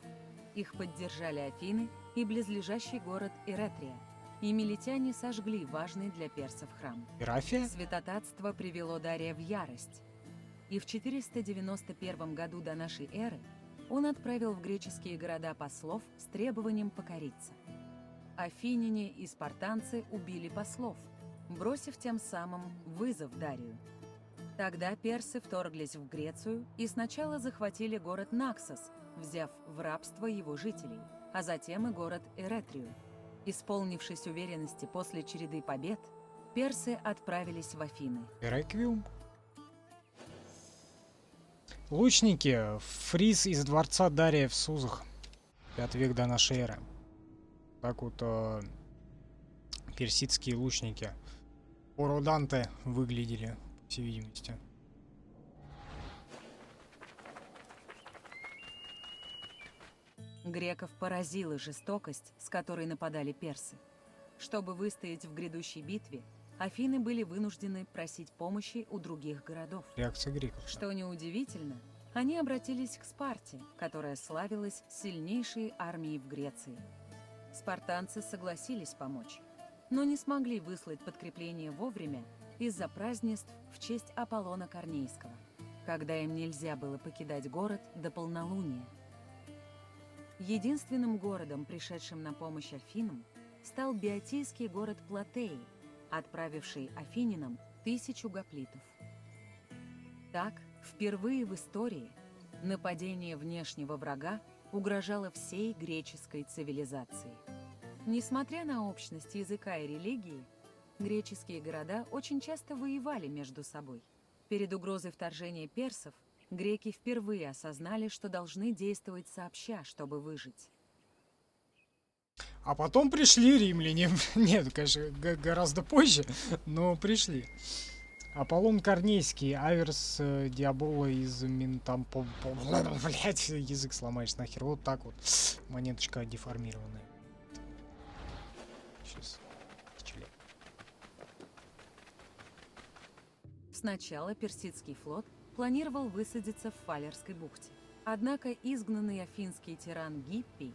Speaker 4: Их поддержали Афины и близлежащий город Эретрия, и милетяне сожгли важный для персов храм.
Speaker 1: Ирафия?
Speaker 4: Святотатство привело Дария в ярость, и в 491 году до нашей эры он отправил в греческие города послов с требованием покориться. Афиняне и спартанцы убили послов, бросив тем самым вызов Дарию. Тогда персы вторглись в Грецию и сначала захватили город Наксос, взяв в рабство его жителей, а затем и город Эретрию. Исполнившись уверенности после череды побед, персы отправились в Афины.
Speaker 1: Реквиум? Лучники. Фриз из дворца Дария в Сузах. 5 век до нашей эры. Так вот персидские лучники Ороданте выглядели, по всей видимости.
Speaker 4: Греков поразила жестокость, с которой нападали персы. Чтобы выстоять в грядущей битве, Афины были вынуждены просить помощи у других городов.
Speaker 1: Реакция греков. да.
Speaker 4: Что неудивительно, они обратились к Спарте, которая славилась сильнейшей армией в Греции. Спартанцы согласились помочь, но не смогли выслать подкрепление вовремя из-за празднеств в честь Аполлона Корнейского, когда им нельзя было покидать город до полнолуния. Единственным городом, пришедшим на помощь Афинам, стал биотийский город Платеи, отправивший афининам 1000 гоплитов. Так, впервые в истории нападение внешнего врага угрожало всей греческой цивилизации. Несмотря на общность языка и религии, греческие города очень часто воевали между собой. Перед угрозой вторжения персов греки впервые осознали, что должны действовать сообща, чтобы выжить.
Speaker 1: А потом пришли римляне. Нет, конечно, гораздо позже, но пришли. Аполлон Корнейский, Аверс Диабола из Ментампо... Блять, язык сломаешь нахер. Вот так вот. Монеточка деформированная. Сейчас.
Speaker 4: Сначала персидский флот планировал высадиться в Фалерской бухте. Однако изгнанный афинский тиран Гиппий,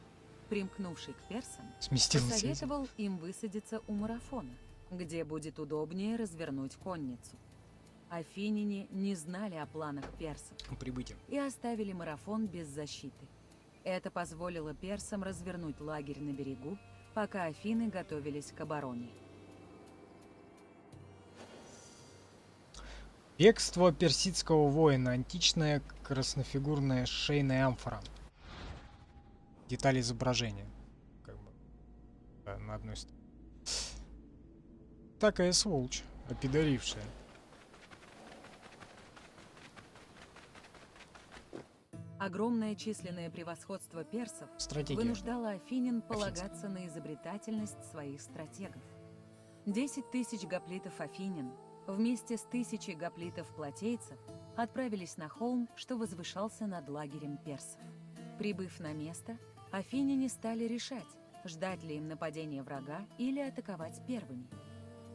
Speaker 4: примкнувший к персам,
Speaker 1: Сместился.
Speaker 4: посоветовал им высадиться у Марафона, где будет удобнее развернуть конницу. Афиняне не знали о планах персов
Speaker 1: Прибытие.
Speaker 4: и оставили Марафон без защиты. Это позволило персам развернуть лагерь на берегу, пока Афины готовились к обороне.
Speaker 1: Бегство персидского воина. Античная краснофигурная шейная амфора. Детали изображения. Как бы. Да, на одной стороне. Такая сволочь, опидорившая.
Speaker 4: Огромное численное превосходство персов
Speaker 1: Стратегия.
Speaker 4: вынуждало афинян полагаться на изобретательность своих стратегов. 10 000 гоплитов афинян вместе с 1000 гоплитов-платейцев отправились на холм, что возвышался над лагерем персов. Прибыв на место, афиняне стали решать, ждать ли им нападения врага или атаковать первыми.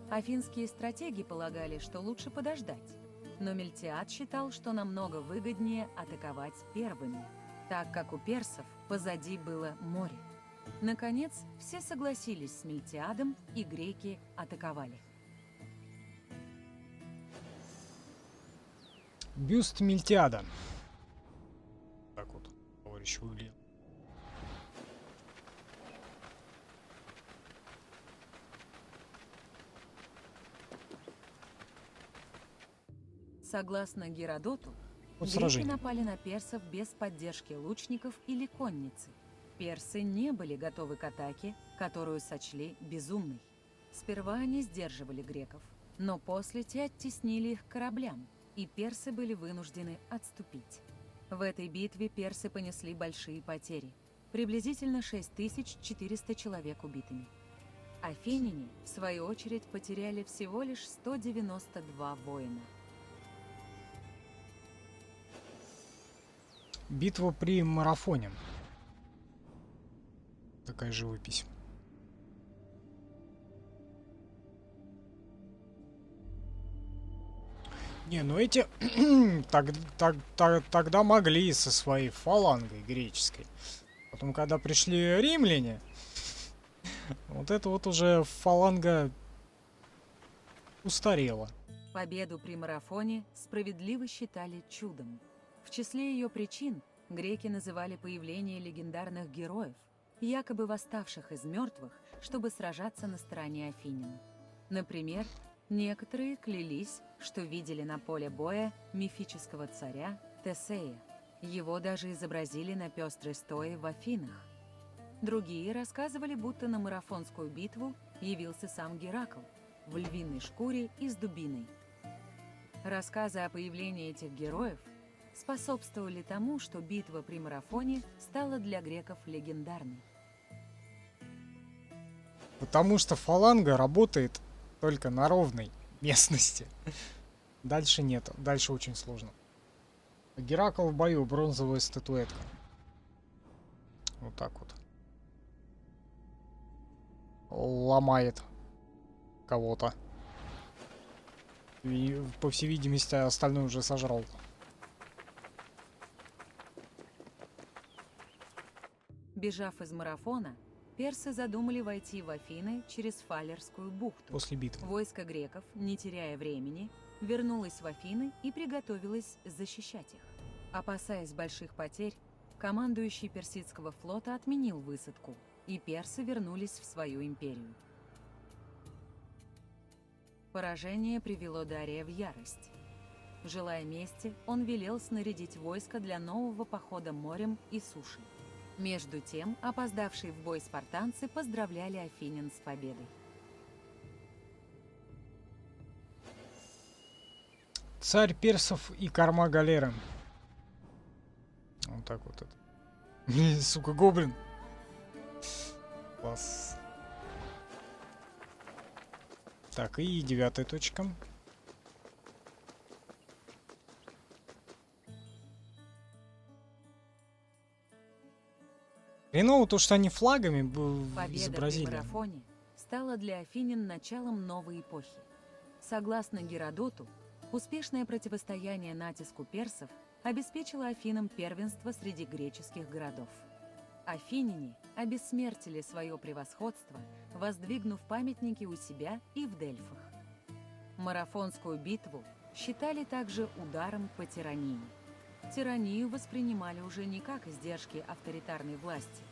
Speaker 4: Афинские стратеги полагали, что лучше подождать, но Мильтиад считал, что намного выгоднее атаковать первыми, так как у персов позади было море. Наконец, все согласились с Мильтиадом, и греки атаковали.
Speaker 1: Бюст Мильтиада. Так вот, товарищ выглядел.
Speaker 4: Согласно Геродоту,
Speaker 1: Вот
Speaker 4: греки
Speaker 1: сражение.
Speaker 4: напали на персов без поддержки лучников или конницы. Персы не были готовы к атаке, которую сочли безумной. Сперва они сдерживали греков, но после те оттеснили их к кораблям, и персы были вынуждены отступить. В этой битве персы понесли большие потери, приблизительно 6400 человек убитыми. Афиняне, в свою очередь, потеряли всего лишь 192 воина.
Speaker 1: Битва при Марафоне. Такая живопись. Не, ну эти тогда могли со своей фалангой греческой. Потом, когда пришли римляне, вот это вот уже фаланга устарела.
Speaker 4: Победу при марафоне справедливо считали чудом. В числе ее причин греки называли появление легендарных героев, якобы восставших из мертвых, чтобы сражаться на стороне афинян. Например, некоторые клялись, что видели на поле боя мифического царя Тесея. Его даже изобразили на пестрой стое в Афинах. Другие рассказывали, будто на марафонскую битву явился сам Геракл в львиной шкуре и с дубиной. Рассказы о появлении этих героев способствовали тому, что битва при марафоне стала для греков легендарной.
Speaker 1: Потому что фаланга работает только на ровной местности. Дальше нет. Дальше очень сложно. Геракл в бою. Бронзовая статуэтка. Вот так вот. Ломает кого-то. И, по всей видимости, остальное уже сожрал.
Speaker 4: Бежав из марафона, персы задумали войти в Афины через Фалерскую бухту.
Speaker 1: После битвы.
Speaker 4: Войско греков, не теряя времени, вернулось в Афины и приготовилось защищать их. Опасаясь больших потерь, командующий персидского флота отменил высадку, и персы вернулись в свою империю. Поражение привело Дария в ярость. Желая мести, он велел снарядить войско для нового похода морем и сушей. Между тем, опоздавшие в бой спартанцы поздравляли афинян с победой.
Speaker 1: Царь персов и корма галеры. Вот так вот это. Сука, гоблин. Класс. Так, и 9-я точка. Хреново то, что они флагами
Speaker 4: Победа
Speaker 1: изобразили.
Speaker 4: при марафоне стала для афинян началом новой эпохи. Согласно Геродоту, успешное противостояние натиску персов обеспечило Афинам первенство среди греческих городов. Афиняне обессмертили свое превосходство, воздвигнув памятники у себя и в Дельфах. Марафонскую битву считали также ударом по тирании. Тиранию воспринимали уже не как издержки авторитарной власти,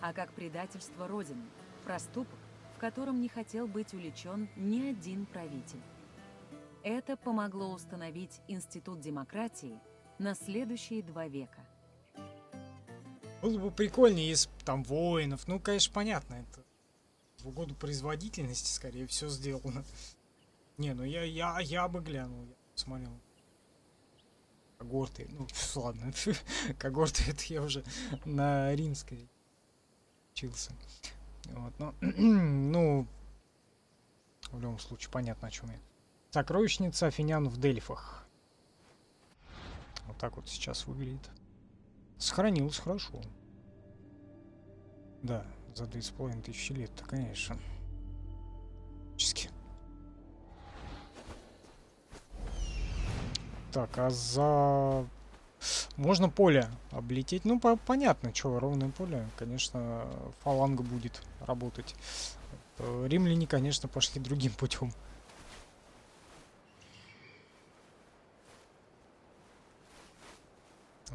Speaker 4: а как предательство Родины, проступок, в котором не хотел быть уличен ни один правитель. Это помогло установить институт демократии на следующие 2 века.
Speaker 1: Было бы прикольнее, если б там воинов. Ну, конечно, понятно, это в угоду производительности, скорее всего, сделано. Не, ну я бы глянул, я посмотрел. Когорты, ну, ладно, когорты это я уже на римской учился. Вот, но, ну, в любом случае, понятно, о чем я. Сокровищница афинян в Дельфах. Вот так вот сейчас выглядит. Сохранилось хорошо. Да, за 2500 лет-то, конечно. Чески. Так, а за... Можно поле облететь. Ну, понятно, что, ровное поле. Конечно, фаланга будет работать. Римляне, конечно, пошли другим путем.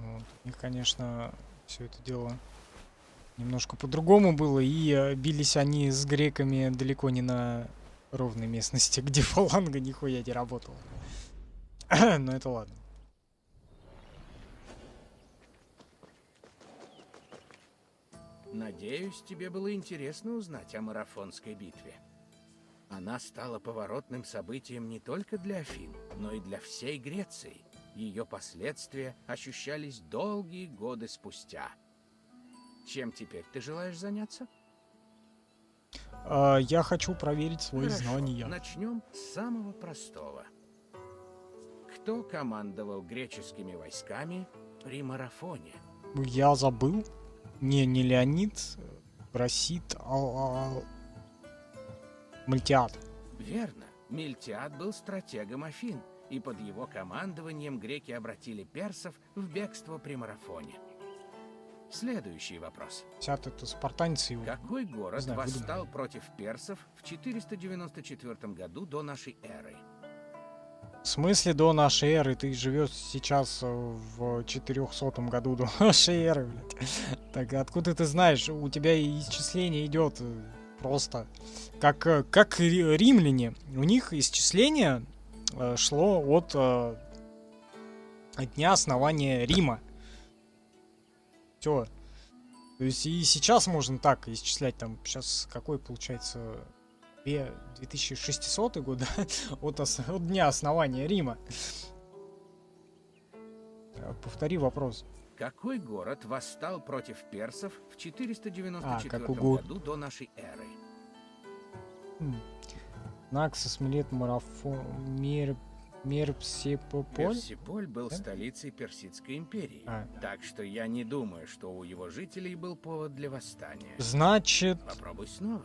Speaker 1: Вот. У них, конечно, все это дело немножко по-другому было, и бились они с греками далеко не на ровной местности, где фаланга нихуя не работала. Но это ладно.
Speaker 6: Надеюсь, тебе было интересно узнать о Марафонской битве. Она стала поворотным событием не только для Афин, но и для всей Греции. Ее последствия ощущались долгие годы спустя. Чем теперь ты желаешь заняться?
Speaker 1: Я хочу проверить свои
Speaker 6: Хорошо,
Speaker 1: знания.
Speaker 6: начнем с самого простого. Кто командовал греческими войсками при Марафоне?
Speaker 1: Я забыл. Не Леонид, Брасид, Мальтиад.
Speaker 6: Верно. Мильтиад был стратегом Афин, и под его командованием греки обратили персов в бегство при Марафоне. Следующий вопрос.
Speaker 1: Сят это спартанцы его.
Speaker 6: Какой город
Speaker 1: знаю,
Speaker 6: восстал против персов в 494 году до нашей эры?
Speaker 1: В смысле до нашей эры? Ты живешь сейчас в 400 году до нашей эры, блядь. Так откуда ты знаешь? У тебя и исчисление идет просто как римляне. У них исчисление шло от дня основания Рима. Все. То есть и сейчас можно так исчислять. Там сейчас какой получается 2600 год, да? от дня основания Рима. Повтори вопрос.
Speaker 6: Какой город восстал против персов в 494
Speaker 1: какой год?
Speaker 6: году до нашей эры?
Speaker 1: Наксос, Милет, Марафон, Мерпсиполь?
Speaker 6: Персиполь был
Speaker 1: Да?
Speaker 6: столицей Персидской империи.
Speaker 1: А.
Speaker 6: Так что я не думаю, что у его жителей был повод для восстания.
Speaker 1: Значит,
Speaker 6: Попробуй снова.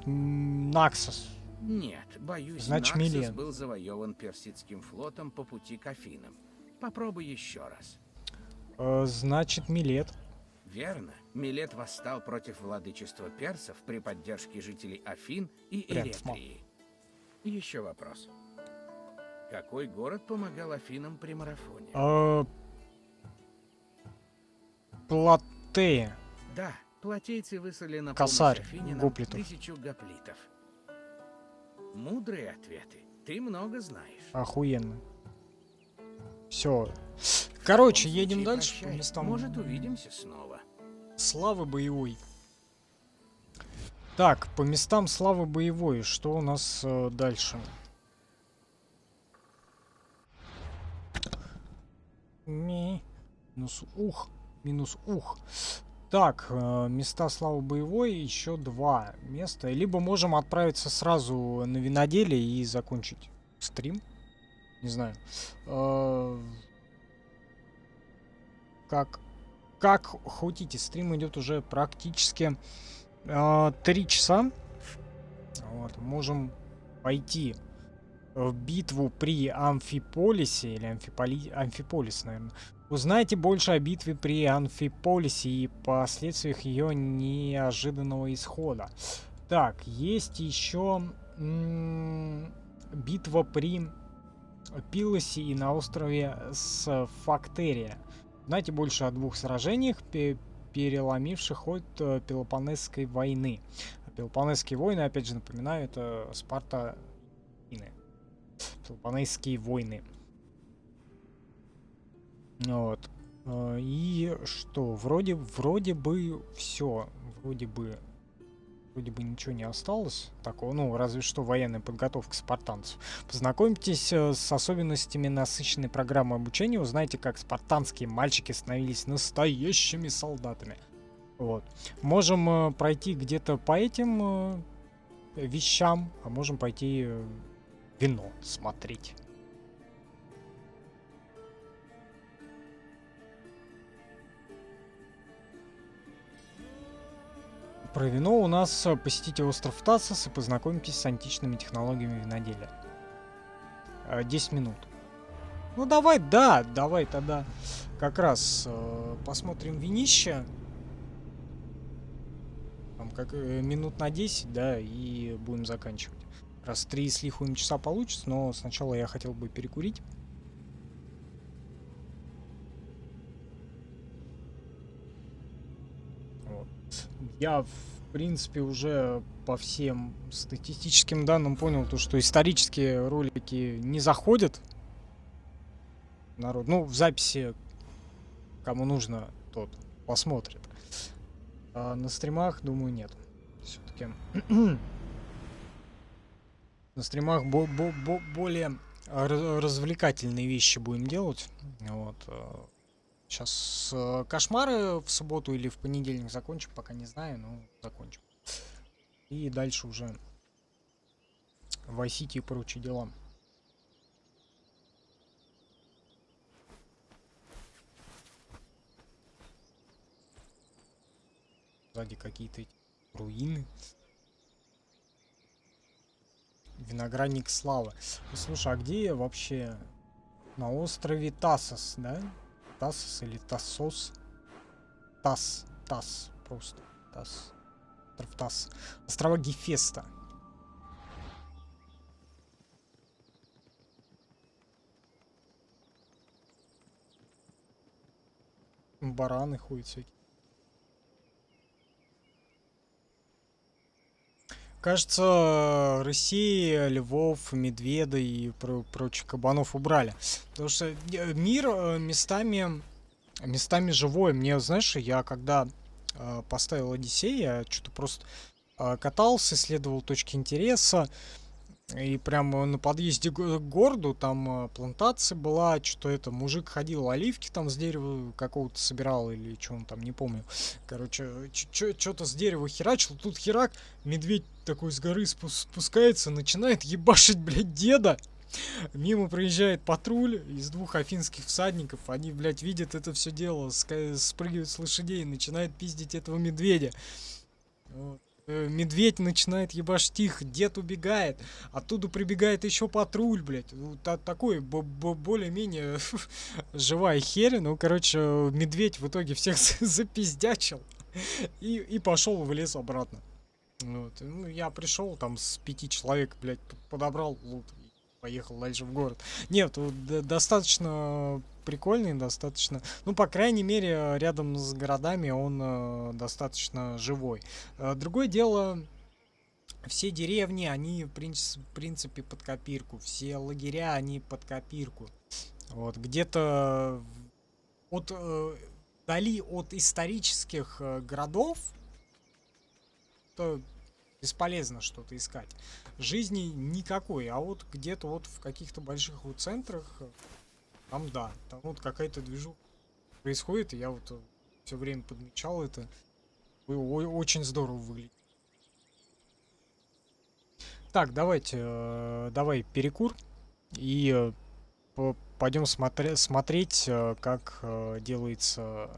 Speaker 1: Наксос.
Speaker 6: Нет, боюсь,
Speaker 1: Значит,
Speaker 6: Наксос
Speaker 1: Милет.
Speaker 6: был завоеван персидским флотом по пути к Афинам. Попробуй еще раз.
Speaker 1: Значит, Милет.
Speaker 6: Верно. Милет восстал против владычества персов при поддержке жителей Афин и
Speaker 1: Прям смог.
Speaker 6: Эретрии. Еще вопрос. Какой город помогал Афинам при Марафоне?
Speaker 1: Платея.
Speaker 6: Да, платейцы выслали на
Speaker 1: Косарь,
Speaker 6: помощь Афининам
Speaker 1: гоплитов.
Speaker 6: 1000 гоплитов. Мудрые ответы. Ты много знаешь.
Speaker 1: Охуенно. Все. Короче,
Speaker 6: В таком
Speaker 1: едем
Speaker 6: случае
Speaker 1: дальше по
Speaker 6: прощай.
Speaker 1: местам
Speaker 6: Может, увидимся снова.
Speaker 1: славы боевой. Так, по местам славы боевой. Что у нас дальше? Минус ух. Минус ух. Так, места славы боевой еще 2 места. Либо можем отправиться сразу на виноделие и закончить стрим. Не знаю. Как хотите. Стрим идет уже практически 3 часа. Вот, можем пойти в битву при Амфиполисе или Амфиполис, наверное. Узнайте больше о битве при Амфиполисе и последствиях ее неожиданного исхода. Так, есть еще битва при Пилосе и на острове Сфактерия. Узнайте больше о 2 сражениях, переломивших ход Пелопоннесской войны. Пелопоннесские войны, опять же напоминаю, это Спарта и Афины. Пелопоннесские войны. Вот. И что? Вроде бы все. Вроде бы ничего не осталось такого. Ну, разве что военная подготовка спартанцев. Познакомьтесь с особенностями насыщенной программы обучения. Узнайте, как спартанские мальчики становились настоящими солдатами. Вот. Можем пройти где-то по этим вещам, а можем пойти вино смотреть. Про вино у нас посетите остров Тассос и познакомьтесь с античными технологиями виноделия. 10 минут. Ну давай тогда как раз посмотрим винище. Там как минут на 10, да, и будем заканчивать. Раз 3 с лихуем часа получится, но сначала я хотел бы перекурить. я, в принципе, уже по всем статистическим данным понял, то, что исторические ролики не заходят народ. Ну, в записи, кому нужно, тот посмотрит. А на стримах, думаю, нет. Все-таки на стримах более развлекательные вещи будем делать. Вот. Сейчас кошмары в субботу или в понедельник закончим, пока не знаю, но закончим. И дальше уже Vice City и прочие дела. Сзади какие-то эти руины. Виноградник славы. Слушай, а где вообще? На острове Тассос, да? Тассос или Тассос? Тасс. Просто. Тасс. Остров Тасс. Острова Гефеста. Бараны ходят всякие. Кажется, Россия львов, медведей и прочих кабанов убрали. Потому что мир местами живой. Мне, знаешь, я когда поставил Одиссей, я что-то просто катался, исследовал точки интереса. И прямо на подъезде к городу там плантация была, что это, мужик ходил, оливки там с дерева какого-то собирал или что он там, не помню. Короче, что-то с дерева херачил, тут херак, медведь такой с горы спускается, начинает ебашить, блядь, деда. Мимо проезжает патруль из 2 афинских всадников, они, блядь, видят это все дело, спрыгивают с лошадей и начинают пиздить этого медведя. Вот. Медведь начинает ебашить их, дед убегает, оттуда прибегает еще патруль, блядь. Такой более-менее живая херь. Ну, короче, медведь в итоге всех запиздячил и пошел в лес обратно. Вот. Ну, я пришел там с 5 человек, блядь, подобрал лут и поехал дальше в город. Нет, достаточно прикольный, достаточно, ну, по крайней мере, рядом с городами он достаточно живой. Другое дело, все деревни, они в принципе под копирку, все лагеря, они под копирку. Вот, где-то вдали от исторических городов, то бесполезно что-то искать. Жизни никакой, а вот где-то вот в каких-то больших вот центрах там да, там вот какая-то движуха происходит, и я вот все время подмечал это. Очень здорово выглядит. Так, давайте, давай перекур и пойдем смотреть, как делается.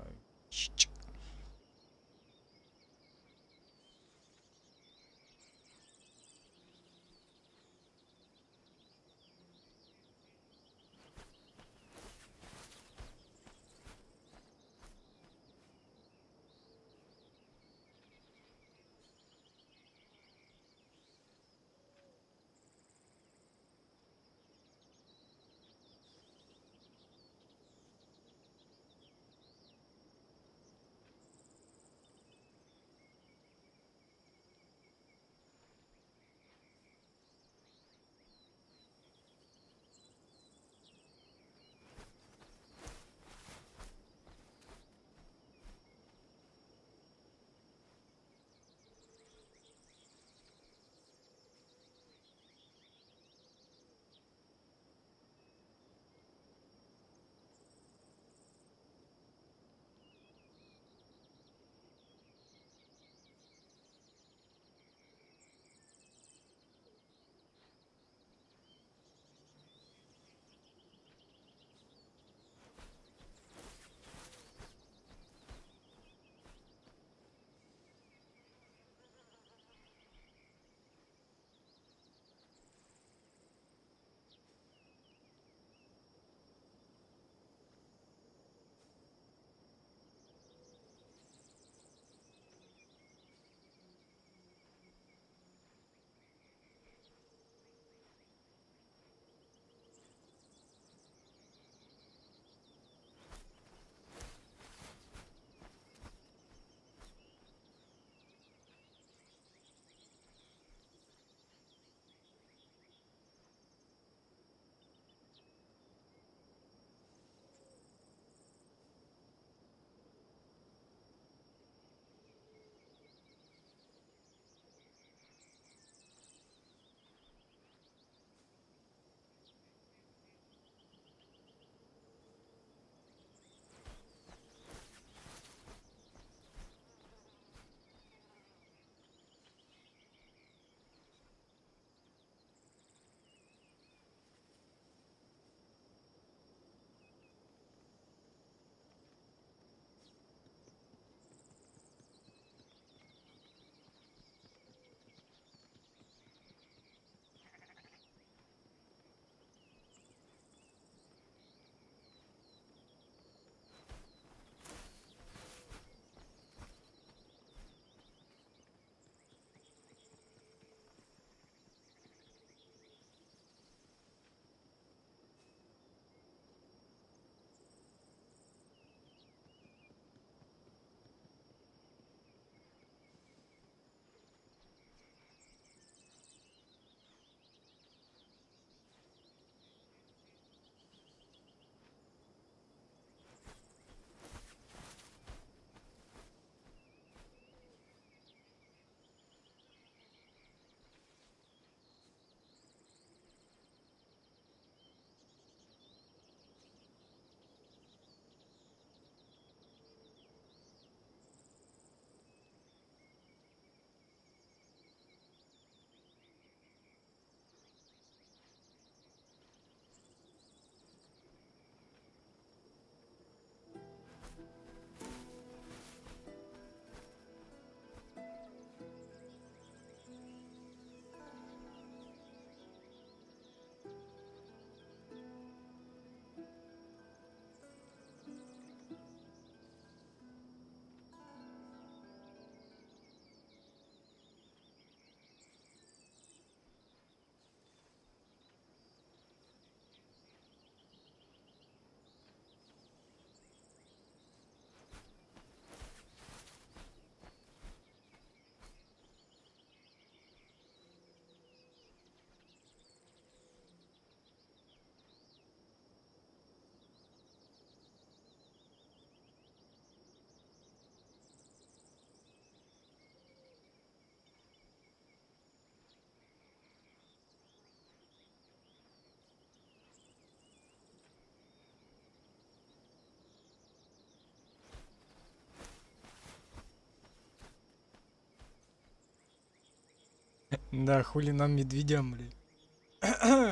Speaker 1: Да, хули нам медведям, блин.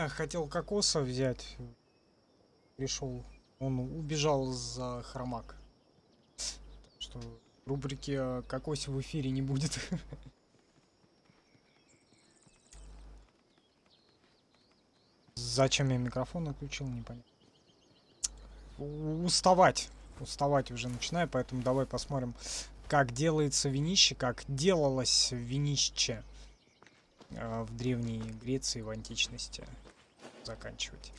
Speaker 1: Хотел кокоса взять. Пришел. Он убежал за хромак. Так что рубрики о кокосе в эфире не будет. Зачем я микрофон отключил, непонятно. Уставать. Уставать уже начинаю, поэтому давай посмотрим, как делается винище, как делалось винище в Древней Греции, в античности. Заканчивать.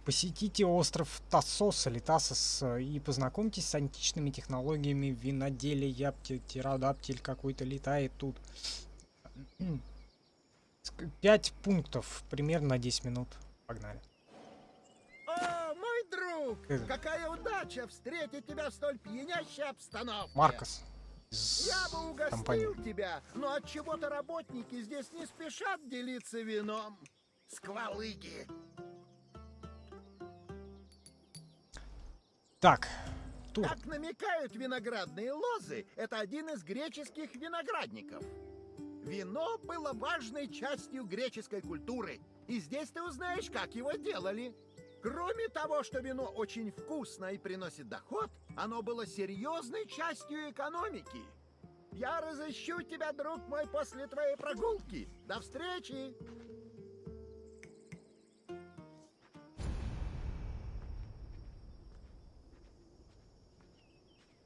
Speaker 1: Посетите остров Тассос или Тассос и познакомьтесь с античными технологиями виноделия. Птеродактиль какой-то летает тут. 5 пунктов, примерно на 10 минут. Погнали.
Speaker 9: О, мой друг!
Speaker 1: Это-
Speaker 9: Какая удача встретить тебя в столь пьянящей обстановке!
Speaker 1: Маркос. Из
Speaker 9: Я бы угостил
Speaker 1: компании.
Speaker 9: тебя, но от чего-то работники здесь не спешат делиться вином. Сквалыги!
Speaker 1: Так, тур.
Speaker 9: Как намекают виноградные лозы, это один из греческих виноградников. Вино было важной частью греческой культуры, и здесь ты узнаешь, как его делали. Кроме того, что вино очень вкусно и приносит доход, оно было серьезной частью экономики. Я разыщу тебя, друг мой, после твоей прогулки. До встречи!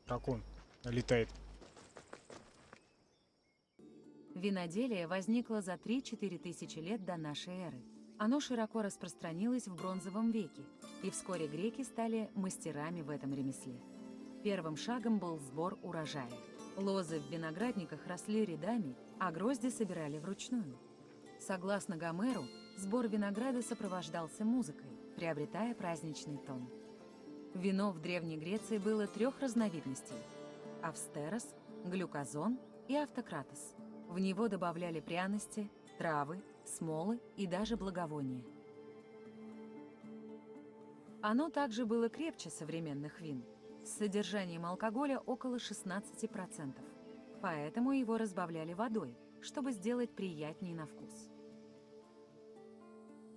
Speaker 1: Дракон летает.
Speaker 4: Виноделие возникло за 3-4 тысячи лет до нашей эры. Оно широко распространилось в бронзовом веке, и вскоре греки стали мастерами в этом ремесле. Первым шагом был сбор урожая. Лозы в виноградниках росли рядами, а грозди собирали вручную. Согласно Гомеру, сбор винограда сопровождался музыкой, приобретая праздничный тон. Вино в Древней Греции было 3 разновидностей – австерос, глюкозон и автократос. В него добавляли пряности, травы, смолы и даже благовония. Оно также было крепче современных вин, с содержанием алкоголя около 16%. Поэтому его разбавляли водой, чтобы сделать приятнее на вкус.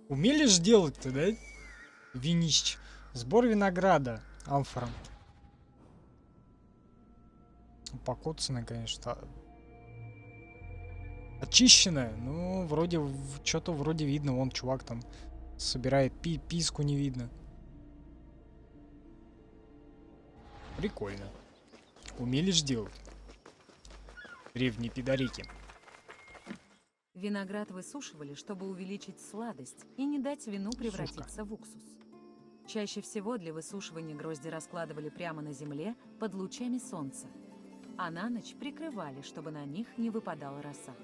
Speaker 1: Умели ж делать-то, да? Винище. Сбор винограда амфором. Покоцанное, конечно. Очищенное. Ну, вроде, что-то вроде видно. Вон чувак там собирает писку, не видно. Прикольно. Умели ж делать. Древние пидорики.
Speaker 4: Виноград высушивали, чтобы увеличить сладость и не дать вину превратиться в уксус. Чаще всего для высушивания грозди раскладывали прямо на земле под лучами солнца, а на ночь прикрывали, чтобы на них не выпадала роса.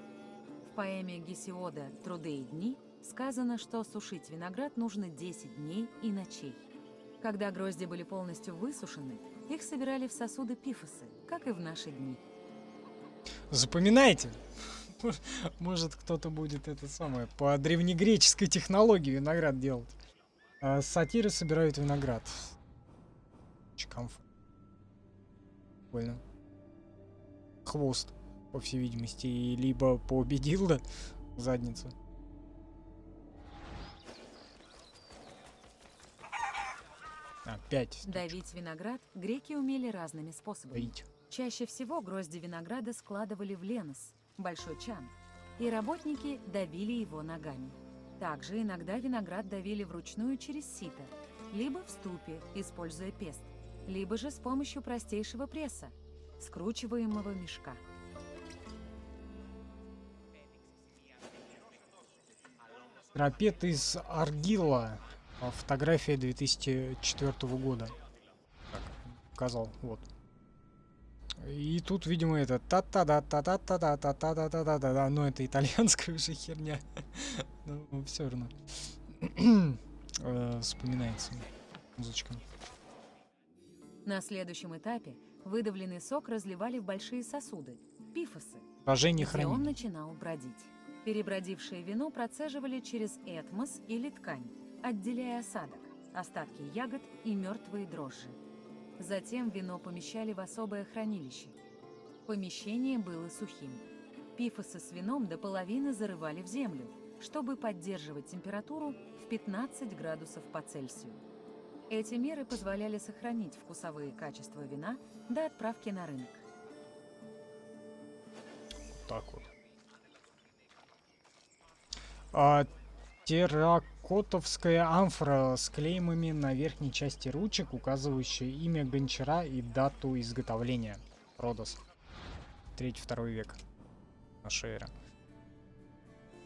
Speaker 4: В поэме Гесиода «Труды и дни» сказано, что сушить виноград нужно 10 дней и ночей. Когда грозди были полностью высушены, их собирали в сосуды пифосы, как и в наши дни.
Speaker 1: Запоминайте. Может, кто-то будет это самое по древнегреческой технологии виноград делать. Сатиры собирают виноград. Чекамфор. Прикольно. Хвост, по всей видимости, либо победил, да, задница. Опять.
Speaker 4: Давить виноград греки умели разными способами.
Speaker 1: Давить.
Speaker 4: Чаще всего грозди винограда складывали в ленос, большой чан, и работники давили его ногами. Также иногда виноград давили вручную через сито, либо в ступе, используя пест, либо же с помощью простейшего пресса, скручиваемого мешка.
Speaker 1: Рапет из Аргила. Фотография 2004 года. Так, показал, вот. И тут, видимо, это та-та-да-та-та-та-та-та-та-та-та-та-та. Но это итальянская уже херня. Но все равно. Вспоминается музычка.
Speaker 4: На следующем этапе выдавленный сок разливали в большие сосуды – пифосы,
Speaker 1: Положение
Speaker 4: где он
Speaker 1: хранения.
Speaker 4: начинал бродить. Перебродившее вино процеживали через этмос или ткань, отделяя осадок, остатки ягод и мертвые дрожжи. Затем вино помещали в особое хранилище. Помещение было сухим. Пифосы с вином до половины зарывали в землю, чтобы поддерживать температуру в 15 градусов по Цельсию. Эти меры позволяли сохранить вкусовые качества вина до отправки на рынок.
Speaker 1: Так вот. Терракотовская амфора с клеймами на верхней части ручек, указывающая имя гончара и дату изготовления. Родос. 3-2 век. Нашей эры.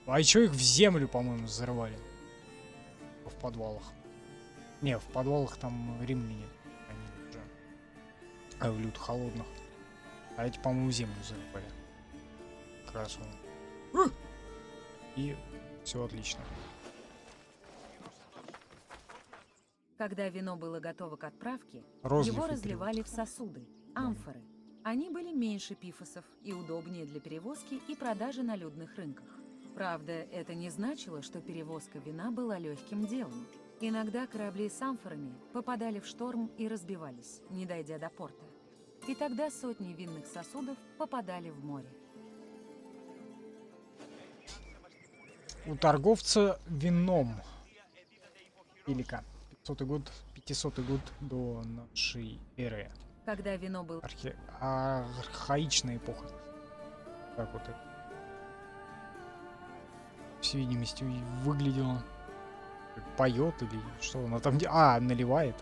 Speaker 1: А еще их в землю, по-моему, взорвали. В подвалах. Не, в подвалах там римляне. Они уже в лют холодных. А эти, по-моему, землю взорвали. Хорошо. И все отлично.
Speaker 4: Когда вино было готово к отправке,
Speaker 1: Розлив
Speaker 4: его
Speaker 1: и
Speaker 4: разливали в сосуды, амфоры. Они были меньше пифосов и удобнее для перевозки и продажи на людных рынках. Правда, это не значило, что перевозка вина была легким делом. Иногда корабли с амфорами попадали в шторм и разбивались, не дойдя до порта. И тогда сотни винных сосудов попадали в море.
Speaker 1: У торговца вином. Илика. 500 год до нашей эры.
Speaker 4: Когда вино было...
Speaker 1: Архаичная эпоха. Как вот это. По всей видимости, выглядело. Поет или что она там делает? А, наливает.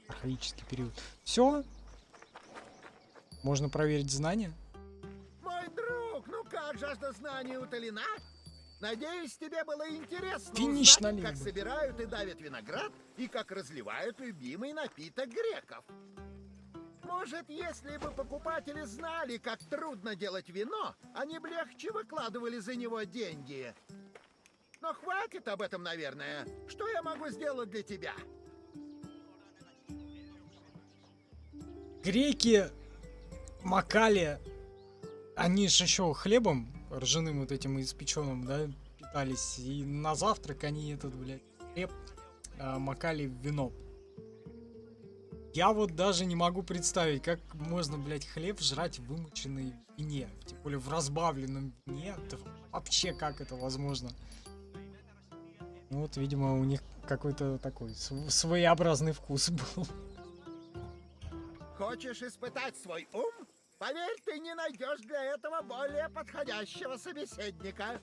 Speaker 1: Архаический период. Все. Можно проверить знания.
Speaker 9: Мой друг, ну как жажда знаний утолена? Надеюсь, тебе было интересно
Speaker 1: Финиш
Speaker 9: узнать,
Speaker 1: налил
Speaker 9: как
Speaker 1: бы.
Speaker 9: собирают и давят виноград, и как разливают любимый напиток греков. Может, если бы покупатели знали, как трудно делать вино, они бы легче выкладывали за него деньги. Но хватит об этом, наверное. Что я могу сделать для тебя?
Speaker 1: Греки макали, они же еще хлебом ржаным вот этим испеченным, да, питались. И на завтрак они этот, блядь, хлеб макали в вино. Я вот даже не могу представить, как можно, блядь, хлеб жрать в вымоченной вине. Тем более в разбавленном вине. Да вообще как это возможно? Ну вот, видимо, у них какой-то такой своеобразный вкус был.
Speaker 9: Хочешь испытать свой ум? Поверь, ты не найдешь для этого более подходящего собеседника.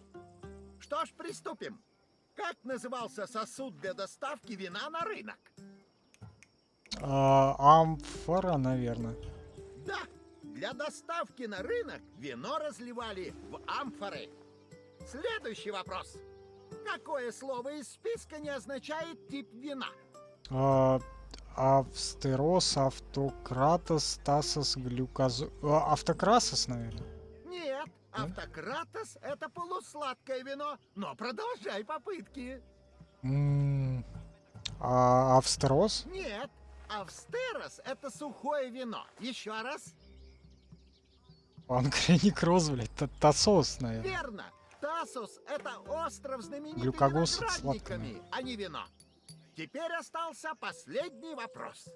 Speaker 9: Что ж, приступим. Как назывался сосуд для доставки вина на рынок?
Speaker 1: Амфора, наверное.
Speaker 9: Да, для доставки на рынок вино разливали в амфоры. Следующий вопрос. Какое слово из списка не означает тип вина?
Speaker 1: Австерос, автократос, тасос, автокрасос, наверное.
Speaker 9: Нет, автократос — это полусладкое вино, но продолжай попытки.
Speaker 1: Австерос?
Speaker 9: Нет, австерос — это сухое вино. Еще раз.
Speaker 1: Панкреникроз, блядь, тасос, наверное.
Speaker 9: Верно. Тасос — это остров знаменитый
Speaker 1: Глюкогос
Speaker 9: виноградниками, а не вино. Теперь остался последний вопрос.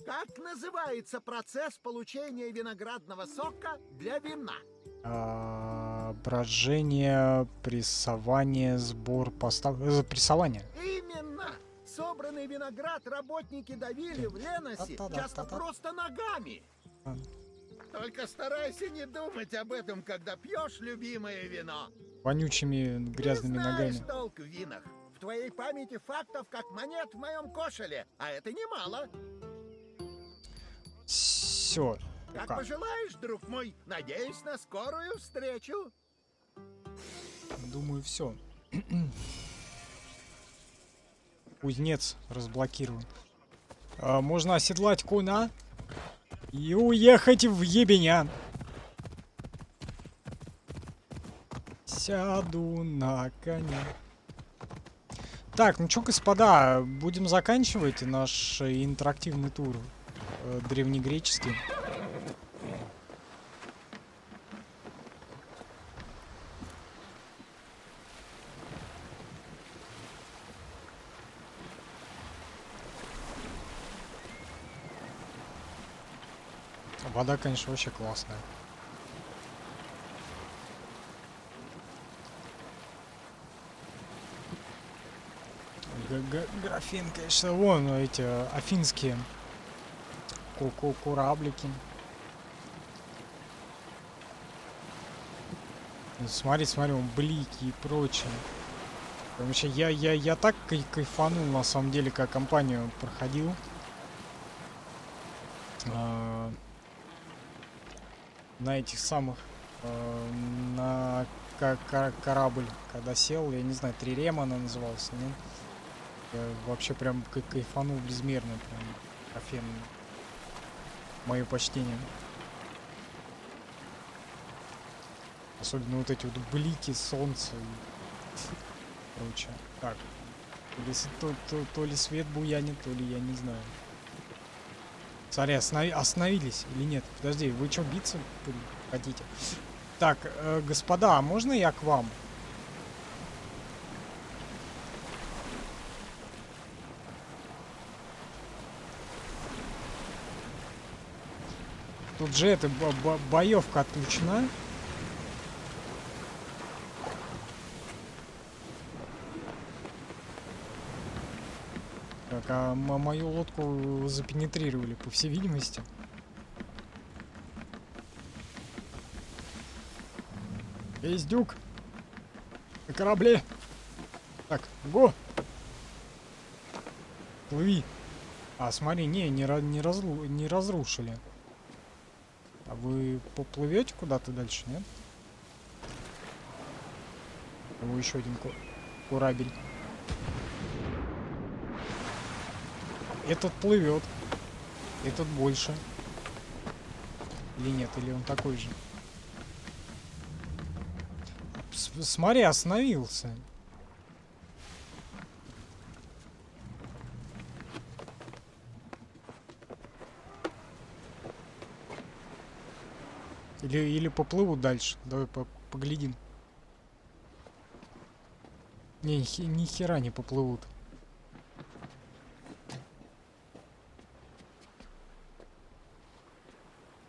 Speaker 9: Как называется процесс получения виноградного сока для вина?
Speaker 1: Брожение, прессование, сбор, прессование.
Speaker 9: Именно! Собранный виноград работники давили в Леносе часто просто ногами. Только старайся не думать об этом, когда пьешь любимое вино.
Speaker 1: Вонючими грязными
Speaker 9: Ты знаешь
Speaker 1: ногами.
Speaker 9: толк в винах. В твоей памяти фактов, как монет в моем кошеле, а это немало.
Speaker 1: Все.
Speaker 9: Как пожелаешь, друг мой. Надеюсь на скорую встречу.
Speaker 1: Думаю, все. Кузнец разблокирован. Можно оседлать коня и уехать в ебеня. Сяду на коня. Так, ну чё, господа, будем заканчивать наш интерактивный тур древнегреческий. Вода, конечно, вообще классная. Графин, конечно, вон эти афинские кораблики. Смотри, смотри, он блики и прочее. Вообще, я так кайфанул, на самом деле, как компанию проходил. На этих самых, на корабль, когда сел, я не знаю, Трирема она называлась, нет? Я вообще прям кайфанул безмерно, прям офигенно. Мое почтение. Особенно вот эти вот блики, солнце и прочее. Так. То ли свет буянит, то ли я не знаю. Смотри, остановились или нет? Подожди, вы что, биться хотите? Так, господа, а можно я к вам? Тут же эта боевка отключена. Так, а мою лодку запенетрировали, по всей видимости. Есть дюк. На корабле. Так, го. Плыви. А, смотри, не разрушили. А вы поплывете куда-то дальше, нет? О, еще один корабль. Этот плывет. Этот больше. Или нет, или он такой же. Смотри, остановился. Или поплывут дальше. Давай поглядим. Не, ни хера не поплывут.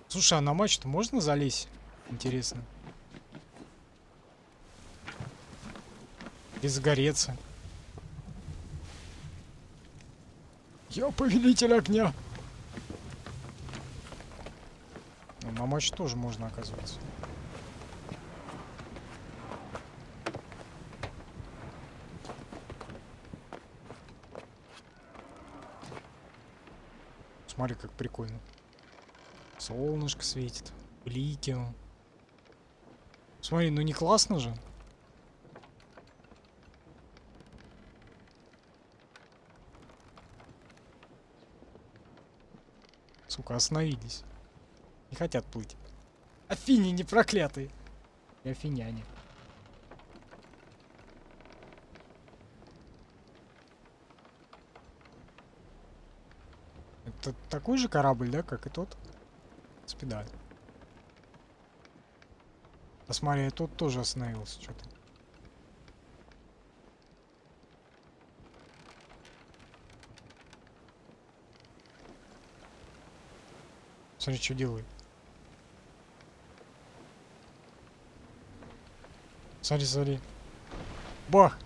Speaker 1: Слушай, а на мачту можно залезть? Интересно. И загореться. Я повелитель огня. Ну, на мачту тоже можно, оказывается. Смотри, как прикольно. Солнышко светит. Блики. Смотри, ну не классно же? Сука, остановились. Не хотят плыть. Афини не проклятые. И афиняне. Это такой же корабль, да, как и тот? Спидаль. Посмотри, тут тоже остановился что-то. Смотри, что делает. Смотри, смотри. Бах!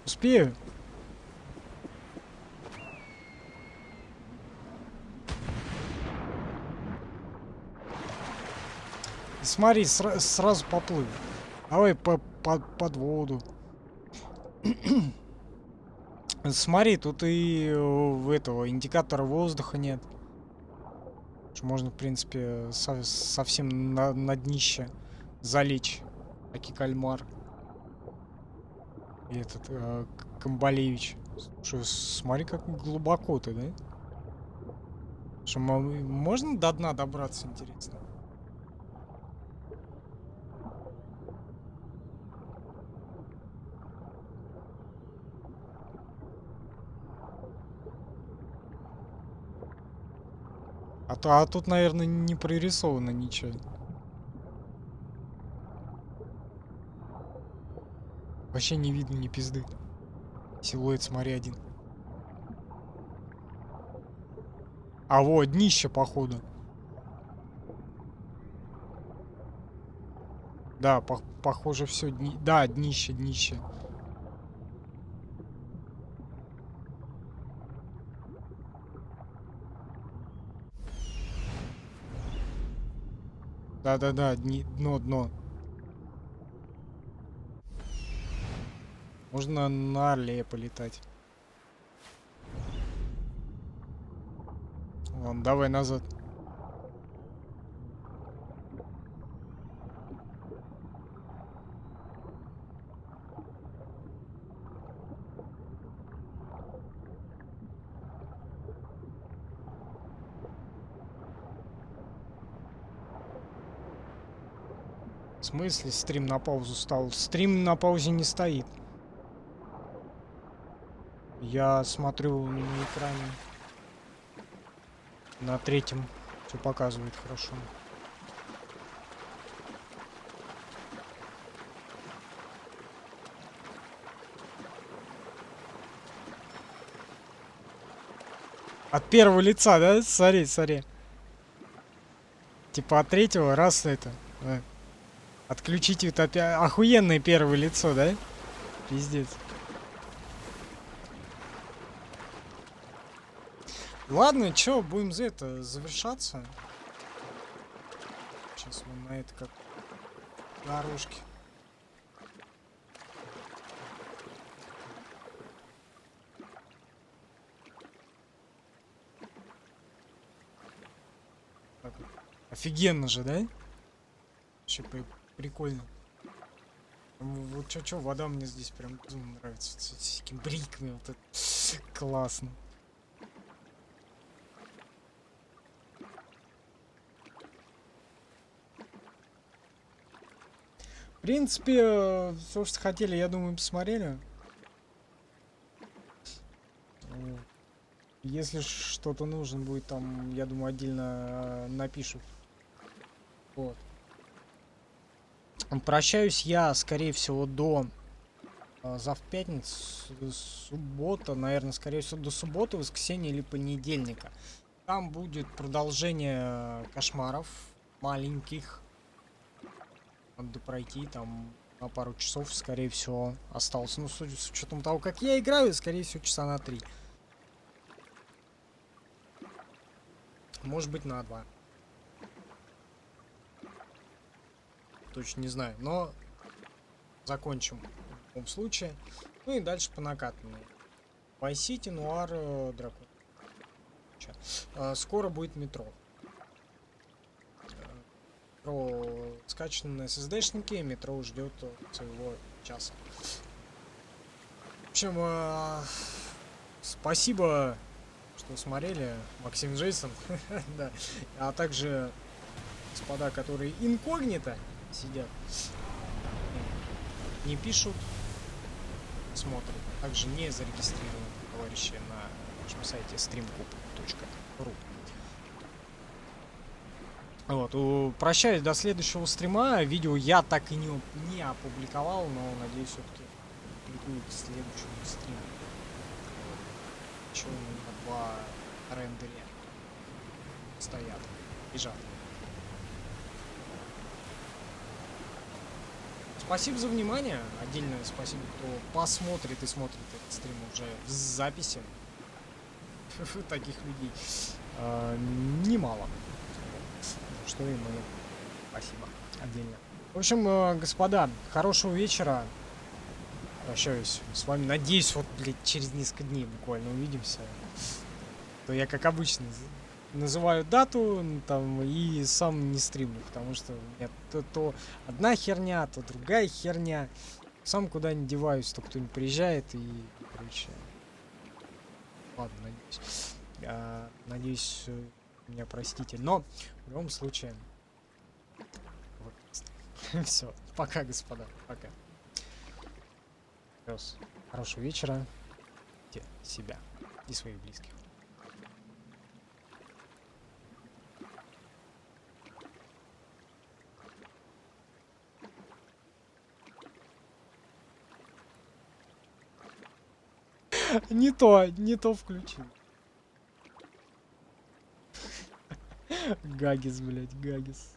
Speaker 1: Успею. Смотри, сразу поплыл. Давай под воду. Смотри, тут и в этого индикатора воздуха нет. Можно, в принципе, совсем на днище залечь. Таки кальмар. И этот Камбалевич. Слушай, смотри, как глубоко ты, да? Что, можно до дна добраться, интересно? А тут, наверное, не прорисовано ничего. Вообще не видно ни пизды. Силуэт, смотри, один. А вот, днище, походу. Да, похоже, все. Да, днище. Да, дно. Можно на Орле полетать. Ладно, давай назад. В смысле стрим на паузу стал? Стрим на паузе не стоит. Я смотрю на экране. На третьем все показывает хорошо. От первого лица, да? Смотри. Типа от третьего раз это. Отключить вот опять. Охуенное первое лицо, да? Пиздец. Ладно, чё, будем за это завершаться. Сейчас мы на это как дорожки. Так, офигенно же, да? Вообще прикольно. Вот чё, вода мне здесь прям безумно нравится. С такими бриками, вот это классно. В принципе, все, что хотели, я думаю, посмотрели. Если что-то нужно будет, там, я думаю, отдельно напишу. Вот. Прощаюсь я, скорее всего, до завтра пятница, суббота, наверное, скорее всего, до субботы, воскресенья или понедельника. Там будет продолжение кошмаров маленьких. Надо пройти там на пару часов, скорее всего, осталось. Ну, судя с учетом того, как я играю, скорее всего, часа на 3. Может быть, на 2. Точно не знаю, но закончим в любом случае. Ну и дальше по накатанной. Vice City, Noir, Дракон. Скоро будет метро. Метро скачано на SSD-шнике, метро ждет своего часа. В общем, спасибо, что смотрели, Максим Джейсон, да, а также господа, которые инкогнито сидят, не пишут, смотрят, также не зарегистрированы товарищи на нашем сайте streamcube.ru. Вот, прощаюсь до следующего стрима. Видео я так и не опубликовал, но надеюсь, все-таки опубликую к следующему стриму. Еще у меня 2 рендере стоят, лежат. Спасибо за внимание. Отдельное спасибо, кто посмотрит и смотрит этот стрим уже в записи. Таких людей немало. Что им и спасибо отдельно. В общем, господа, хорошего вечера. Прощаюсь с вами. Надеюсь, вот, блядь, через несколько дней буквально увидимся. То я, как обычно, называю дату там и сам не стримлю, потому что у меня то одна херня, то другая херня. Сам куда не деваюсь, то кто-нибудь приезжает и короче. Ладно, надеюсь. Надеюсь, меня простите. Но в любом случае. Вот. Все. Пока, господа. Пока. Хорошего вечера. Себя и своих близких. Не то включил. Гагис, блядь, Гагис.